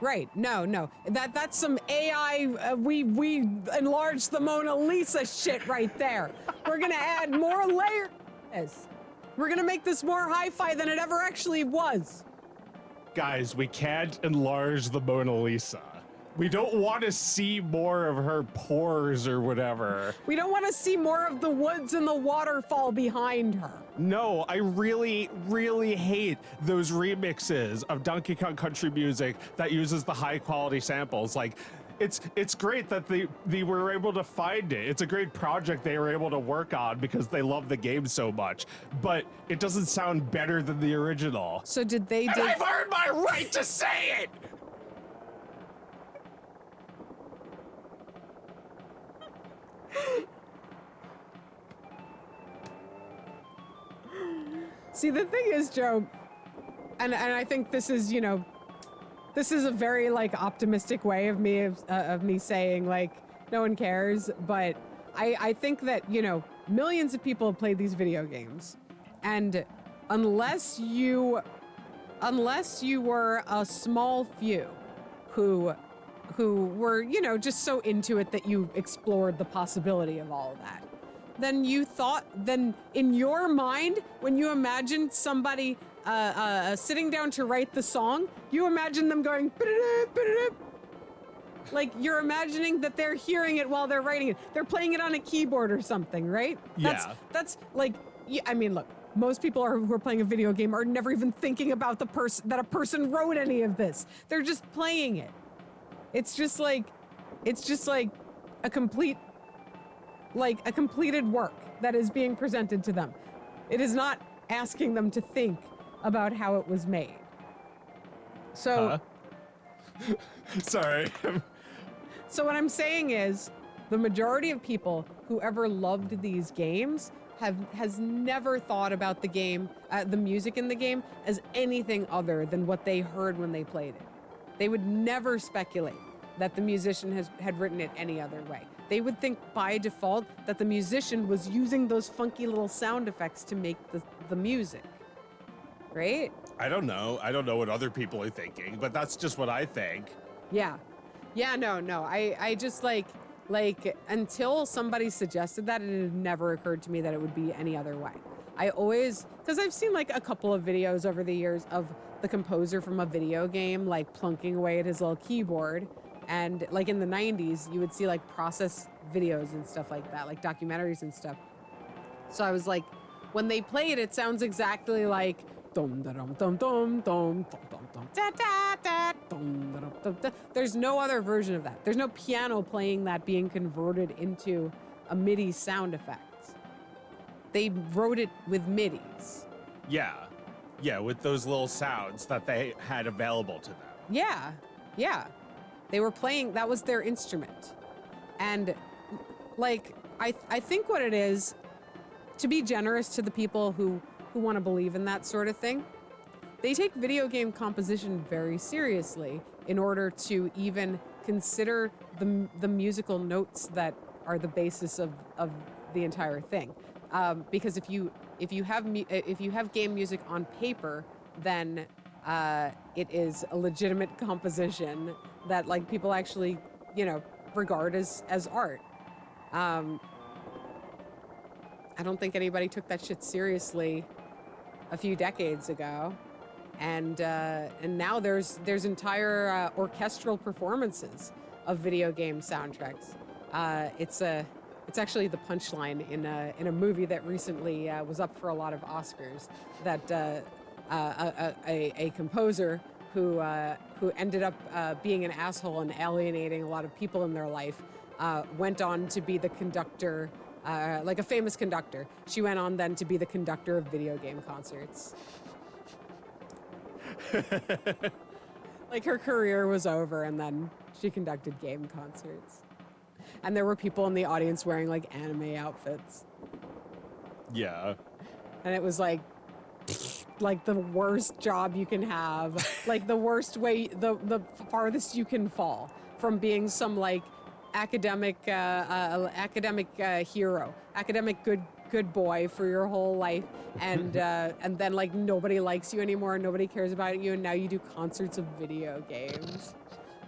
Right. No. That's some AI, we enlarged the Mona Lisa shit right there. We're gonna add more layers. We're gonna make this more hi-fi than it ever actually was.
Guys, we can't enlarge the Mona Lisa. We don't want to see more of her pores or whatever.
We don't want to see more of the woods and the waterfall behind her.
No, I really, really hate those remixes of Donkey Kong Country music that uses the high quality samples. It's great that they were able to find it. It's a great project they were able to work on because they love the game so much. But it doesn't sound better than the original.
So did they?
And I've earned my right to say it.
See, the thing is, Joe, and I think this is, this is a very optimistic way of me saying no one cares, but I think that millions of people have played these video games, and unless you were a small few who were, you know, just so into it that you explored the possibility of all of that, then in your mind, when you imagined somebody sitting down to write the song, you imagine them going, like you're imagining that they're hearing it while they're writing it. They're playing it on a keyboard or something, right?
Yeah.
That's like, yeah, I mean, look, most people who are playing a video game are never even thinking about that a person wrote any of this. They're just playing it. It's just like a completed work that is being presented to them. It is not asking them to think about how it was made. So,
Sorry.
so what I'm saying is, the majority of people who ever loved these games has never thought about the game, the music in the game, as anything other than what they heard when they played it. They would never speculate that the musician had written it any other way. They would think by default that the musician was using those funky little sound effects to make the music, right?
I don't know what other people are thinking, but that's just what I think.
Yeah. Yeah, no. I just like until somebody suggested that, it had never occurred to me that it would be any other way. Because I've seen like a couple of videos over the years of the composer from a video game like plunking away at his little keyboard. And like in the 90s, you would see like process videos and stuff like that, like documentaries and stuff. So I was like, when they play it, it sounds exactly like dum da dum dum dum dum dum dum da da da dum da dum dum. There's no other version of that. There's no piano playing that being converted into a MIDI sound effect. They wrote it with MIDIs.
Yeah, with those little sounds that they had available to them.
Yeah. They were playing, that was their instrument. And like, I think what it is, to be generous to the people who want to believe in that sort of thing, they take video game composition very seriously in order to even consider the musical notes that are the basis of the entire thing. Because if you have game music on paper, then it is a legitimate composition that like people actually, you know, regard as art. I don't think anybody took that shit seriously a few decades ago, and now there's entire orchestral performances of video game soundtracks. It's actually the punchline in a movie that recently was up for a lot of Oscars. That a composer who ended up being an asshole and alienating a lot of people in their life went on to be the conductor, like a famous conductor. She went on then to be the conductor of video game concerts. Like her career was over, and then she conducted game concerts. And there were people in the audience wearing like anime outfits.
Yeah.
And it was like the worst job you can have, like the worst way, the farthest you can fall from being some like academic hero, academic good boy for your whole life, and then like nobody likes you anymore, and nobody cares about you, and now you do concerts of video games.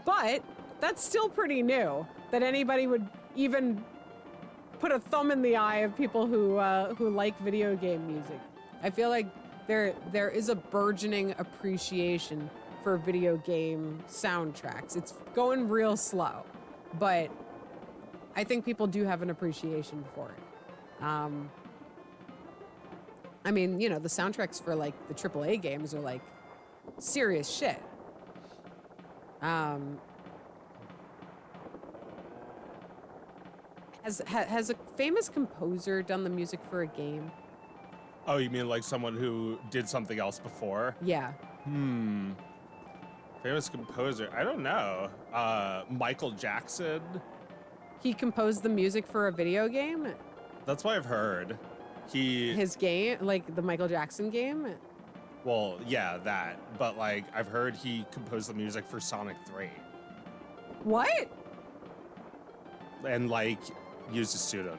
But that's still pretty new that anybody would even put a thumb in the eye of people who like video game music. I feel like there is a burgeoning appreciation for video game soundtracks. It's going real slow, but I think people do have an appreciation for it. I mean, you know, the soundtracks for like the AAA games are like serious shit. Has a famous composer done the music for a game?
Oh, you mean like someone who did something else before?
Yeah.
Famous composer. I don't know. Michael Jackson.
He composed the music for a video game?
That's what I've heard.
His game, like the Michael Jackson game?
Well, yeah, that. But like, I've heard he composed the music for Sonic 3.
What?
And like, used a pseudonym.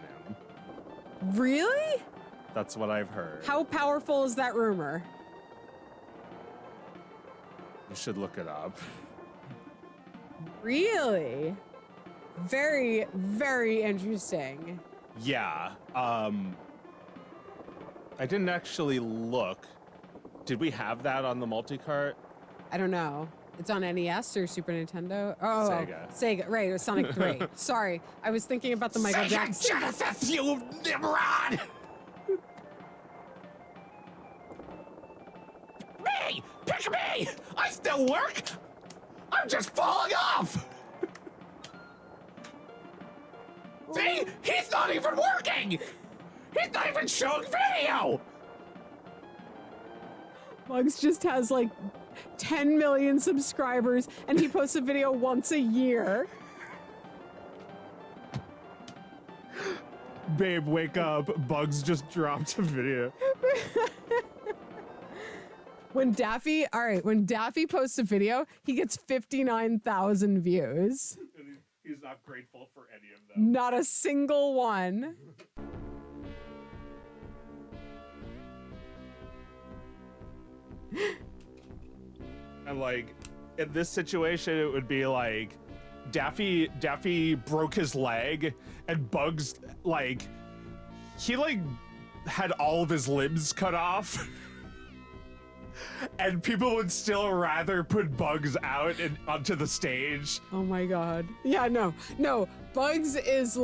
Really?
That's what I've heard.
How powerful is that rumor?
You should look it up.
Really? Very, very interesting.
Yeah. I didn't actually look. Did we have that on the multi-cart?
I don't know. It's on NES or Super Nintendo? Oh,
Sega.
Sega, right, it was Sonic 3. Sorry, I was thinking about the Michael Jackson.
Genesis, you Nimrod! Me! Pick me! I still work! I'm just falling off! See? He's not even working! He's not even showing video!
Bugs just has like 10 million subscribers and he posts a video once a year.
Babe, wake up. Bugs just dropped a video.
When Daffy posts a video, he gets 59,000 views.
He's not grateful for any of them.
Not a single one.
And like, in this situation, it would be like, Daffy broke his leg, and Bugs, like, he like had all of his limbs cut off. And people would still rather put Bugs out and onto the stage.
Oh my god. Yeah, no. Bugs is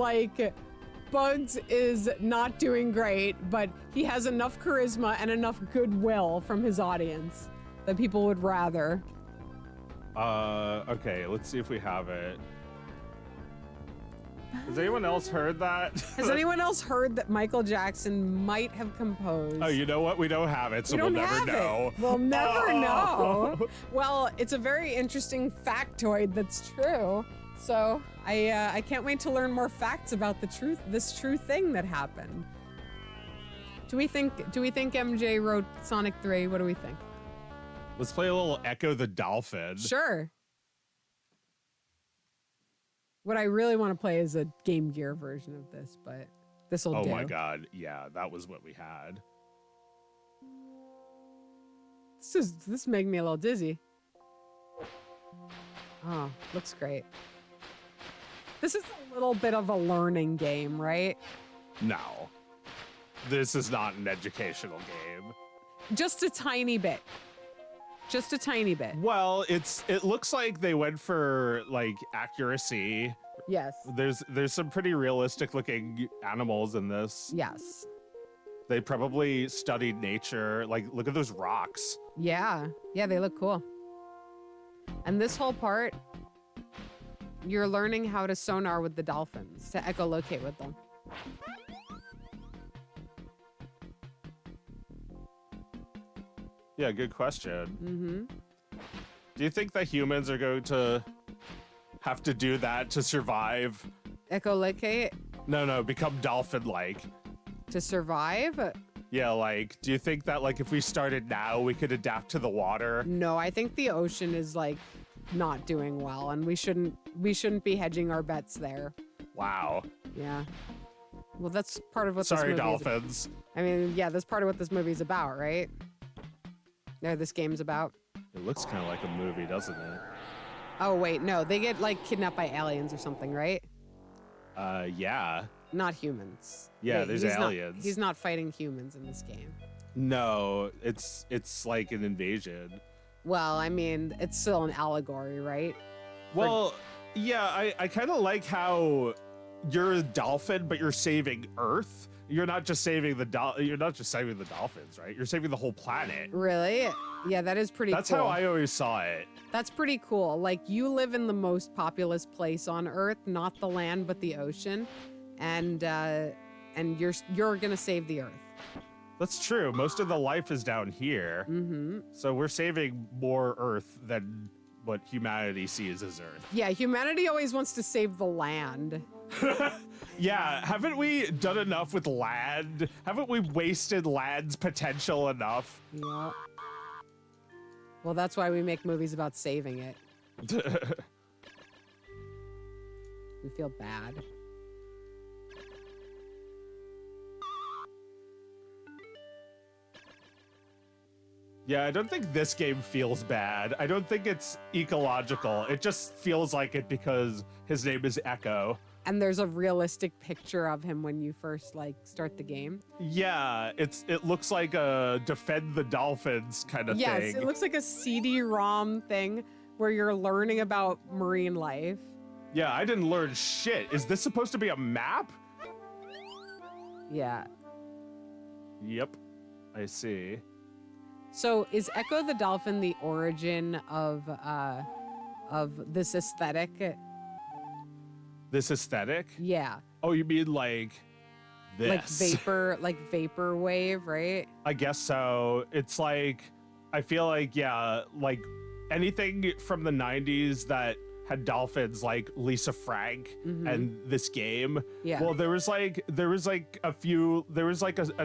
not doing great, but he has enough charisma and enough goodwill from his audience that people would rather.
Okay, let's see if we have it. Has anyone else heard that?
Has anyone else heard that Michael Jackson might have composed?
Oh, you know what? We don't have it, so we'll never know.
We'll never know. Well, it's a very interesting factoid that's true. So I can't wait to learn more facts about this true thing that happened. Do we think MJ wrote Sonic 3? What do we think?
Let's play a little Echo the Dolphin.
Sure. What I really want to play is a Game Gear version of this, but this will do.
Oh my god, yeah, that was what we had.
This made me a little dizzy. Oh, looks great. This is a little bit of a learning game, right?
No. This is not an educational game.
Just a tiny bit. Just a tiny bit.
Well, it looks like they went for like accuracy.
Yes.
There's some pretty realistic looking animals in this.
Yes.
They probably studied nature. Like, look at those rocks.
Yeah. Yeah, they look cool. And this whole part, you're learning how to sonar with the dolphins, to echolocate with them.
Yeah, good question.
Mm-hmm.
Do you think that humans are going to have to do that to survive?
Echolocate?
No, become dolphin-like.
To survive?
Yeah, like, do you think that, like, if we started now, we could adapt to the water?
No, I think the ocean is, like, not doing well, and we shouldn't be hedging our bets there.
Wow.
Yeah. Well, that's part of what
Sorry,
this movie
dolphins.
I mean, yeah, that's part of what this movie's about, right? Or this game's about.
It looks kind of like a movie, doesn't it?
Oh, wait, no. They get, like, kidnapped by aliens or something, right?
Yeah.
Not humans.
Yeah, there's aliens.
He's not fighting humans in this game.
No, it's like an invasion.
Well, I mean, it's still an allegory, right?
Well, yeah, I kind of like how you're a dolphin, but you're saving Earth. You're not just saving the dolphins, right? You're saving the whole planet.
Really? Yeah, that is pretty cool.
That's how I always saw it.
That's pretty cool. Like, you live in the most populous place on Earth, not the land, but the ocean. And you're gonna save the Earth.
That's true. Most of the life is down here.
Mm-hmm.
So we're saving more Earth than what humanity sees as Earth.
Yeah, humanity always wants to save the land.
Yeah, haven't we done enough with land? Haven't we wasted land's potential enough?
Yeah. Well, that's why we make movies about saving it. We feel bad.
Yeah, I don't think this game feels bad. I don't think it's ecological. It just feels like it because his name is Echo.
And there's a realistic picture of him when you first like start the game.
Yeah, it looks like a defend the dolphins kind of thing.
Yes, it looks like a CD-ROM thing where you're learning about marine life.
Yeah, I didn't learn shit. Is this supposed to be a map?
Yeah.
Yep, I see.
So is Echo the Dolphin the origin of this aesthetic?
This aesthetic?
Yeah.
Oh, you mean like this?
Like vapor wave, right?
I guess so. It's like, I feel like, yeah, like anything from the 90s that had dolphins, like Lisa Frank and this game.
Yeah.
Well, there was like an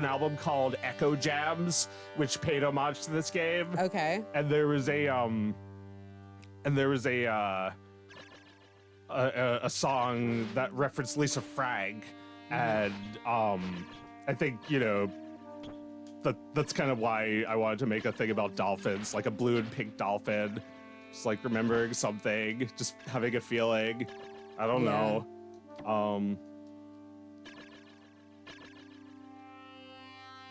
album called Echo Jams, which paid homage to this game.
Okay.
And there was a song that referenced Lisa Frank, and I think, you know, that's kind of why I wanted to make a thing about dolphins, like a blue and pink dolphin, just like remembering something, just having a feeling. I don't know.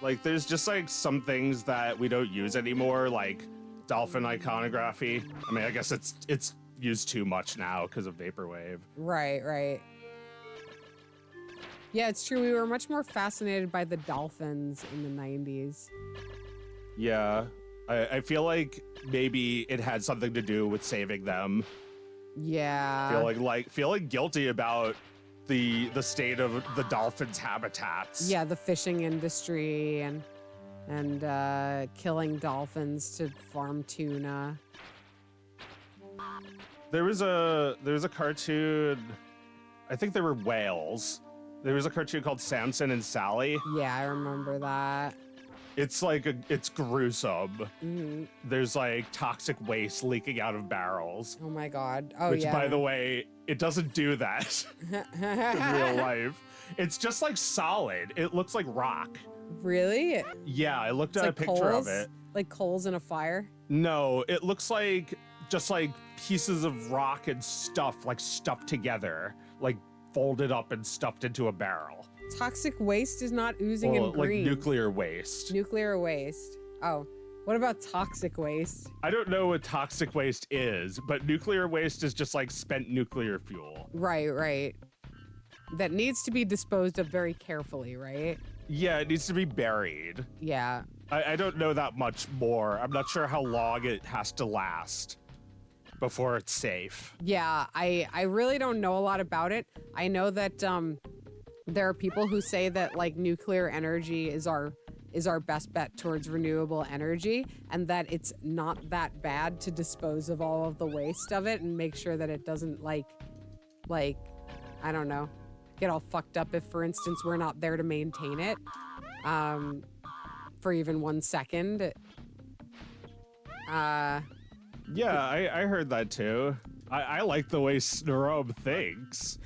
Like there's just like some things that we don't use anymore, like dolphin iconography. I mean, I guess it's used too much now because of vaporwave.
Right. Yeah, it's true. We were much more fascinated by the dolphins in the 90s.
Yeah, I feel like maybe it had something to do with saving them.
Yeah.
Feeling guilty about the state of the dolphins' habitats.
Yeah, the fishing industry and killing dolphins to farm tuna.
There was a cartoon. I think there were whales. There was a cartoon called Samson and Sally.
Yeah, I remember that.
It's gruesome. There's like toxic waste leaking out of barrels.
Oh my god. Oh
which,
yeah.
by the way, it doesn't do that in real life. It's just like solid. It looks like rock.
Really?
Yeah, I looked
It's
at
like
a picture
coals?
of it.
Like coals in a fire?
No, it looks like just like pieces of rock and stuff like stuffed together, like folded up and stuffed into a barrel.
Toxic waste is not oozing and green.
Like nuclear waste.
Nuclear waste. Oh, what about toxic waste?
I don't know what toxic waste is, but nuclear waste is just like spent nuclear fuel.
Right. That needs to be disposed of very carefully, right?
Yeah, it needs to be buried.
Yeah.
I don't know that much more. I'm not sure how long it has to last before it's safe.
Yeah, I really don't know a lot about it. I know that there are people who say that like nuclear energy is our best bet towards renewable energy, and that it's not that bad to dispose of all of the waste of it and make sure that it doesn't like I don't know, get all fucked up if, for instance, we're not there to maintain it for even 1 second.
Yeah, I heard that too. I like the way Snorum thinks.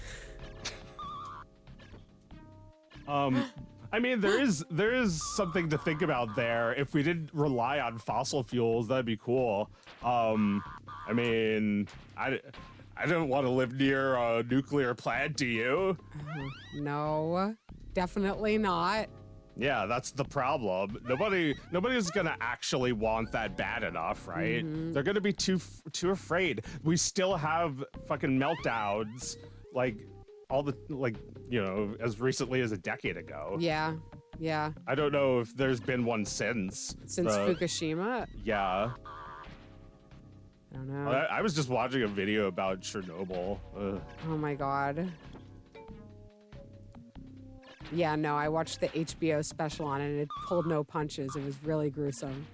I mean, there is something to think about there. If we didn't rely on fossil fuels, that'd be cool. I mean, I don't want to live near a nuclear plant, do you?
No, definitely not.
Yeah, that's the problem. Nobody's gonna actually want that bad enough, right? They're gonna be too afraid. We still have fucking meltdowns, like as recently as a decade ago.
Yeah.
I don't know if there's been one since.
Fukushima?
Yeah.
I don't know.
I was just watching a video about Chernobyl. Ugh.
Oh my god. Yeah, no, I watched the HBO special on it and it pulled no punches. It was really gruesome.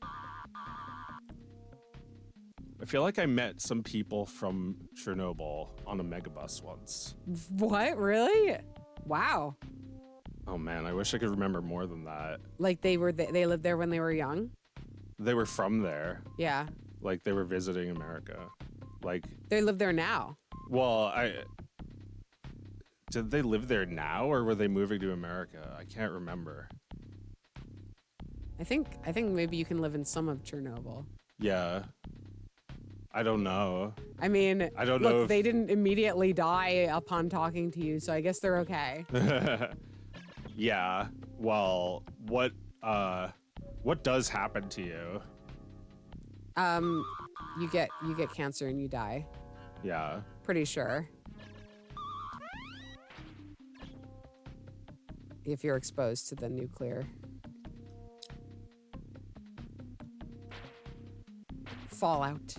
I feel like I met some people from Chernobyl on a megabus once.
What? Really? Wow.
Oh man, I wish I could remember more than that.
Like they lived there when they were young?
They were from there.
Yeah.
Like they were visiting America. Like
they live there now.
Well, did they live there now or were they moving to America? I can't remember.
I think maybe you can live in some of Chernobyl.
Yeah. I don't know.
I mean,
I don't
look,
know if...
they didn't immediately die upon talking to you, so I guess they're okay.
Yeah. Well, what does happen to you?
You get cancer and you die.
Yeah.
Pretty sure. If you're exposed to the nuclear fallout.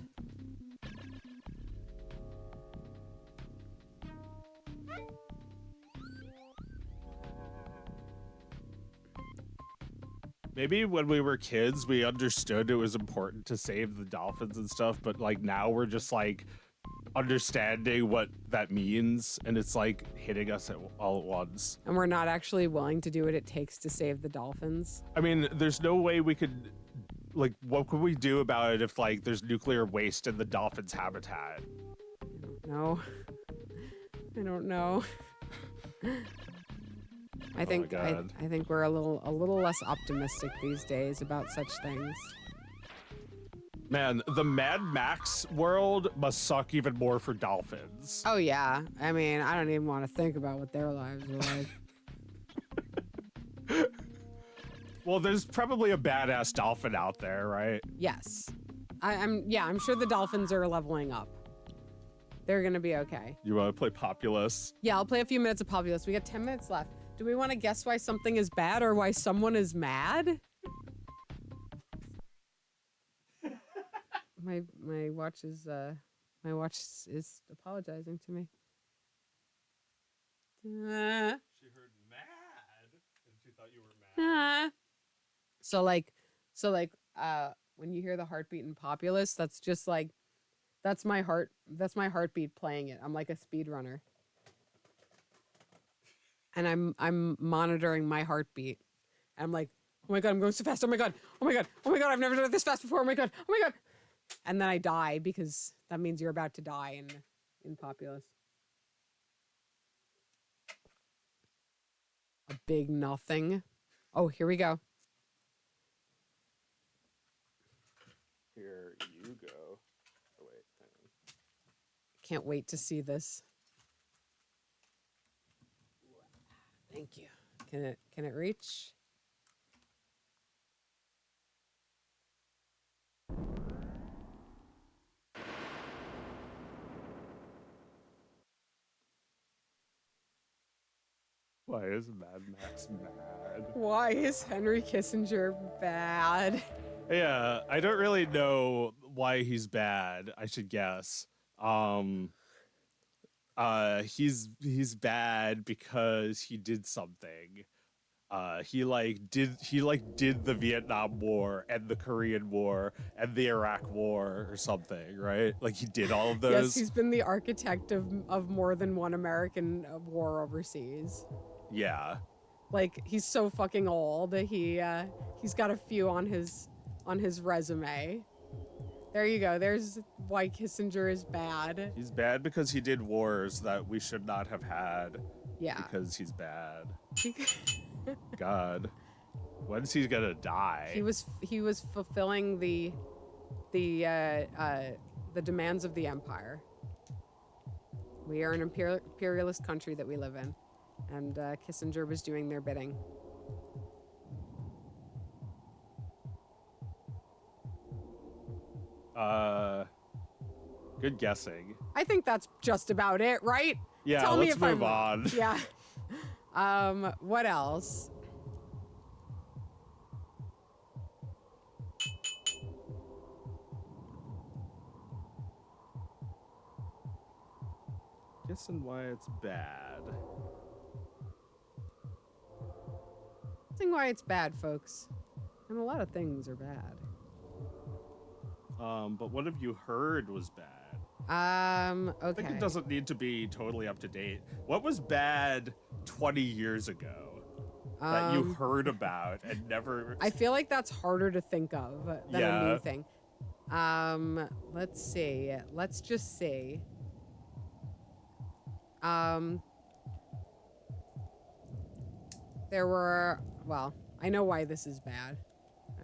Maybe when we were kids, we understood it was important to save the dolphins and stuff, but like now we're just like understanding what that means, and it's like hitting us all at once.
And we're not actually willing to do what it takes to save the dolphins.
I mean, there's no way we could, like, what could we do about it if like there's nuclear waste in the dolphins' habitat?
No. I don't know. I think I think we're a little less optimistic these days about such things.
Man, the Mad Max world must suck even more for dolphins.
Oh yeah. I mean, I don't even want to think about what their lives are like.
Well, there's probably a badass dolphin out there, right?
Yes. I'm sure the dolphins are leveling up. They're gonna be okay.
You want to play Populous?
Yeah, I'll play a few minutes of Populous. We got 10 minutes left. Do we want to guess why something is bad or why someone is mad? My watch is apologizing to me.
She heard mad and she thought you were mad.
So when you hear the heartbeat in Populous, that's just like that's my heartbeat playing it. I'm like a speedrunner. And I'm monitoring my heartbeat. I'm like, oh my god, I'm going so fast. Oh my god, oh my god, oh my god, I've never done it this fast before. Oh my god, oh my god. And then I die because that means you're about to die in Populous. A big nothing. Oh, here we go.
Here you go. Oh wait, hang on.
Can't wait to see this. Thank you. Can it reach?
Why is Mad Max mad?
Why is Henry Kissinger bad?
Yeah, I don't really know why he's bad, I should guess. He's bad because he did something. He did the Vietnam War and the Korean War and the Iraq War or something, right? Like he did all of those.
Yes, he's been the architect of more than one American war overseas.
Yeah.
Like he's so fucking old. He's got a few on his resume. There you go. There's why Kissinger is bad.
He's bad because he did wars that we should not have had.
Yeah.
Because he's bad. God. When's he gonna die?
He was fulfilling the demands of the empire. We are an imperialist country that we live in, and Kissinger was doing their bidding.
Good guessing.
I think that's just about it, right?
Yeah,
Tell me
let's
if
move
I'm,
on.
Yeah. What else?
Guessing why it's bad.
Guessing why it's bad, folks. And a lot of things are bad.
But what have you heard was bad?
Okay.
I think it doesn't need to be totally up to date. What was bad 20 years ago that you heard about and never...
I feel like that's harder to think of than a new thing. Let's see. Let's just see. There were... Well, I know why this is bad.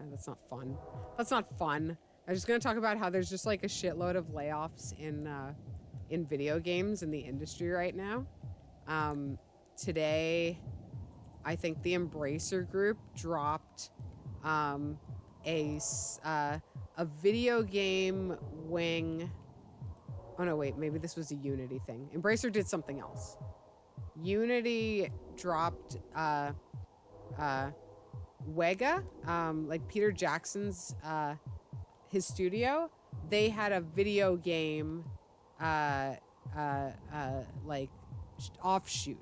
That's not fun. That's not fun. I'm just gonna talk about how there's just like a shitload of layoffs in video games in the industry right now. Today, I think the Embracer Group dropped a video game wing. Oh no, wait, maybe this was a Unity thing. Embracer did something else. Unity dropped Wega, like Peter Jackson's his studio. They had a video game like offshoot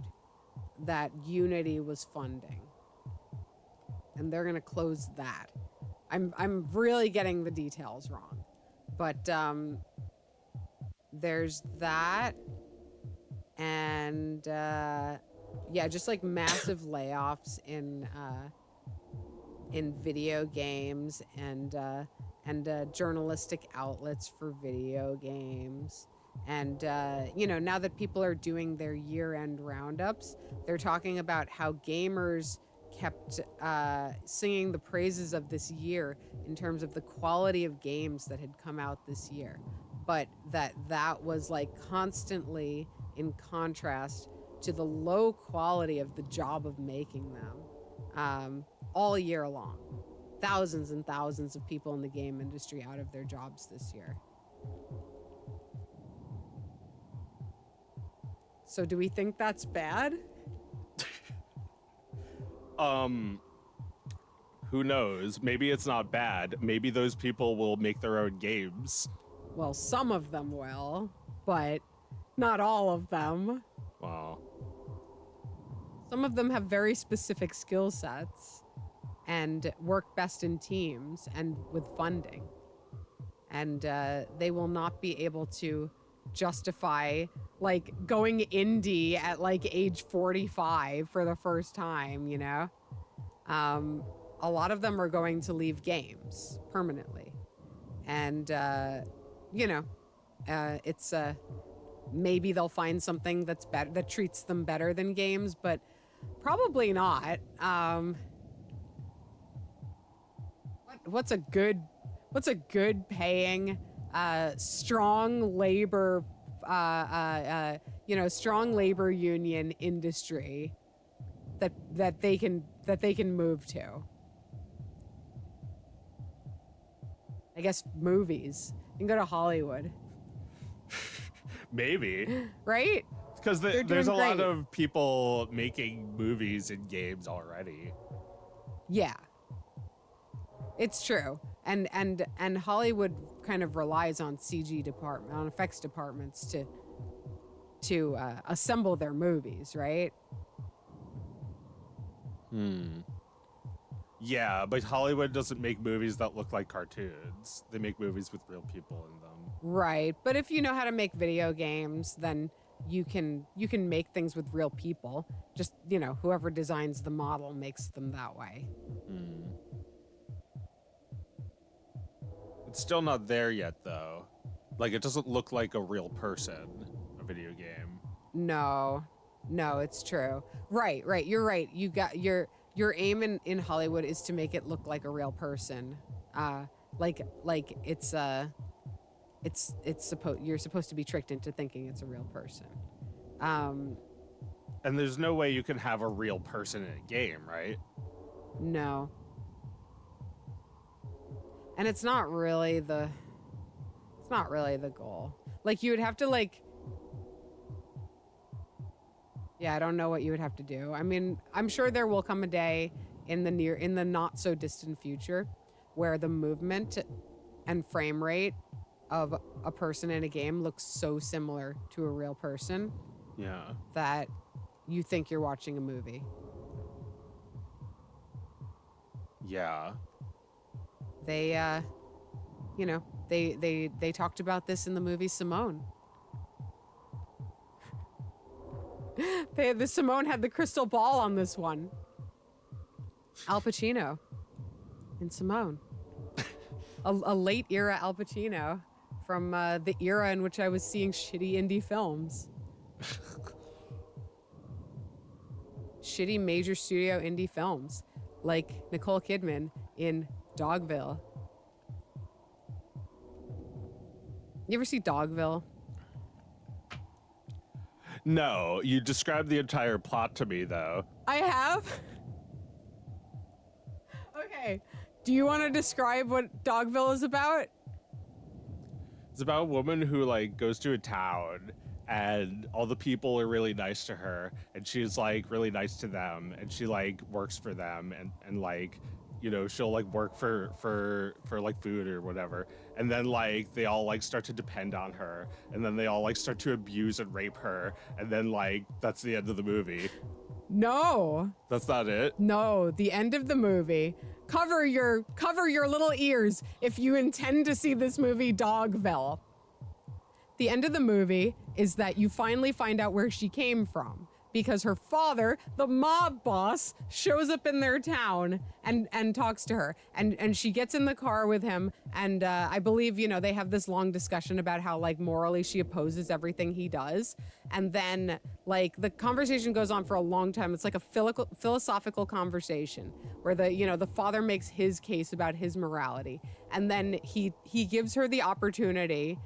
that Unity was funding, and they're gonna close that. I'm really getting the details wrong, but there's that, and yeah, just like massive layoffs in video games and journalistic outlets for video games. And, you know, now that people are doing their year-end roundups, they're talking about how gamers kept singing the praises of this year in terms of the quality of games that had come out this year. But that was like constantly in contrast to the low quality of the job of making them all year long. Thousands and thousands of people in the game industry out of their jobs this year. So do we think that's bad?
Who knows? Maybe it's not bad. Maybe those people will make their own games.
Well, some of them will, but not all of them.
Wow.
Some of them have very specific skill sets and work best in teams and with funding. And they will not be able to justify like going indie at like age 45 for the first time, you know? A lot of them are going to leave games permanently. And, you know, it's maybe they'll find something that's better, that treats them better than games, but probably not. What's a good paying, strong labor, you know, strong labor union industry that they can move to? I guess movies. You can go to Hollywood.
Maybe.
Right?
Because there's a lot of people making movies and games already.
Yeah. It's true. And Hollywood kind of relies on on effects departments to assemble their movies, right?
Yeah, but Hollywood doesn't make movies that look like cartoons. They make movies with real people in them.
Right. But if you know how to make video games, then you can make things with real people. Just, you know, whoever designs the model makes them that way.
It's still not there yet, though. Like, it doesn't look like a real person, a video game.
No, it's true. Right. You're right. You got your aim in Hollywood is to make it look like a real person. Like you're supposed to be tricked into thinking it's a real person.
And there's no way you can have a real person in a game, right?
No. And it's not really the goal. Like, you would have to, like, yeah, I don't know what you would have to do. I mean, I'm sure there will come a day in the not so distant future where the movement and frame rate of a person in a game looks so similar to a real person.
Yeah.
That you think you're watching a movie.
Yeah.
They, you know, they talked about this in the movie Simone. The Simone had the crystal ball on this one. Al Pacino in Simone. A late era Al Pacino from the era in which I was seeing shitty indie films. Shitty major studio indie films like Nicole Kidman in Dogville. You ever see Dogville?
No, you described the entire plot to me, though.
I have. Okay. Do you want to describe what Dogville is about?
It's about a woman who like goes to a town and all the people are really nice to her and she's like really nice to them and she like works for them and like, you know, she'll like work for like food or whatever. And then like they all like start to depend on her and then they all like start to abuse and rape her. And then like that's the end of the movie.
No.
That's not it.
No, the end of the movie. Cover your little ears if you intend to see this movie Dogville. The end of the movie is that you finally find out where she came from because her father, the mob boss, shows up in their town and talks to her. And she gets in the car with him. And I believe, you know, they have this long discussion about how like morally she opposes everything he does. And then like the conversation goes on for a long time. It's like a philosophical conversation where the father makes his case about his morality. And then he gives her the opportunity,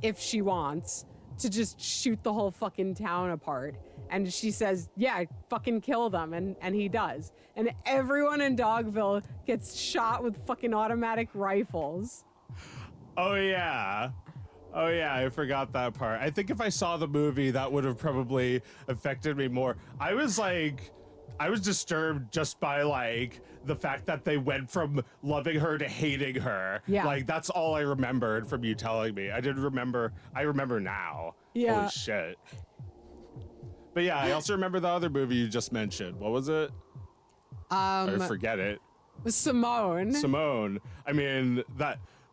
if she wants, to just shoot the whole fucking town apart. And she says, yeah, fucking kill them. And he does. And everyone in Dogville gets shot with fucking automatic rifles.
Oh yeah, I forgot that part. I think if I saw the movie, that would have probably affected me more. I was disturbed just by like the fact that they went from loving her to hating her.
Yeah.
Like that's all I remembered from you telling me. I remember now.
Yeah.
Holy shit. But yeah, I also remember the other movie you just mentioned. What was it? I forget it.
Simone.
I mean,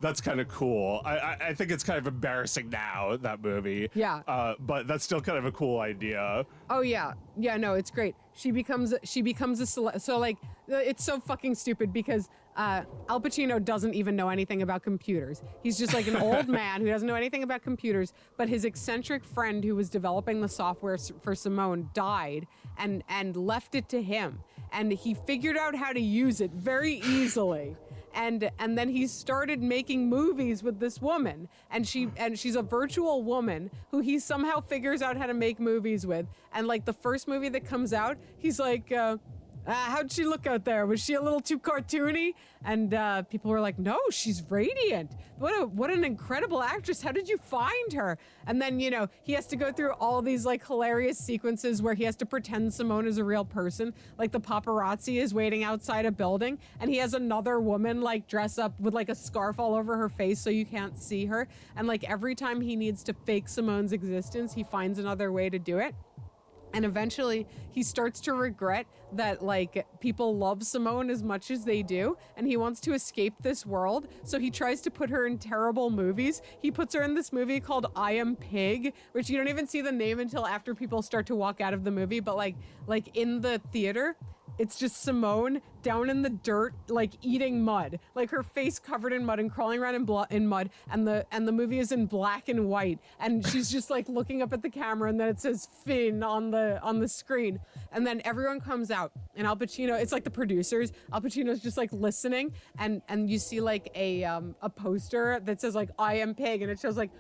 that's kind of cool. I think it's kind of embarrassing now, that movie.
Yeah.
But that's still kind of a cool idea.
Oh yeah. Yeah, no, it's great. She becomes a so like it's so fucking stupid because Al Pacino doesn't even know anything about computers. He's just like an old man who doesn't know anything about computers, but his eccentric friend who was developing the software for Simone died and left it to him. And he figured out how to use it very easily. And then he started making movies with this woman, and she's a virtual woman who he somehow figures out how to make movies with. And like the first movie that comes out, he's like, how'd she look out there? Was she a little too cartoony? And people were like, no, she's radiant. What an incredible actress. How did you find her? And then, you know, he has to go through all these like hilarious sequences where he has to pretend Simone is a real person. Like the paparazzi is waiting outside a building and he has another woman like dress up with like a scarf all over her face so you can't see her. And like every time he needs to fake Simone's existence, he finds another way to do it. And eventually he starts to regret that like people love Simone as much as they do. And he wants to escape this world. So he tries to put her in terrible movies. He puts her in this movie called I Am Pig, which you don't even see the name until after people start to walk out of the movie. But like in the theater, it's just Simone down in the dirt, like eating mud, like her face covered in mud and crawling around in mud. And the movie is in black and white. And she's just like looking up at the camera and then it says Finn on the screen. And then everyone comes out and Al Pacino, it's like the producers, Al Pacino's just like listening. And you see like a poster that says like I Am Pig. And it shows like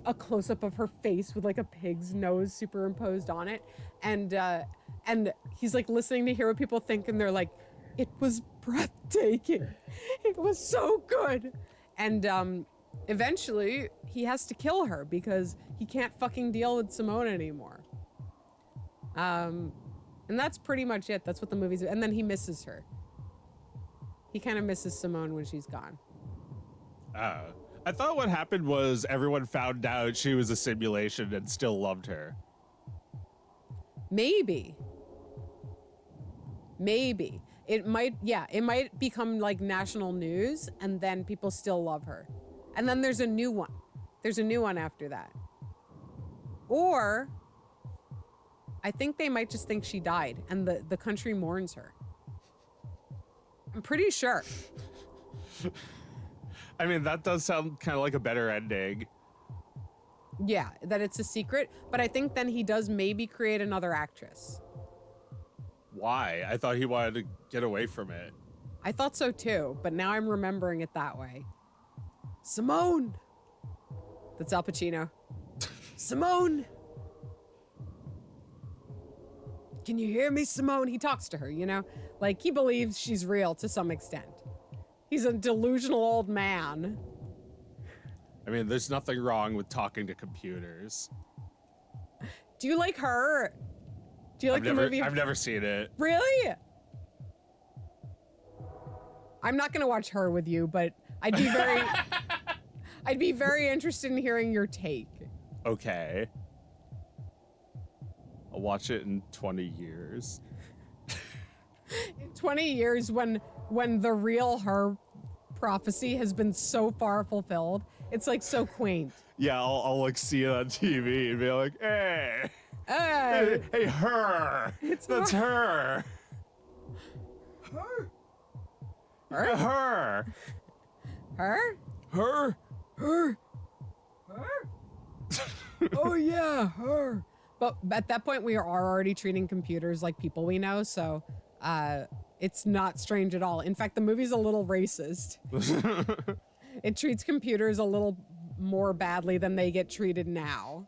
a close up of her face with like a pig's nose superimposed on it. And he's like listening to hear what people think, and they're like, it was breathtaking. It was so good. And eventually he has to kill her because he can't fucking deal with Simone anymore. And that's pretty much it. That's what the movie's, and then he misses her. He kind of misses Simone when she's gone.
I thought what happened was everyone found out she was a simulation and still loved her.
Maybe. It might become like national news and then people still love her. And then there's a new one. There's a new one after that. Or I think they might just think she died and the country mourns her. I'm pretty sure.
I mean, that does sound kind of like a better ending.
Yeah, that it's a secret, but I think then he does maybe create another actress.
Why? I thought he wanted to get away from it.
I thought so too, but now I'm remembering it that way. Simone! That's Al Pacino. Simone! Can you hear me, Simone? He talks to her, you know? Like, he believes she's real to some extent. He's a delusional old man.
I mean, there's nothing wrong with talking to computers.
Do you like her? Do you like the movie?
I've never seen it.
Really? I'm not gonna watch Her with you, but I'd be very I'd be very interested in hearing your take.
Okay. I'll watch it in 20 years.
In 20 years when the real Her prophecy has been so far fulfilled, it's like so quaint.
Yeah, I'll like see it on TV and be like, hey, hey, her. That's her.
Her?
Her.
Her?
Her.
Her? Oh yeah, her. But at that point, we are already treating computers like people we know, so it's not strange at all. In fact, the movie's a little racist. It treats computers a little more badly than they get treated now.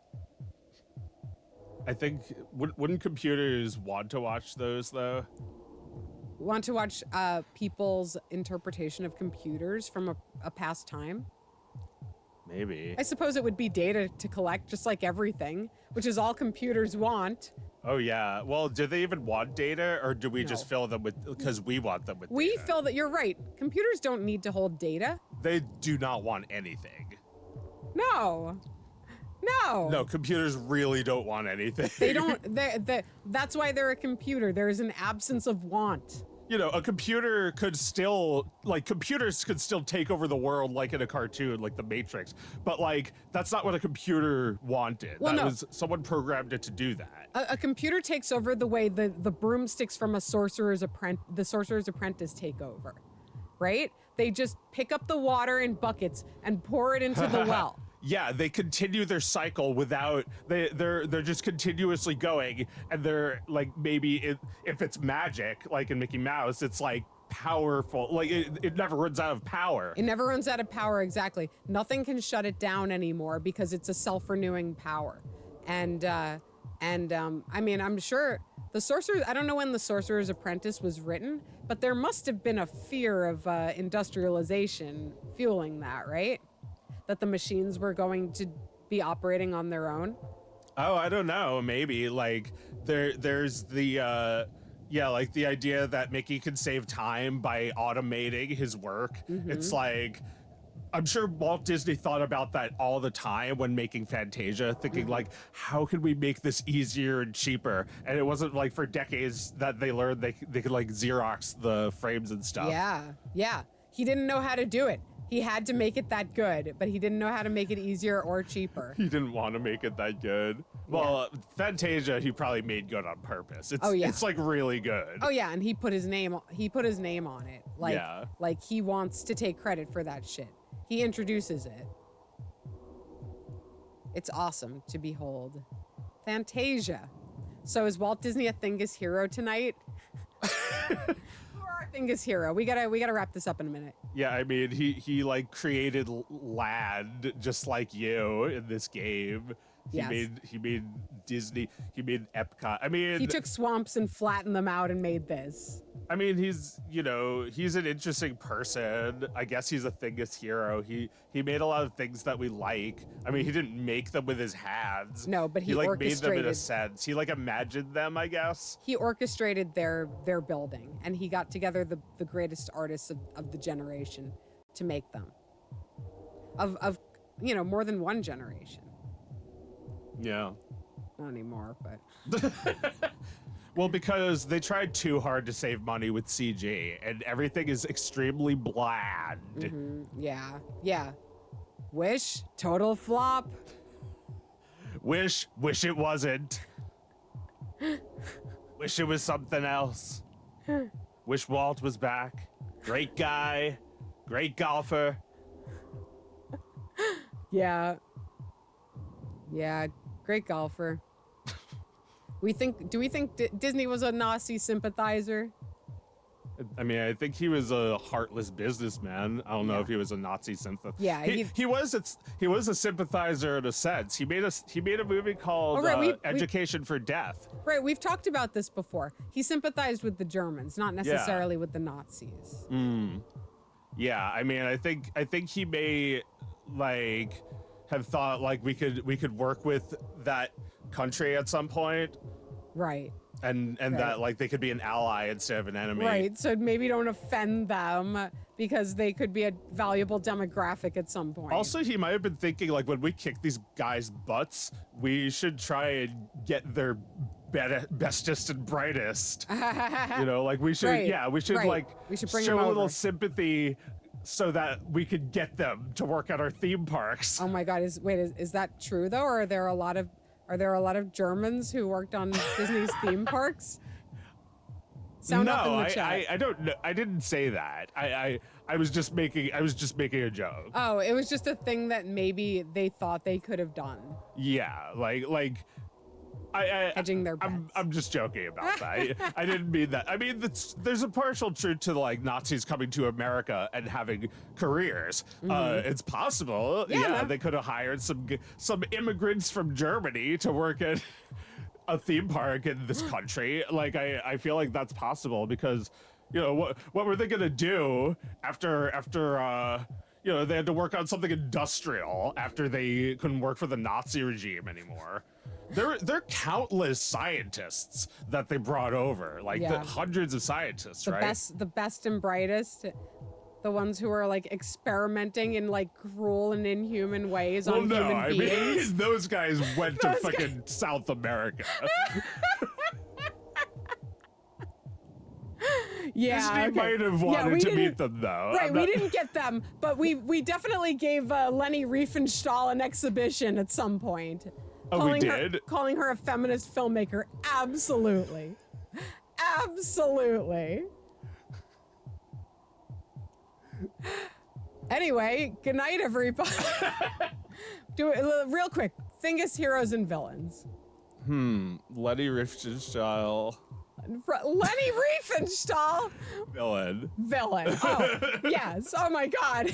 I think, wouldn't computers want to watch those, though?
Want to watch people's interpretation of computers from a past time?
Maybe.
I suppose it would be data to collect, just like everything, which is all computers want.
Oh, yeah. Well, do they even want data, or do we
No.
just fill them with, because we want them with
We
data?
feel that you're right. Computers don't need to hold data.
They do not want anything.
No. No.
No, computers really don't want anything.
They don't. That's why they're a computer. There is an absence of want.
You know, a computer could still, like, computers could still take over the world like in a cartoon, like The Matrix. But, like, that's not what a computer wanted.
Well,
that
no.
was, someone programmed it to do that.
A computer takes over the way the broomsticks from the Sorcerer's Apprentice take over, right? They just pick up the water in buckets and pour it into the well.
Yeah, they continue their cycle without they're just continuously going, and they're like, maybe if it's magic like in Mickey Mouse, it's like powerful, like it never runs out of power.
It never runs out of power, exactly. Nothing can shut it down anymore because it's a self-renewing power. And I mean, I'm sure I don't know when the Sorcerer's Apprentice was written, but there must have been a fear of industrialization fueling that, right? That the machines were going to be operating on their own.
Oh, I don't know, maybe like there's the like the idea that Mickey can save time by automating his work. It's like, I'm sure Walt Disney thought about that all the time when making Fantasia, thinking like, how can we make this easier and cheaper? And it wasn't like for decades that they learned they could like Xerox the frames and stuff.
Yeah. He didn't know how to do it. He had to make it that good, but he didn't know how to make it easier or cheaper.
He didn't want to make it that good. Well, Fantasia, he probably made good on purpose. It's like really good.
Oh yeah, and he put his name on it. Like he wants to take credit for that shit. He introduces it. It's awesome to behold. Fantasia. So is Walt Disney a Thingus hero tonight? Thingus hero. We gotta wrap this up in a minute.
Yeah, I mean, he like created land just like you in this game. He made Disney. He made Epcot. I mean,
he took swamps and flattened them out and made this.
I mean, he's an interesting person. I guess he's a Thingus hero. He made a lot of things that we like. I mean, he didn't make them with his hands.
No, but he
like
orchestrated.
made them in a sense. He like imagined them, I guess.
He orchestrated their building, and he got together the greatest artists of the generation to make them. Of more than one generation.
Yeah.
Not anymore, but.
Well, because they tried too hard to save money with CG, and everything is extremely bland.
Yeah. Wish, total flop.
Wish it wasn't. Wish it was something else. Wish Walt was back. Great guy, great golfer.
Yeah, great golfer. Do we think Disney was a Nazi sympathizer?
I mean, I think he was a heartless businessman. I don't know if he was a Nazi sympathizer.
Yeah,
he was a sympathizer in a sense. He made a movie called Education for Death.
Right, we've talked about this before. He sympathized with the Germans, not necessarily with the Nazis.
Yeah, I mean, I think he may like have thought like we could work with that country at some point.
Right.
And that like they could be an ally instead of an enemy.
Right. So maybe don't offend them because they could be a valuable demographic at some point.
Also, he might have been thinking like when we kick these guys' butts, we should try and get their bestest and brightest. You know, like we should we should
bring
show
them
a little
over.
sympathy so that we could get them to work at our theme parks.
Oh my God! Is that true though? Or are there a lot of Germans who worked on Disney's theme parks? Sound off in the chat.
I don't know. I didn't say that. I was just making a joke.
Oh, it was just a thing that maybe they thought they could have done.
Yeah, like
Hedging their bets.
I'm just joking about that. I didn't mean that. I mean, there's a partial truth to like Nazis coming to America and having careers. It's possible. Yeah, they could have hired some immigrants from Germany to work at a theme park in this country. Like, I feel like that's possible because, you know, what were they gonna do after you know, they had to work on something industrial after they couldn't work for the Nazi regime anymore. There are countless scientists that they brought over, like hundreds of scientists, right?
The best and brightest, the ones who are like experimenting in like cruel and inhuman ways on human beings.
Mean, those guys went to fucking South America. Disney might have wanted to meet them though.
Right, we didn't get them, but we definitely gave Leni Riefenstahl an exhibition at some point.
Oh, we did?
Calling her a feminist filmmaker. Absolutely. Absolutely. Anyway, good night, everybody. Do it real quick. Thingus, heroes, and villains.
Leni Riefenstahl.
Leni Riefenstahl?
Villain.
Oh, yes. Oh, my God.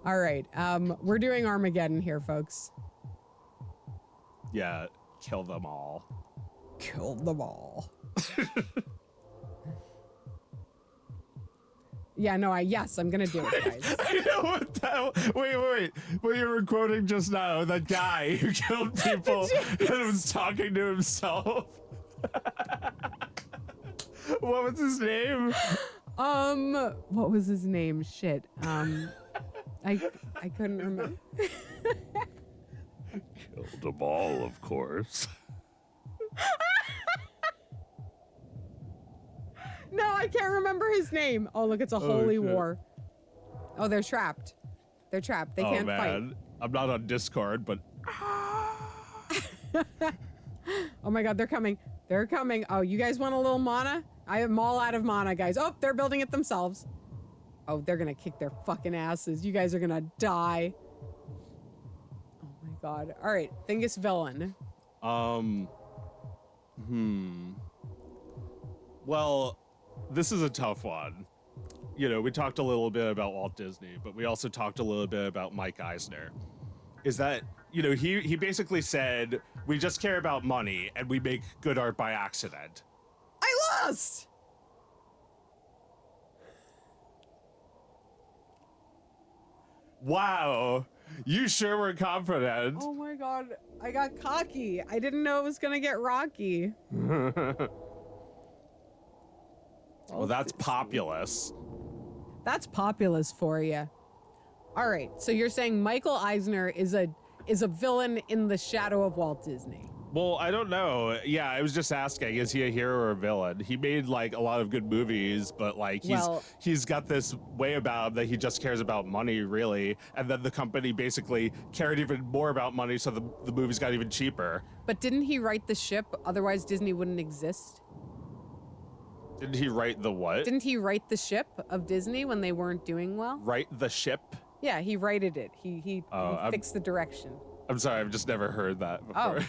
All right. We're doing Armageddon here, folks.
Yeah, kill them all.
Kill them all. Yeah, no, I'm gonna do it, guys.
I know what that. Wait. What you were quoting just now, that guy who killed people and was talking to himself. What was his name?
What was his name? Shit. I couldn't remember.
Killed them all, of course.
No, I can't remember his name. Oh, look, it's a holy
shit.
war. Oh, they're trapped. They're trapped. They can't fight.
I'm not on Discord, but
Oh my God, they're coming. They're coming. Oh, you guys want a little mana? I am all out of mana, guys. Oh, they're building it themselves. Oh, they're gonna kick their fucking asses. You guys are gonna die. Oh my God. All right, Thingus villain.
Well, this is a tough one. You know, we talked a little bit about Walt Disney, but we also talked a little bit about Mike Eisner. Is that, you know, he basically said, we just care about money and we make good art by accident.
I lost!
Wow. You sure were confident.
Oh my God, I got cocky. I didn't know it was gonna get rocky.
Well, that's populous.
That's populous for you. All right, so you're saying Michael Eisner is a villain in the shadow of Walt Disney.
Well, I don't know. Yeah, I was just asking, is he a hero or a villain? He made like a lot of good movies, but like he's got this way about him that he just cares about money, really. And then the company basically cared even more about money, so the movies got even cheaper.
But didn't he write the ship? Otherwise Disney wouldn't exist.
Didn't he write the what?
Didn't he write the ship of Disney when they weren't doing well?
Write the ship?
Yeah, he righted it. He fixed the direction.
I'm sorry, I've just never heard that before.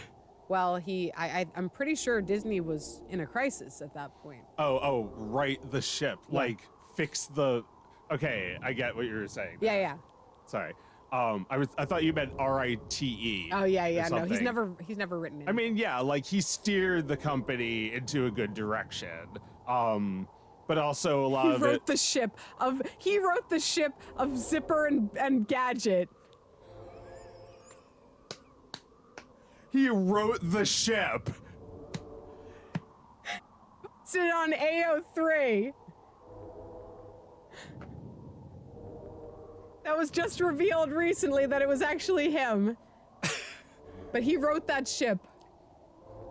Well, I'm pretty sure Disney was in a crisis at that point.
Oh, right, the ship.
Yeah.
Like, fix the... Okay, I get what you were saying.
Yeah, yeah.
Sorry. I thought you meant RITE.
Oh, yeah, yeah. No, he's
something.
never written it.
I mean, yeah, like, he steered the company into a good direction. But also a lot
he
of
wrote
it...
the ship of Zipper and Gadget.
He wrote the ship.
Sit on AO3. That was just revealed recently that it was actually him. But he wrote that ship.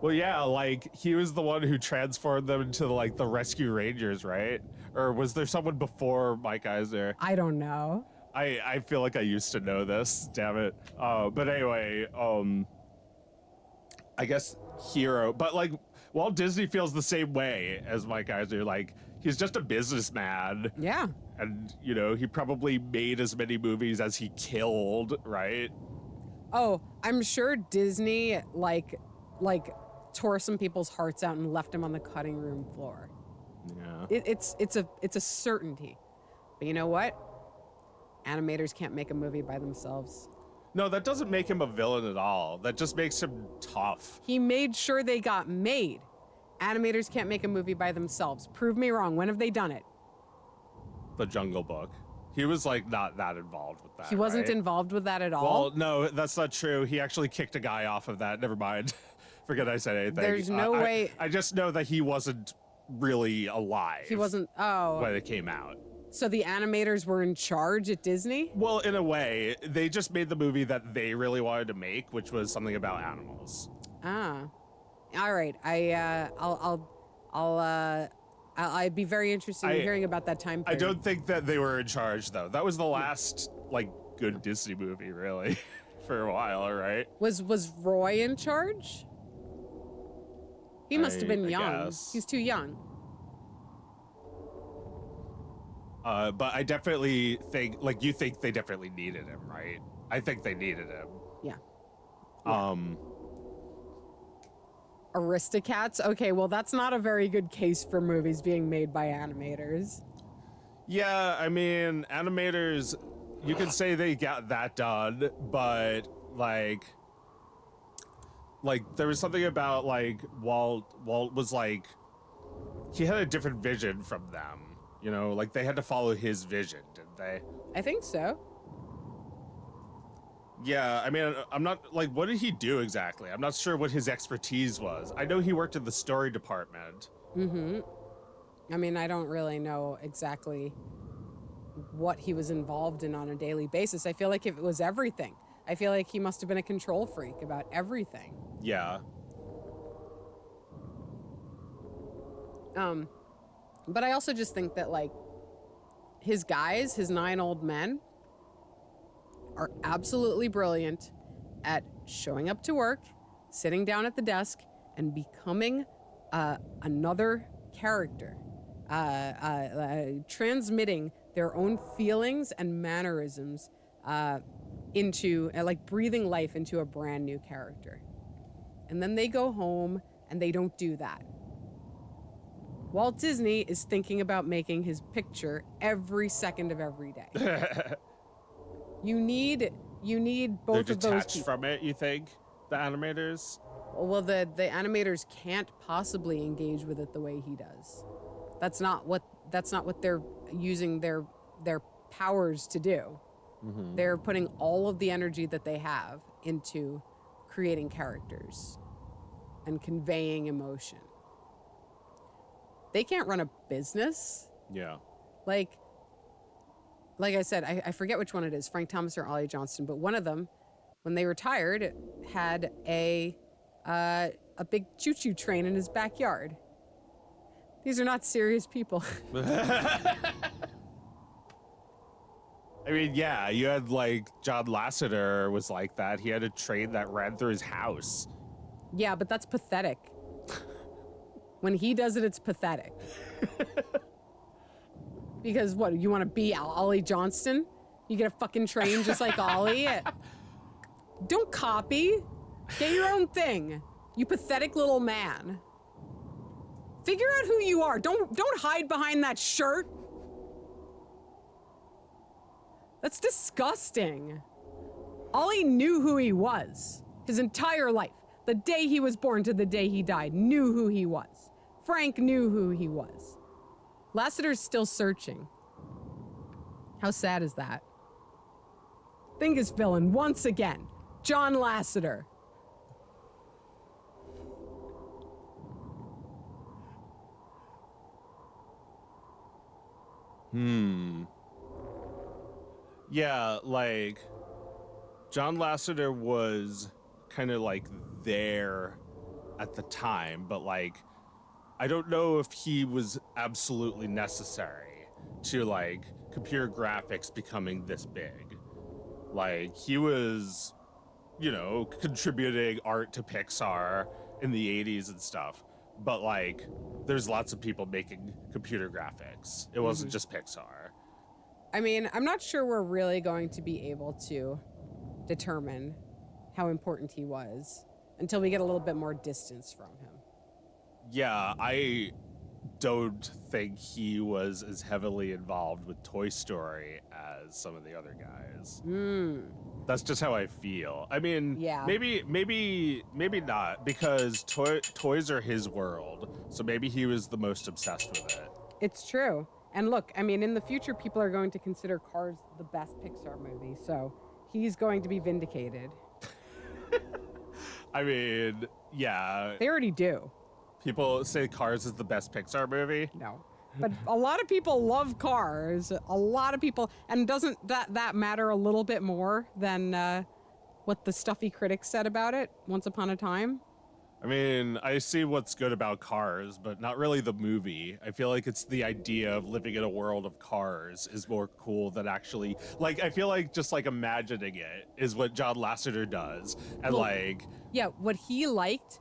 Well, yeah, like, he was the one who transformed them into, like, the Rescue Rangers, right? Or was there someone before Mike Eisner?
I don't know.
I feel like I used to know this, damn it. But anyway, I guess Hero, but like Walt Disney feels the same way as Mike Eisner. Like, he's just a businessman.
Yeah.
And, you know, he probably made as many movies as he killed, right?
Oh, I'm sure Disney like tore some people's hearts out and left them on the cutting room floor.
Yeah.
It's a certainty. But you know what? Animators can't make a movie by themselves.
No, that doesn't make him a villain at all. That just makes him tough.
He made sure they got made. Animators can't make a movie by themselves. Prove me wrong. When have they done it?
The Jungle Book. He was like not that involved with that.
He wasn't
right?
involved with that at all.
Well, no, that's not true. He actually kicked a guy off of that. Never mind. Forget I said anything.
There's no way.
I just know that he wasn't really alive.
He wasn't. Oh.
When it came out.
So the animators were in charge at Disney?
Well, in a way, they just made the movie that they really wanted to make, which was something about animals.
Ah. All right. I'd be very interested in hearing about that time
I
period.
don't think that they were in charge, though. That was the last, like, good Disney movie, really, for a while, right?
Was Roy in charge? He must have been
I
young.
guess.
He's too young.
But I definitely think, like, you think they definitely needed him, right? I think they needed him.
Yeah. Aristocats? Okay, well, that's not a very good case for movies being made by animators.
Yeah, I mean, animators, you can say they got that done, but, like, there was something about, like, Walt was, like, he had a different vision from them. You know, like, they had to follow his vision, didn't they?
I think so.
Yeah, I mean, I'm not, like, what did he do exactly? I'm not sure what his expertise was. I know he worked in the story department.
Mm-hmm. I mean, I don't really know exactly what he was involved in on a daily basis. I feel like if it was everything, I feel like he must have been a control freak about everything.
Yeah.
But I also just think that, like, his guys, his 9 old men, are absolutely brilliant at showing up to work, sitting down at the desk, and becoming another character, transmitting their own feelings and mannerisms into, like, breathing life into a brand new character. And then they go home and they don't do that. Walt Disney is thinking about making his picture every second of every day. You need both
They're
of those
detached
people.
from it, you think? The animators?
Well, the animators can't possibly engage with it the way he does. That's not what they're using their powers to do.
Mm-hmm.
They're putting all of the energy that they have into creating characters and conveying emotion. They can't run a business.
Yeah.
Like I said, I forget which one it is, Frank Thomas or Ollie Johnston, but one of them, when they retired, had a big choo-choo train in his backyard. These are not serious people.
I mean, yeah, you had, like, John Lasseter was like that. He had a train that ran through his house.
Yeah, but that's pathetic. When he does it, it's pathetic. Because what, you want to be Ollie Johnston? You get a fucking train just like Ollie? Don't copy. Get your own thing. You pathetic little man. Figure out who you are. Don't hide behind that shirt. That's disgusting. Ollie knew who he was his entire life. The day he was born to the day he died, knew who he was. Frank knew who he was. Lassiter's still searching. How sad is that? Thingus villain once again. John Lasseter.
Yeah, like, John Lasseter was kind of like there at the time, but like, I don't know if he was absolutely necessary to like computer graphics becoming this big. Like, he was, you know, contributing art to Pixar in the 80s and stuff, but like, there's lots of people making computer graphics. It wasn't just Pixar.
I mean, I'm not sure we're really going to be able to determine how important he was until we get a little bit more distance from him.
Yeah, I don't think he was as heavily involved with Toy Story as some of the other guys. That's just how I feel. I mean,
Yeah.
maybe not, because toys are his world, so maybe he was the most obsessed with it.
It's true. And look, I mean, in the future, people are going to consider Cars the best Pixar movie, so he's going to be vindicated.
I mean, yeah,
They already do.
people say Cars is the best Pixar movie.
No. But a lot of people love Cars. A lot of people. And doesn't that matter a little bit more than what the stuffy critics said about it once upon a time?
I mean, I see what's good about Cars, but not really the movie. I feel like it's the idea of living in a world of cars is more cool than actually, like, I feel like just like imagining it is what John Lasseter does. And
Well,
like,
Yeah, what he liked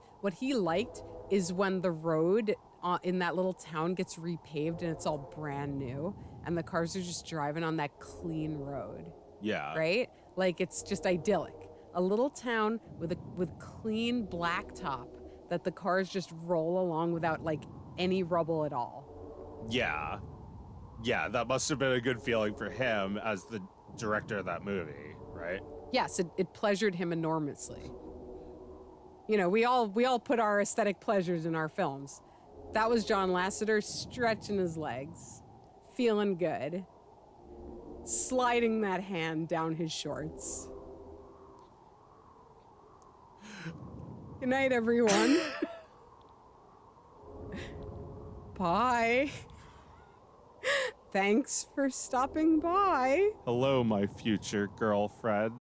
is when the road in that little town gets repaved and it's all brand new and the cars are just driving on that clean road,
yeah.
right? Like, it's just idyllic. A little town with clean blacktop that the cars just roll along without like any rubble at all.
Yeah. Yeah, that must have been a good feeling for him as the director of that movie, right?
Yes, it pleasured him enormously. You know, we all put our aesthetic pleasures in our films. That was John Lasseter stretching his legs, feeling good, sliding that hand down his shorts. Good night, everyone. Bye. Thanks for stopping by.
Hello, my future girlfriend.